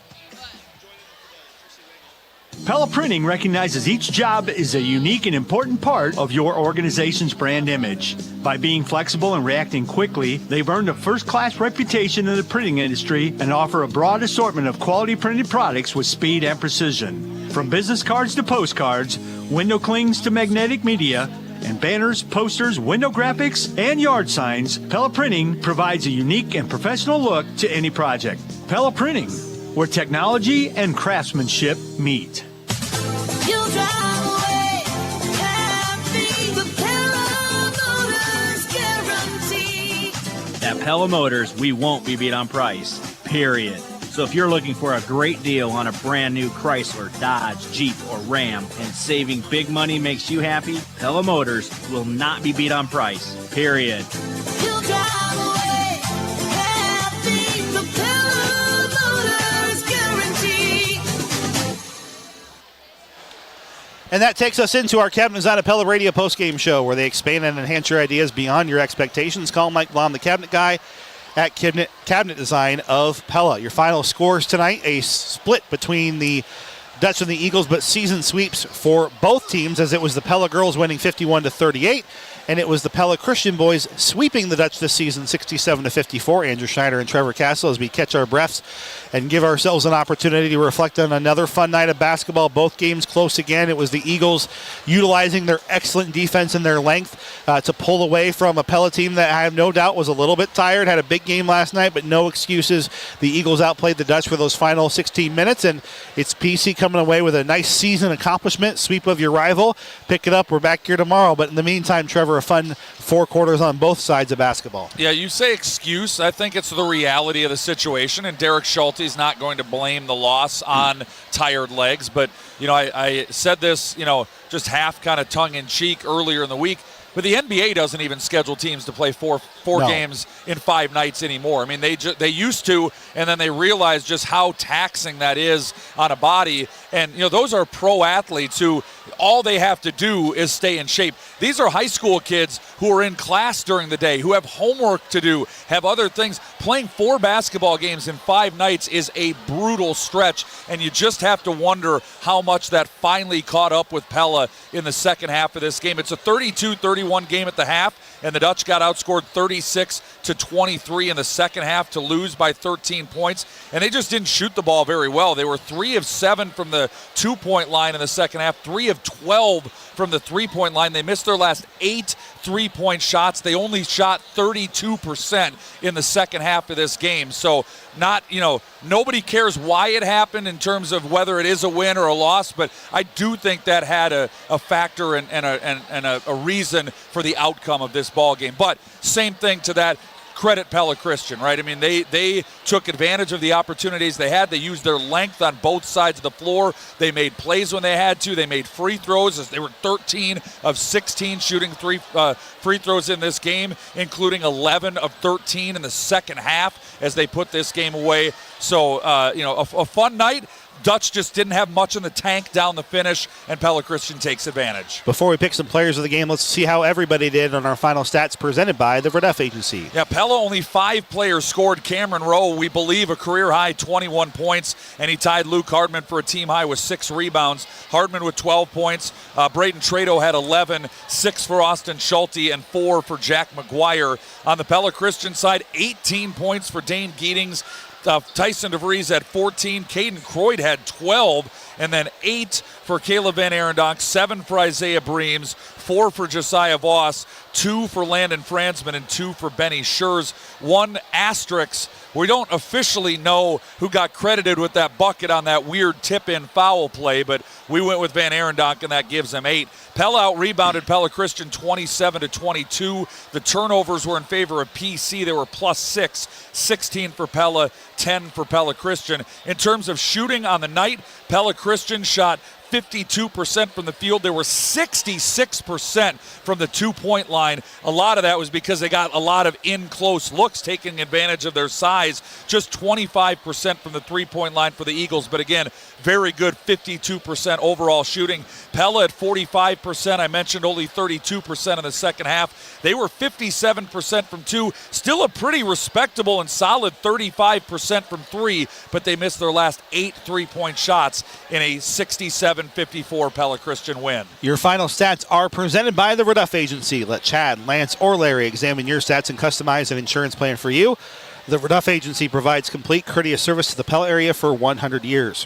Pella Printing recognizes each job is a unique and important part of your organization's brand image. By being flexible and reacting quickly, they've earned a first-class reputation in the printing industry and offer a broad assortment of quality printed products with speed and precision. From business cards to postcards, window clings to magnetic media, and banners, posters, window graphics, and yard signs, Pella Printing provides a unique and professional look to any project. Pella Printing, where technology and craftsmanship meet. You'll drive away happy. The Pella Motors guarantee. At Pella Motors, we won't be beat on price, period. So So if you're looking for a great deal on a brand new Chrysler, Dodge, Jeep, or Ram, and saving big money makes you happy, Pella Motors will not be beat on price, period. You'll drive away happy. The Pella Motors guarantee. And that takes us into our Cabinet Design of Pella radio postgame show, where they expand and enhance your ideas beyond your expectations. Call Mike Blom, the cabinet guy, at Cabinet Design of Pella. Your final scores tonight, a split between the Dutch and the Eagles, but season sweeps for both teams, as it was the Pella girls winning 51-38, and it was the Pella Christian boys sweeping the Dutch this season 67-54. Andrew Schneider and Trevor Castle, as we catch our breaths and give ourselves an opportunity to reflect on another fun night of basketball. Both games close again. It was the Eagles utilizing their excellent defense and their length to pull away from a Pella team that I have no doubt was a little bit tired, had a big game last night, but no excuses. The Eagles outplayed the Dutch for those final 16 minutes, and it's PC coming away with a nice season accomplishment. Sweep of your rival. Pick it up. We're back here tomorrow. But in the meantime, Trevor, a fun 4 quarters on both sides of basketball. Yeah, you say excuse. I think it's the reality of the situation, and Derek Schulte's not going to blame the loss on tired legs. But, I said this, just half kind of tongue-in-cheek earlier in the week. But the NBA doesn't even schedule teams to play four games in 5 nights anymore. I mean, they used to, and then they realized just how taxing that is on a body. And, those are pro athletes who all they have to do is stay in shape. These are high school kids who are in class during the day, who have homework to do, have other things. Playing 4 basketball games in 5 nights is a brutal stretch, and you just have to wonder how much that finally caught up with Pella in the second half of this game. It's a 32-31 game at the half, and the Dutch got outscored 36-23 in the second half to lose by 13 points, and they just didn't shoot the ball very well. They were 3 of 7 from the 2-point line in the second half, 3 of 12 from the 3-point line. They missed their last 8 3-point shots. They only shot 32% in the second half of this game. So nobody cares why it happened in terms of whether it is a win or a loss, but I do think that had a factor and a reason for the outcome of this ball game. But same thing to that. Credit Pella Christian, right? I mean, they took advantage of the opportunities they had. They used their length on both sides of the floor. They made plays when they had to. They made free throws. They were 13 of 16 shooting free throws in this game, including 11 of 13 in the second half as they put this game away. So, a fun night. Dutch just didn't have much in the tank down the finish, and Pella Christian takes advantage. Before we pick some players of the game, let's see how everybody did on our final stats presented by the Verduff Agency. Yeah, Pella, only 5 players scored. Cameron Rowe, we believe, a career-high 21 points, and he tied Luke Hardman for a team-high with 6 rebounds. Hardman with 12 points. Braden Trado had 11, 6 for Austin Schulte, and 4 for Jack McGuire. On the Pella Christian side, 18 points for Dane Geetings. Tyson DeVries had 14. Caden Croyd had 12. And then 8 for Caleb Van Arendonk, 7 for Isaiah Breams, 4 for Josiah Voss, 2 for Landon Fransman, and 2 for Benny Schurz. 1 asterisk. We don't officially know who got credited with that bucket on that weird tip-in foul play, but we went with Van Arendonk, and that gives him 8. Pella out-rebounded Pella Christian 27-22. The turnovers were in favor of PC. They were +6, 16 for Pella, 10 for Pella Christian. In terms of shooting on the night, Pella Christian shot 52% from the field. They were 66% from the 2-point line. A lot of that was because they got a lot of in-close looks, taking advantage of their size. Just 25% from the 3-point line for the Eagles. But again, very good 52% overall shooting. Pella at 45%. I mentioned only 32% in the second half. They were 57% from 2. Still a pretty respectable and solid 35% from 3, but they missed their last 8 3-point shots in a 67-54 Pella Christian win. Your final stats are presented by the Verduff Agency. Let Chad, Lance, or Larry examine your stats and customize an insurance plan for you. The Verduff Agency provides complete courteous service to the Pella area for 100 years.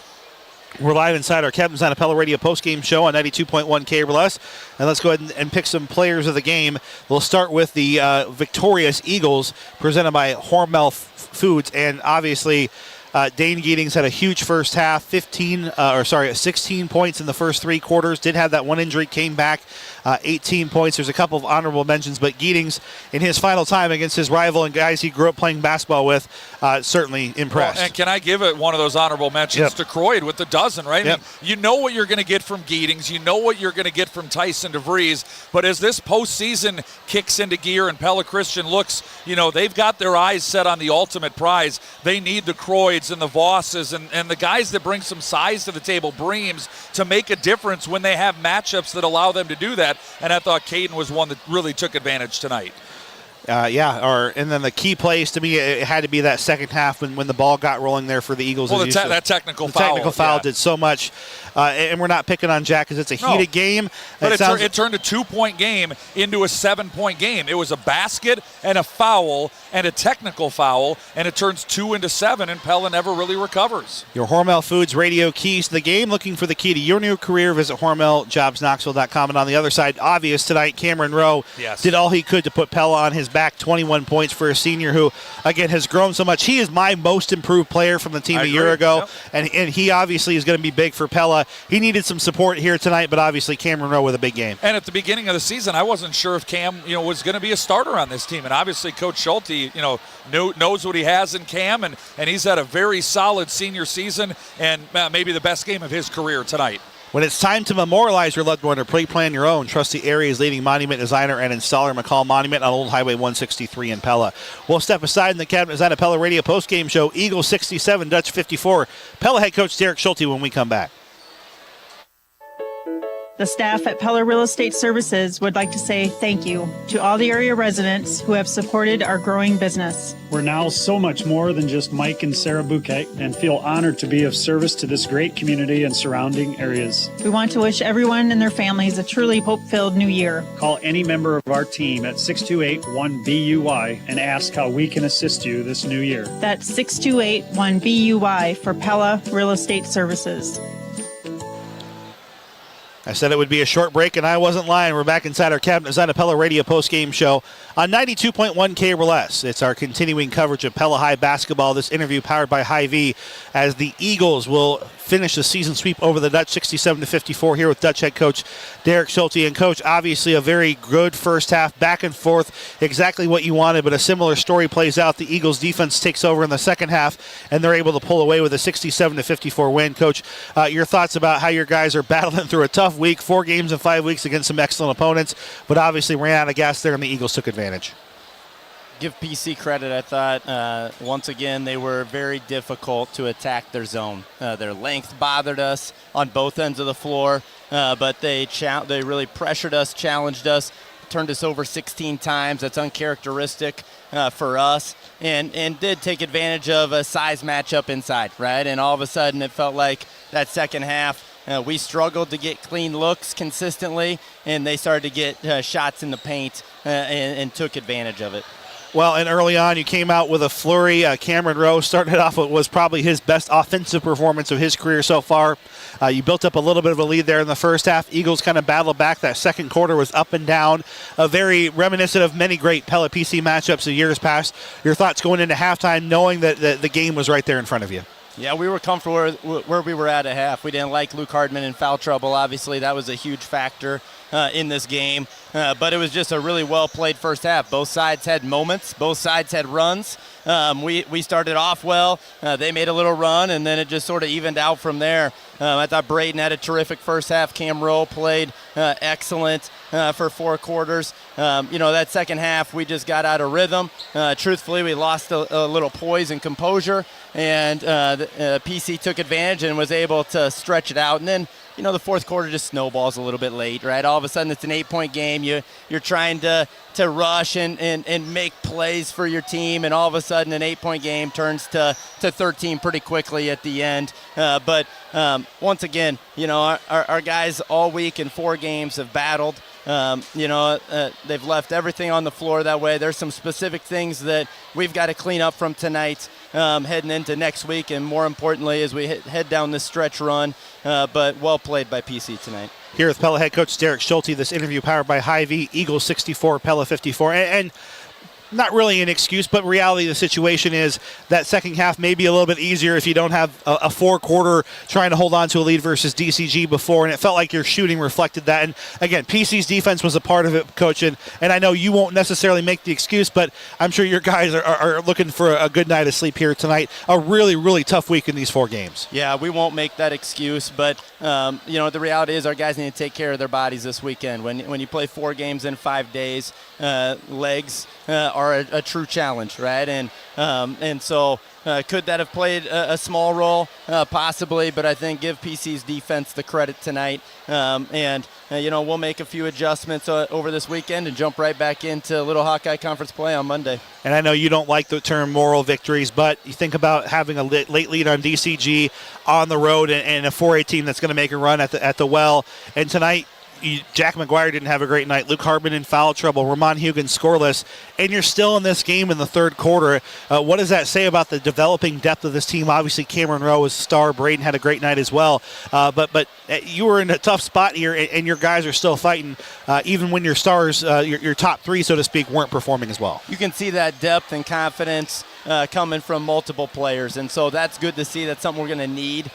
We're live inside our Captain's on a Pella Radio postgame show on 92.1 KRLS. And let's go ahead and pick some players of the game. We'll start with the victorious Eagles, presented by Hormel Foods. And obviously, Dane Giddings had a huge first half, 16 points in the first 3 quarters. Did have that one injury, came back, 18 points. There's a couple of honorable mentions, but Giddings, in his final time against his rival and guys he grew up playing basketball with, certainly impressed. Well, and can I give it one of those honorable mentions to Croyd with the dozen, right? Yep. I mean, you know what you're going to get from Giddings. You know what you're going to get from Tyson DeVries. But as this postseason kicks into gear and Pella Christian looks, they've got their eyes set on the ultimate prize. They need the Croyds and the Vosses and the guys that bring some size to the table, Breams, to make a difference when they have matchups that allow them to do that. And I thought Caden was one that really took advantage tonight. And then the key plays to me, it had to be that second half when the ball got rolling there for the Eagles. Well, that technical foul. The technical foul did so much. And we're not picking on Jack because it's a heated game. But it turned a 2-point game into a 7-point game. It was a basket and a foul and a technical foul, and it turns 2 into 7, and Pella never really recovers. Your Hormel Foods radio keys to the game. Looking for the key to your new career, visit HormelJobsKnoxville.com. And on the other side, obvious tonight, Cameron Rowe did all he could to put Pella on his back. 21 points for a senior who, again, has grown so much. He is my most improved player from the team a year ago, and he obviously is going to be big for Pella. He needed some support here tonight, but obviously Cameron Rowe with a big game. And at the beginning of the season, I wasn't sure if Cam, was going to be a starter on this team, and obviously Coach Schulte, knows what he has in Cam, and he's had a very solid senior season and maybe the best game of his career tonight. When it's time to memorialize your loved one or pre-plan your own, trust the area's leading monument designer and installer, McCall Monument on Old Highway 163 in Pella. We'll step aside in the Cabinet Design Pella Radio postgame show. Eagles 67, Dutch 54. Pella head coach Derek Schulte when we come back. The staff at Pella Real Estate Services would like to say thank you to all the area residents who have supported our growing business. We're now so much more than just Mike and Sarah Bouquet and feel honored to be of service to this great community and surrounding areas. We want to wish everyone and their families a truly hope-filled new year. Call any member of our team at 628-1BUY and ask how we can assist you this new year. That's 628-1BUY for Pella Real Estate Services. I said it would be a short break, and I wasn't lying. We're back inside our Cabinet Design Pella Radio post-game show on 92.1 KRLS. It's our continuing coverage of Pella High basketball. This interview powered by Hy-Vee as the Eagles will finish the season sweep over the Dutch 67-54 here with Dutch head coach Derek Schulte. And coach, obviously a very good first half, back and forth, exactly what you wanted, but a similar story plays out. The Eagles defense takes over in the second half, and they're able to pull away with a 67-54 win. Coach, your thoughts about how your guys are battling through a tough week, 4 games in 5 weeks against some excellent opponents, but obviously ran out of gas there and the Eagles took advantage. Give PC credit. I thought once again they were very difficult to attack their zone. Their length bothered us on both ends of the floor, but they really pressured us, challenged us, turned us over 16 times. That's uncharacteristic for us, and did take advantage of a size matchup inside, right? And all of a sudden it felt like that second half we struggled to get clean looks consistently, and they started to get shots in the paint and took advantage of it. Well, and early on, you came out with a flurry. Cameron Rowe started off what was probably his best offensive performance of his career so far. You built up a little bit of a lead there in the first half. Eagles kind of battled back. That second quarter was up and down, very reminiscent of many great Pella PC matchups of years past. Your thoughts going into halftime, knowing that the game was right there in front of you? Yeah, we were comfortable where we were at half. We didn't like Luke Hardman in foul trouble. Obviously, that was a huge factor in this game. But it was just a really well-played first half. Both sides had moments. Both sides had runs. We started off well. They made a little run, and then it just sort of evened out from there. I thought Braden had a terrific first half. Cam Rowe played excellent for 4 quarters. That second half, we just got out of rhythm. Truthfully, we lost a little poise and composure, and PC took advantage and was able to stretch it out. And then, the fourth quarter just snowballs a little bit late, right? All of a sudden, it's an 8-point game. You're trying to rush and make plays for your team, and all of a sudden, an 8-point game turns to 13 pretty quickly at the end. But once again, our guys all week in 4 games have battled. They've left everything on the floor that way. There's some specific things that we've got to clean up from tonight heading into next week, and more importantly as we head down this stretch run. But well played by PC tonight. Here with Pella head coach Derek Schulte, this interview powered by Hy-Vee, Eagles 64, Pella 54. And not really an excuse, but reality of the situation is that second half may be a little bit easier if you don't have a four-quarter trying to hold on to a lead versus DCG before, and it felt like your shooting reflected that. And again, PC's defense was a part of it, Coach, and I know you won't necessarily make the excuse, but I'm sure your guys are looking for a good night of sleep here tonight. A really, really tough week in these 4 games. Yeah, we won't make that excuse, but the reality is our guys need to take care of their bodies this weekend. When you play 4 games in 5 days, legs are a true challenge, right? And so could that have played a small role? Possibly, but I think give PC's defense the credit tonight. We'll make a few adjustments over this weekend and jump right back into Little Hawkeye Conference play on Monday. And I know you don't like the term moral victories, but you think about having a late lead on DCG on the road and a 4A team that's going to make a run at the well. And tonight, Jack McGuire didn't have a great night. Luke Harbin in foul trouble. Ramon Hugan scoreless. And you're still in this game in the third quarter. What does that say about the developing depth of this team? Obviously, Cameron Rowe was a star. Braden had a great night as well. But you were in a tough spot here, and your guys are still fighting, even when your stars, your top 3, so to speak, weren't performing as well. You can see that depth and confidence coming from multiple players, and so that's good to see. That's something we're going to need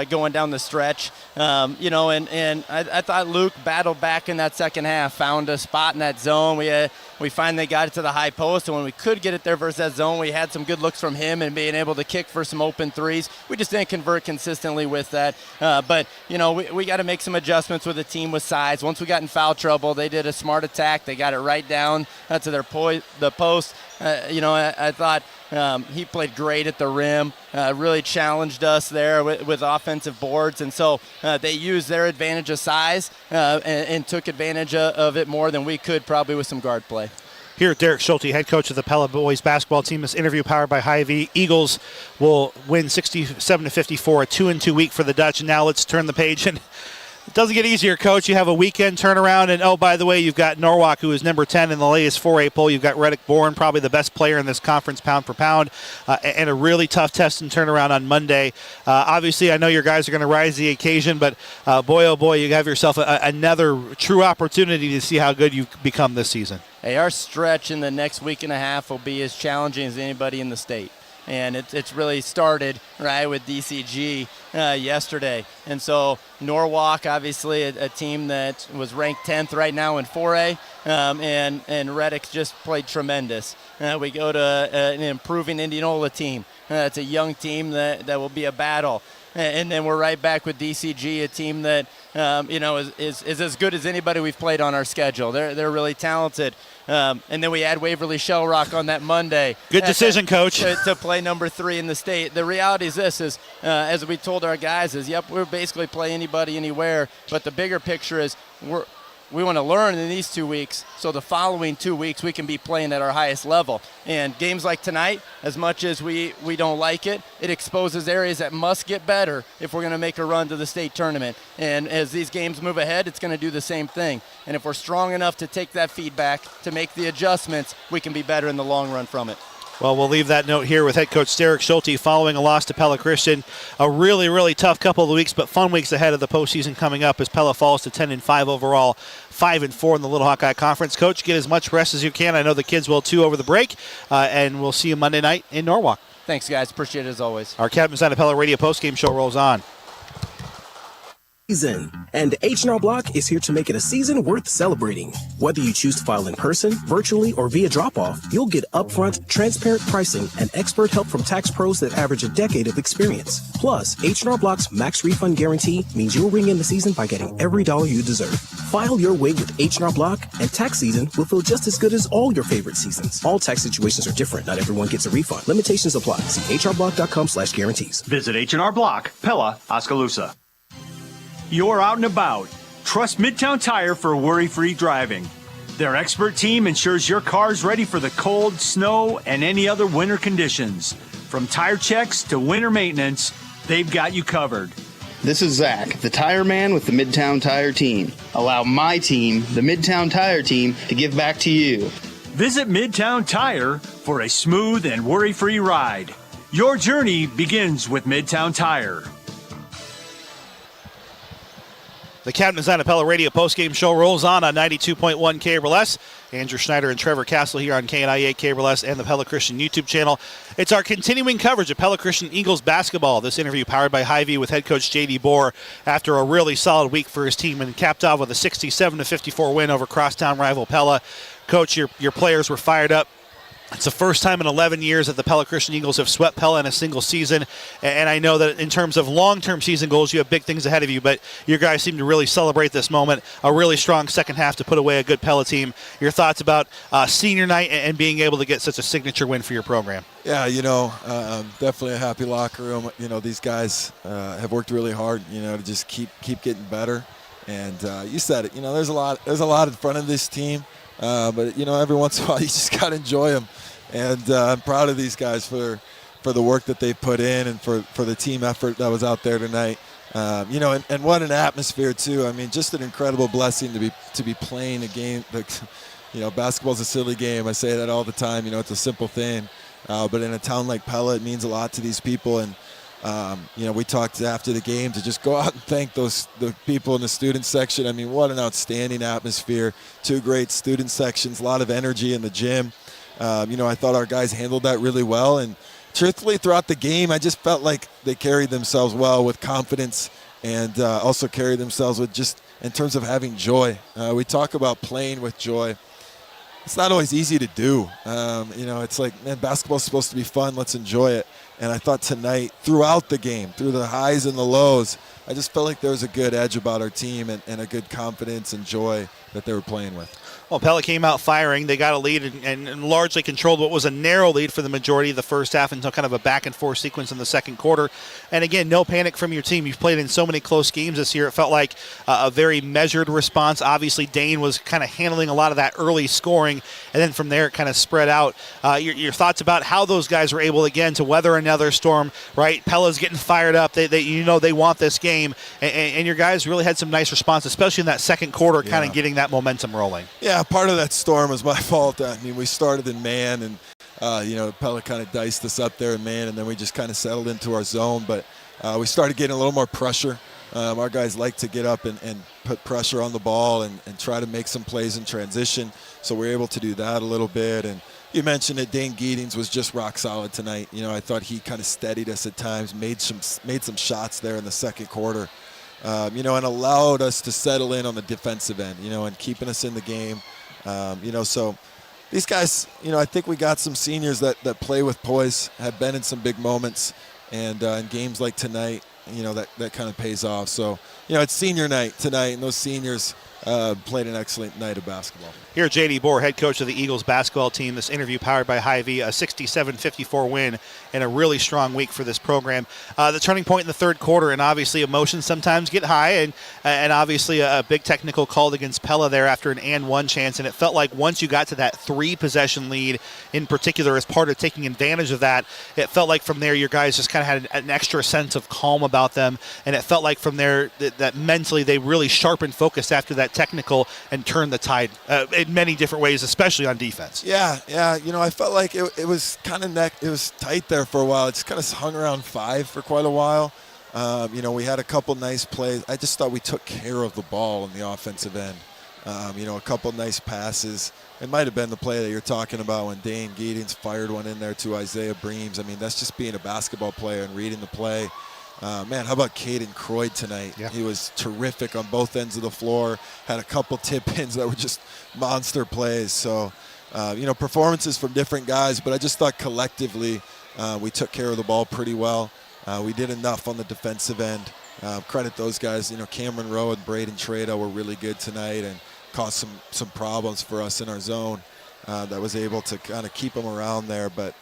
going down the stretch. I thought Luke battled back in that second half, found a spot in that zone. We finally got it to the high post, and when we could get it there versus that zone, we had some good looks from him and being able to kick for some open threes. We just didn't convert consistently with that. We got to make some adjustments with a team with size. Once we got in foul trouble, they did a smart attack. They got it right down to the post. I thought he played great at the rim, really challenged us there with offensive boards. And so they used their advantage of size and took advantage of it more than we could probably with some guard play. Here, Derek Schulte, head coach of the Pella boys basketball team. This interview powered by Hy-Vee. Eagles will win 67-54, a 2-2 week for the Dutch. And now let's turn the page. And it doesn't get easier, Coach. You have a weekend turnaround. And, oh, by the way, you've got Norwalk, who is number 10 in the latest 4A poll. You've got Reddick Bourne, probably the best player in this conference pound for pound, and a really tough test and turnaround on Monday. Obviously, I know your guys are going to rise to the occasion, but boy, oh, boy, you have yourself another true opportunity to see how good you've become this season. Hey, our stretch in the next week and a half will be as challenging as anybody in the state. And it's really started, right, with DCG yesterday. And so Norwalk, obviously, a team that was ranked 10th right now in 4A, and Reddick just played tremendous. We go to an improving Indianola team. It's a young team that will be a battle. And then we're right back with DCG, a team that is as good as anybody we've played on our schedule. They're really talented. And then we add Waverly Shell Rock on that Monday. Good decision, Coach. To play number 3 in the state. The reality is this, as we told our guys, we're basically play anybody, anywhere. But the bigger picture is we want to learn in these 2 weeks, so the following 2 weeks we can be playing at our highest level. And games like tonight, as much as we don't like it, it exposes areas that must get better if we're going to make a run to the state tournament. And as these games move ahead, it's going to do the same thing. And if we're strong enough to take that feedback, to make the adjustments, we can be better in the long run from it. Well, we'll leave that note here with head coach Derek Schulte following a loss to Pella Christian. A really, really tough couple of weeks, but fun weeks ahead of the postseason coming up as Pella falls to 10-5 overall, 5-4 in the Little Hawkeye Conference. Coach, get as much rest as you can. I know the kids will too over the break, and we'll see you Monday night in Norwalk. Thanks, guys. Appreciate it as always. Our Captain's Side of Pella Radio postgame show rolls on. Season, and H&R Block is here to make it a season worth celebrating. Whether you choose to file in person, virtually, or via drop-off, you'll get upfront, transparent pricing and expert help from tax pros that average a decade of experience. Plus, H&R Block's max refund guarantee means you'll ring in the season by getting every dollar you deserve. File your way with H&R Block, and tax season will feel just as good as all your favorite seasons. All tax situations are different. Not everyone gets a refund. Limitations apply. See hrblock.com/guarantees. Visit H&R Block, Pella, Oskaloosa. You're out and about. Trust Midtown Tire for worry-free driving. Their expert team ensures your car's ready for the cold, snow, and any other winter conditions. From tire checks to winter maintenance, they've got you covered. This is Zach, the tire man with the Midtown Tire team. Allow my team, the Midtown Tire team, to give back to you. Visit Midtown Tire for a smooth and worry-free ride. Your journey begins with Midtown Tire. The Captain's Out of Pella Radio postgame show rolls on 92.1 KRLS. Andrew Schneider and Trevor Castle here on KNIA, KRLS, and the Pella Christian YouTube channel. It's our continuing coverage of Pella Christian Eagles basketball. This interview powered by Hy-Vee with head coach J.D. Bohr after a really solid week for his team and capped off with a 67-54 win over crosstown rival Pella. Coach, your players were fired up. It's the first time in 11 years that the Pella Christian Eagles have swept Pella in a single season, and I know that in terms of long-term season goals, you have big things ahead of you, but your guys seem to really celebrate this moment, a really strong second half to put away a good Pella team. Your thoughts about senior night and being able to get such a signature win for your program? Yeah, definitely a happy locker room. These guys have worked really hard, to just keep getting better, and you said it, there's a lot in front of this team. But every once in a while you just got to enjoy them, and I'm proud of these guys for the work that they put in and for the team effort that was out there tonight. And what an atmosphere too. I mean, just an incredible blessing to be playing a game. Basketball's a silly game. I say that all the time. It's a simple thing, but in a town like Pella, it means a lot to these people. And we talked after the game to just go out and thank the people in the student section. I mean, what an outstanding atmosphere. 2 great student sections, a lot of energy in the gym. I thought our guys handled that really well. And truthfully, throughout the game, I just felt like they carried themselves well with confidence and also carried themselves with just in terms of having joy. We talk about playing with joy. It's not always easy to do. It's like, man, basketball's supposed to be fun. Let's enjoy it. And I thought tonight, throughout the game, through the highs and the lows, I just felt like there was a good edge about our team and a good confidence and joy that they were playing with. Well, Pella came out firing. They got a lead and largely controlled what was a narrow lead for the majority of the first half until kind of a back-and-forth sequence in the second quarter. And again, no panic from your team. You've played in so many close games this year. It felt like a very measured response. Obviously, Dane was kind of handling a lot of that early scoring, and then from there it kind of spread out. Your thoughts about how those guys were able, again, to weather another storm, right? Pella's getting fired up. They want this game, and your guys really had some nice response, especially in that second quarter, kind of getting that momentum rolling. Yeah, part of that storm was my fault. I mean, we started in man, and Pella kind of diced us up there in man, and then we just kind of settled into our zone. But we started getting a little more pressure. Our guys like to get up and put pressure on the ball and try to make some plays in transition. So we were able to do that a little bit. And you mentioned that Dane Giedings was just rock solid tonight. I thought he kind of steadied us at times, made some shots there in the second quarter. And allowed us to settle in on the defensive end, and keeping us in the game. So these guys, I think we got some seniors that play with poise, have been in some big moments, and in games like tonight, that kind of pays off. So, it's senior night tonight, and those seniors played an excellent night of basketball. Here, J.D. Bohr, head coach of the Eagles basketball team. This interview powered by Hy-Vee, a 67-54 win and a really strong week for this program. The turning point in the third quarter, and obviously emotions sometimes get high, and obviously a big technical called against Pella there after an and one chance, and it felt like once you got to that 3-possession lead in particular as part of taking advantage of that, it felt like from there your guys just kind of had an extra sense of calm about them, and it felt like from there that mentally they really sharpened focus after that technical and turned the tide in many different ways, especially on defense. Yeah. I felt like it was kind of it was tight there for a while. It just kind of hung around 5 for quite a while. We had a couple nice plays. I just thought we took care of the ball in the offensive end. A couple nice passes. It might have been the play that you're talking about when Dane Giedings fired one in there to Isaiah Breams. I mean, that's just being a basketball player and reading the play. Man, how about Caden Croyd tonight? Yeah. He was terrific on both ends of the floor. Had a couple tip-ins that were just monster plays. So, performances from different guys, but I just thought collectively we took care of the ball pretty well. We did enough on the defensive end. Credit those guys. Cameron Rowe and Braden Trada were really good tonight and caused some problems for us in our zone that was able to kind of keep them around there. But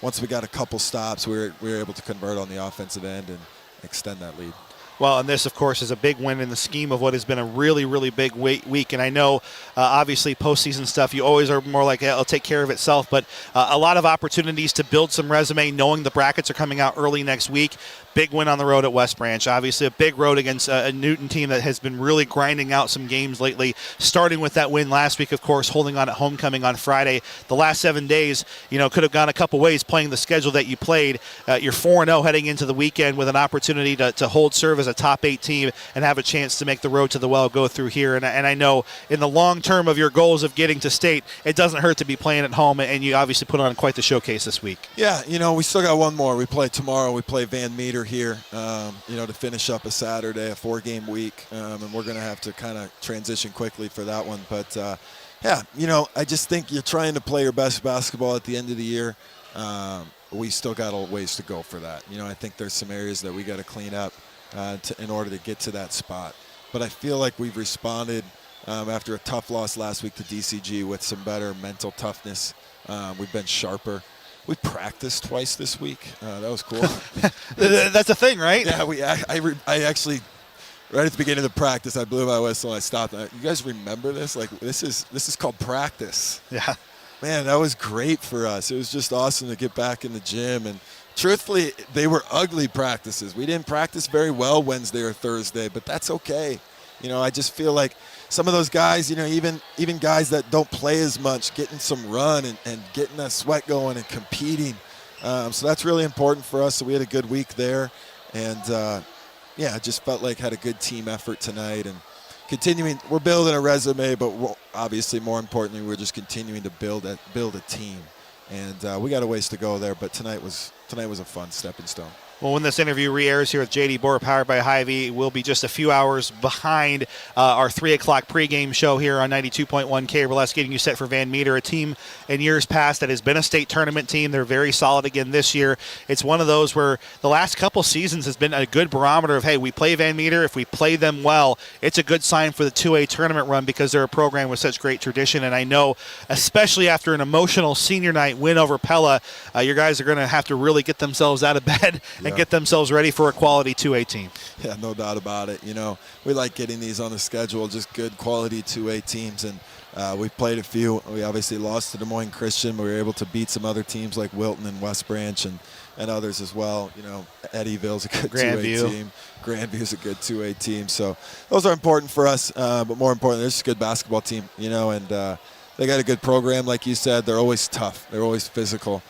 once we got a couple stops, we were able to convert on the offensive end and extend that lead. Well, and this, of course, is a big win in the scheme of what has been a really, really big week. And I know, obviously, postseason stuff, you always are more like, it'll take care of itself. But a lot of opportunities to build some resume, knowing the brackets are coming out early next week. Big win on the road at West Branch. Obviously a big road against a Newton team that has been really grinding out some games lately, starting with that win last week, of course, holding on at homecoming on Friday. The last 7 days, could have gone a couple ways playing the schedule that you played. You're 4-0 heading into the weekend with an opportunity to hold serve as a top 8 team and have a chance to make the road to the well go through here. And I know in the long term of your goals of getting to state, it doesn't hurt to be playing at home, and you obviously put on quite the showcase this week. Yeah, we still got one more. We play tomorrow. We play Van Meter here, to finish up a Saturday, a 4-game week, and we're going to have to kind of transition quickly for that one. But, I just think you're trying to play your best basketball at the end of the year. We still got a ways to go for that. I think there's some areas that we got to clean up in order to get to that spot. But I feel like we've responded after a tough loss last week to DCG with some better mental toughness. We've been sharper. We practiced twice this week. That was cool. That's a thing, right? Yeah, I actually, right at the beginning of the practice, I blew my whistle and I stopped. You guys remember this? Like, this is called practice. Yeah. Man, that was great for us. It was just awesome to get back in the gym. And truthfully, they were ugly practices. We didn't practice very well Wednesday or Thursday, but that's okay. I just feel like some of those guys, even guys that don't play as much, getting some run and getting that sweat going and competing. So that's really important for us. So we had a good week there. And, I just felt like had a good team effort tonight. And continuing, we're building a resume, but obviously more importantly, we're just continuing to build a team. And we got a ways to go there, but tonight was a fun stepping stone. Well, when this interview re-airs here with J.D. Boer, powered by Hy-Vee, we'll be just a few hours behind our 3 o'clock pregame show here on 92.1 KRLS, getting you set for Van Meter, a team in years past that has been a state tournament team. They're very solid again this year. It's one of those where the last couple seasons has been a good barometer of, hey, we play Van Meter. If we play them well, it's a good sign for the 2A tournament run because they're a program with such great tradition. And I know, especially after an emotional senior night win over Pella, your guys are going to have to really get themselves out of bed and get themselves ready for a quality 2A team. Yeah, no doubt about it. We like getting these on the schedule, just good quality 2A teams. And we've played a few. We obviously lost to Des Moines Christian. We were able to beat some other teams like Wilton and West Branch and others as well. Eddyville's a good 2A team. Grandview's a good 2A team. So those are important for us. But more importantly, they're just a good basketball team, and they got a good program. Like you said, they're always tough. They're always physical.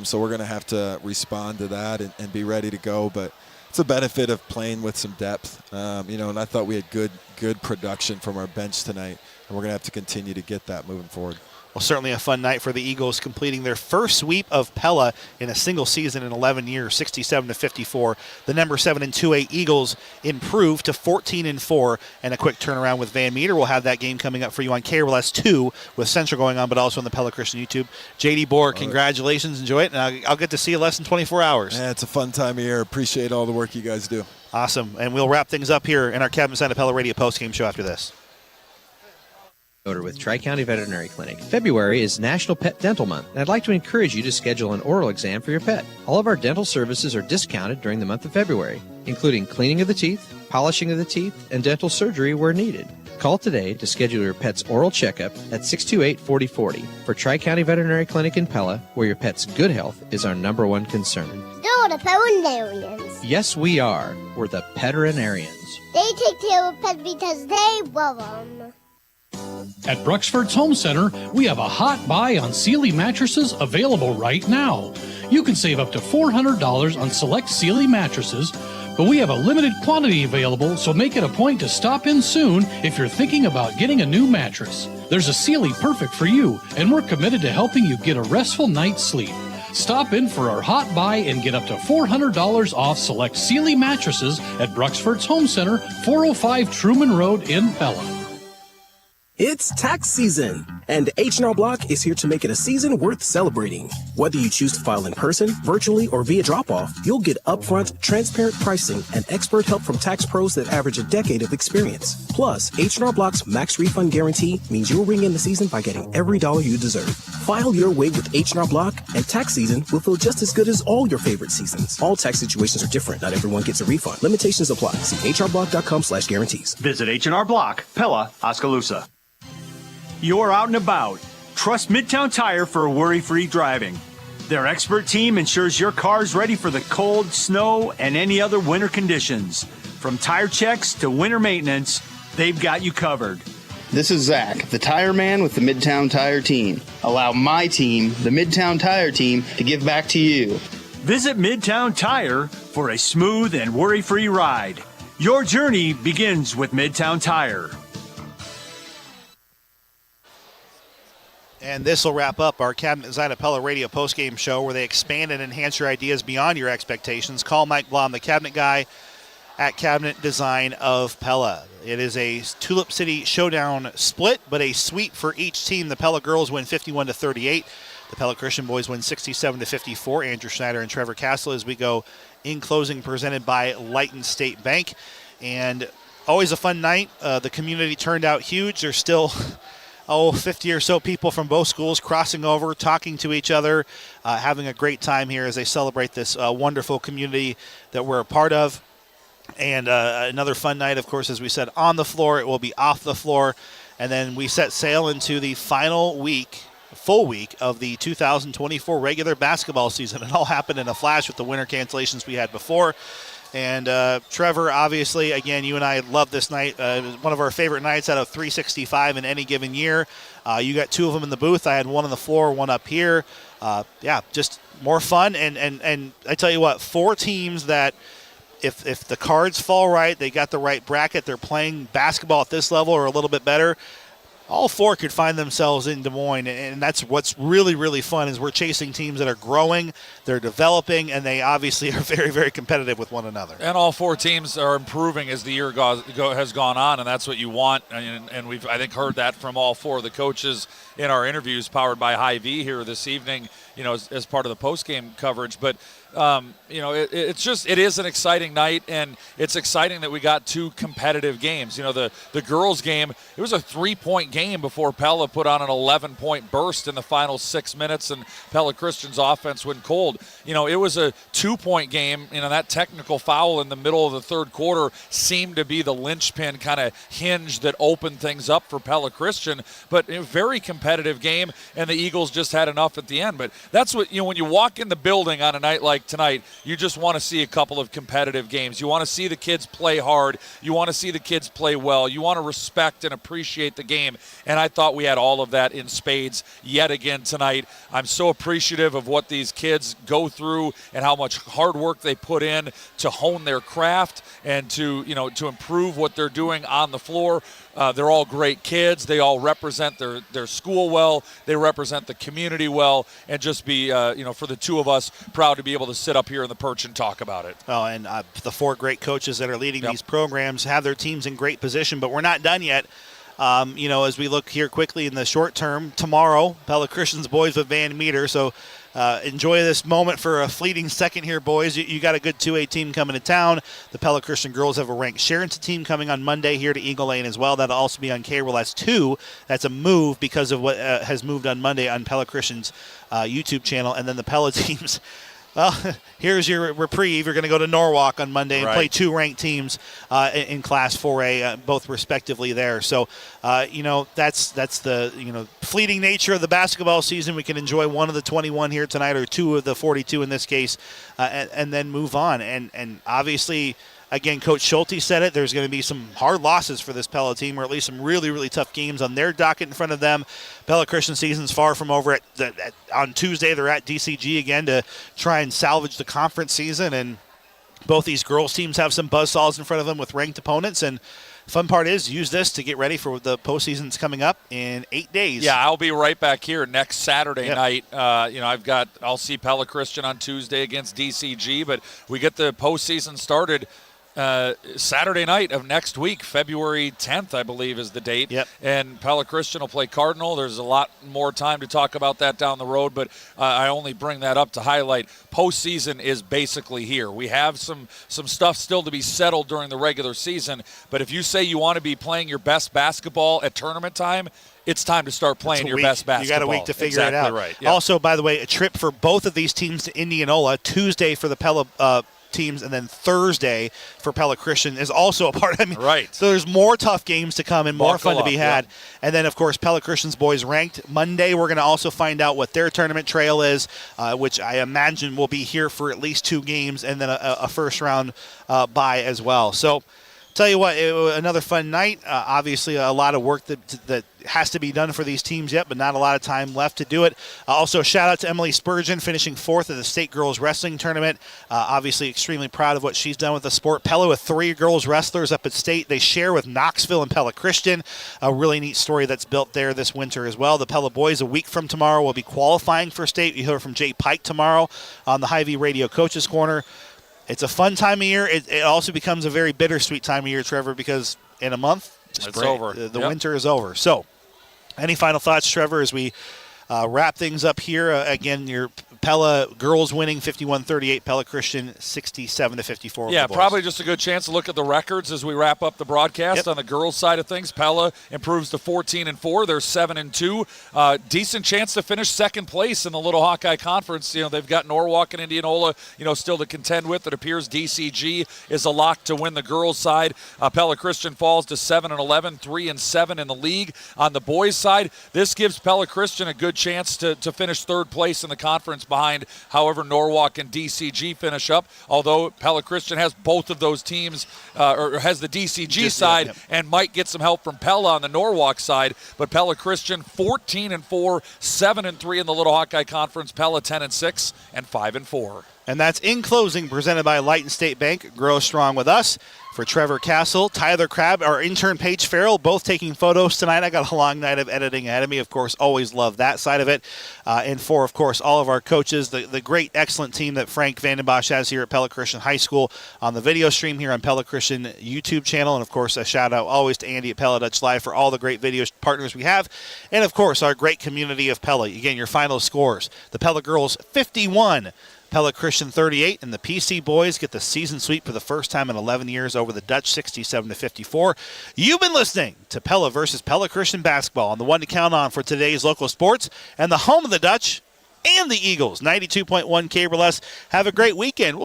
So we're going to have to respond to that and be ready to go. But it's a benefit of playing with some depth, and I thought we had good production from our bench tonight, and we're going to have to continue to get that moving forward. Well, certainly a fun night for the Eagles, completing their first sweep of Pella in a single season in 11 years, 67-54. The number 7 and 2A Eagles improved to 14-4, and a quick turnaround with Van Meter. We'll have that game coming up for you on KRLS 2 with Central going on, but also on the Pella Christian YouTube. J.D. Boer, congratulations. Enjoy it, and I'll get to see you less than 24 hours. Yeah, it's a fun time of year. Appreciate all the work you guys do. Awesome, and we'll wrap things up here in our Cabin Santa Pella Radio postgame show after this. With Tri-County Veterinary Clinic. February is National Pet Dental Month, and I'd like to encourage you to schedule an oral exam for your pet. All of our dental services are discounted during the month of February, including cleaning of the teeth, polishing of the teeth, and dental surgery where needed. Call today to schedule your pet's oral checkup at 628-4040 for Tri-County Veterinary Clinic in Pella, where your pet's good health is our number one concern. Still the veterinarians. Yes, we are. We're the Peterinarians. They take care of pets because they love them. At Bruxford's Home Center, we have a hot buy on Sealy mattresses available right now. You can save up to $400 on select Sealy mattresses, but we have a limited quantity available, so make it a point to stop in soon if you're thinking about getting a new mattress. There's a Sealy perfect for you, and we're committed to helping you get a restful night's sleep. Stop in for our hot buy and get up to $400 off select Sealy mattresses at Bruxford's Home Center, 405 Truman Road in Pella. It's tax season, and H&R Block is here to make it a season worth celebrating. Whether you choose to file in person, virtually, or via drop-off, you'll get upfront, transparent pricing and expert help from tax pros that average a decade of experience. Plus, H&R Block's max refund guarantee means you'll ring in the season by getting every dollar you deserve. File your way with H&R Block, and tax season will feel just as good as all your favorite seasons. All tax situations are different. Not everyone gets a refund. Limitations apply. See hrblock.com/guarantees. Visit H&R Block, Pella, Oskaloosa. You're out and about. Trust Midtown Tire for worry-free driving. Their expert team ensures your car's ready for the cold, snow, and any other winter conditions. From tire checks to winter maintenance, they've got you covered. This is Zach, the tire man with the Midtown Tire Team. Allow my team, the Midtown Tire Team, to give back to you. Visit Midtown Tire for a smooth and worry-free ride. Your journey begins with Midtown Tire. And this will wrap up our Cabinet Design of Pella radio postgame show, where they expand and enhance your ideas beyond your expectations. Call Mike Blom, the Cabinet Guy, at Cabinet Design of Pella. It is a Tulip City Showdown split, but a sweep for each team. The Pella girls win 51-38. The Pella Christian boys win 67-54. Andrew Schneider and Trevor Castle as we go in closing, presented by Lighton State Bank. And always a fun night. The community turned out huge. There's still 50 or so people from both schools crossing over, talking to each other, having a great time here as they celebrate this wonderful community that we're a part of. And another fun night, of course, as we said, on the floor. It will be off the floor. And then we set sail into the final week, full week, of the 2024 regular basketball season. It all happened in a flash with the winter cancellations we had before. And Trevor, obviously, again, you and I love this night. It was one of our favorite nights out of 365 in any given year. You got two of them in the booth. I had one on the floor, one up here. Just more fun. And I tell you what, four teams that, if the cards fall right, they got the right bracket, they're playing basketball at this level or a little bit better, all four could find themselves in Des Moines, and that's what's really, really fun is we're chasing teams that are growing, they're developing, and they obviously are very, very competitive with one another. And all four teams are improving as the year has gone on, and that's what you want. And we've, I think, heard that from all four of the coaches in our interviews powered by Hy-Vee here this evening, as part of the post-game coverage. But it is an exciting night, and it's exciting that we got two competitive games. The girls' game, it was a 3-point game before Pella put on an 11-point burst in the final 6 minutes, and Pella Christian's offense went cold. It was a 2-point game. That technical foul in the middle of the third quarter seemed to be the linchpin kind of hinge that opened things up for Pella Christian, but a very competitive game, and the Eagles just had enough at the end. But that's what, when you walk in the building on a night like tonight, you just want to see a couple of competitive games. You want to see the kids play hard. You want to see the kids play well. You want to respect and appreciate the game. And I thought we had all of that in spades yet again tonight. I'm so appreciative of what these kids go through and how much hard work they put in to hone their craft and to improve what they're doing on the floor. They're all great kids. They all represent their school well. They represent the community well, and just be, for the two of us, proud to be able to sit up here in the perch and talk about it. Oh, and the four great coaches that are leading these programs have their teams in great position, but we're not done yet. As we look here quickly in the short term, tomorrow, Pella Christian's boys with Van Meter. So enjoy this moment for a fleeting second here, boys. You got a good 2A team coming to town. The Pella Christian girls have a ranked Sharonton team coming on Monday here to Eagle Lane as well. That'll also be on KRLS 2. That's a move because of what has moved on Monday on Pella Christian's YouTube channel. And then the Pella teams, well, here's your reprieve. You're going to go to Norwalk on Monday and play two ranked teams in Class 4A, both respectively there. So, that's the fleeting nature of the basketball season. We can enjoy one of the 21 here tonight, or two of the 42 in this case, and then move on. And obviously, again, Coach Schulte said it, there's going to be some hard losses for this Pella team, or at least some really, really tough games on their docket in front of them. Pella Christian season's far from over. On Tuesday, they're at DCG again to try and salvage the conference season, and both these girls' teams have some buzzsaws in front of them with ranked opponents, and the fun part is use this to get ready for the postseason's coming up in 8 days. Yeah, I'll be right back here next Saturday night. I'll see Pella Christian on Tuesday against DCG, but we get the postseason started Saturday night of next week, February 10th, I believe is the date. And Pella Christian will play Cardinal. There's a lot more time to talk about that down the road, but I only bring that up to highlight postseason is basically here. We have some stuff still to be settled during the regular season, but if you say you want to be playing your best basketball at tournament time, it's time to start playing your best basketball. You got a week to figure it out. Right. Also, by the way, a trip for both of these teams to Indianola Tuesday for the Pella teams, and then Thursday for Pella Christian is also a part. I mean, right. So there's more tough games to come and more Buckle fun to be up, had. yeah. And then, of course, Pella Christian's boys ranked. Monday, we're going to also find out what their tournament trail is, which I imagine will be here for at least 2 games, and then a first-round bye as well. So, tell you what, another fun night. Obviously, a lot of work that has to be done for these teams yet, but not a lot of time left to do it. Also, shout out to Emily Spurgeon, finishing 4th at the State Girls Wrestling Tournament. Obviously, extremely proud of what she's done with the sport. Pella with 3 girls wrestlers up at State. They share with Knoxville and Pella Christian. A really neat story that's built there this winter as well. The Pella boys, a week from tomorrow, will be qualifying for State. You hear from Jay Pike tomorrow on the Hy-Vee Radio Coaches Corner. It's a fun time of year. It also becomes a very bittersweet time of year, Trevor, because in a month, it's over. The winter is over. So, any final thoughts, Trevor, as we wrap things up here? Again, your Pella girls winning 51-38, Pella Christian 67-54. Yeah, probably just a good chance to look at the records as we wrap up the broadcast. On the girls' side of things, Pella improves to 14-4. They're 7-2. Decent chance to finish second place in the Little Hawkeye Conference. You know, they've got Norwalk and Indianola, still to contend with. It appears DCG is a lock to win the girls' side. Pella Christian falls to 7-11, 3-7 in the league. On the boys' side, this gives Pella Christian a good chance to finish third place in the conference behind, however, Norwalk and DCG finish up. Although Pella Christian has both of those teams, or has the DCG side, and might get some help from Pella on the Norwalk side. But Pella Christian 14-4, 7-3 in the Little Hawkeye Conference. Pella 10-6 and 5-4. And that's In Closing, presented by Light and State Bank. Grow strong with us. For Trevor Castle, Tyler Crabb, our intern Paige Farrell, both taking photos tonight. I got a long night of editing ahead of me. Of course, always love that side of it. And for, of course, all of our coaches, the great, excellent team that Frank Vandenbosch has here at Pella Christian High School on the video stream here on Pella Christian YouTube channel. And, of course, a shout-out always to Andy at Pella Dutch Live for all the great video partners we have. And, of course, our great community of Pella. Again, your final scores. The Pella girls 51. Pella Christian 38, and the PC boys get the season sweep for the first time in 11 years over the Dutch 67-54. You've been listening to Pella versus Pella Christian basketball on the one to count on for today's local sports and the home of the Dutch and the Eagles. 92.1 KRLS. Have a great weekend.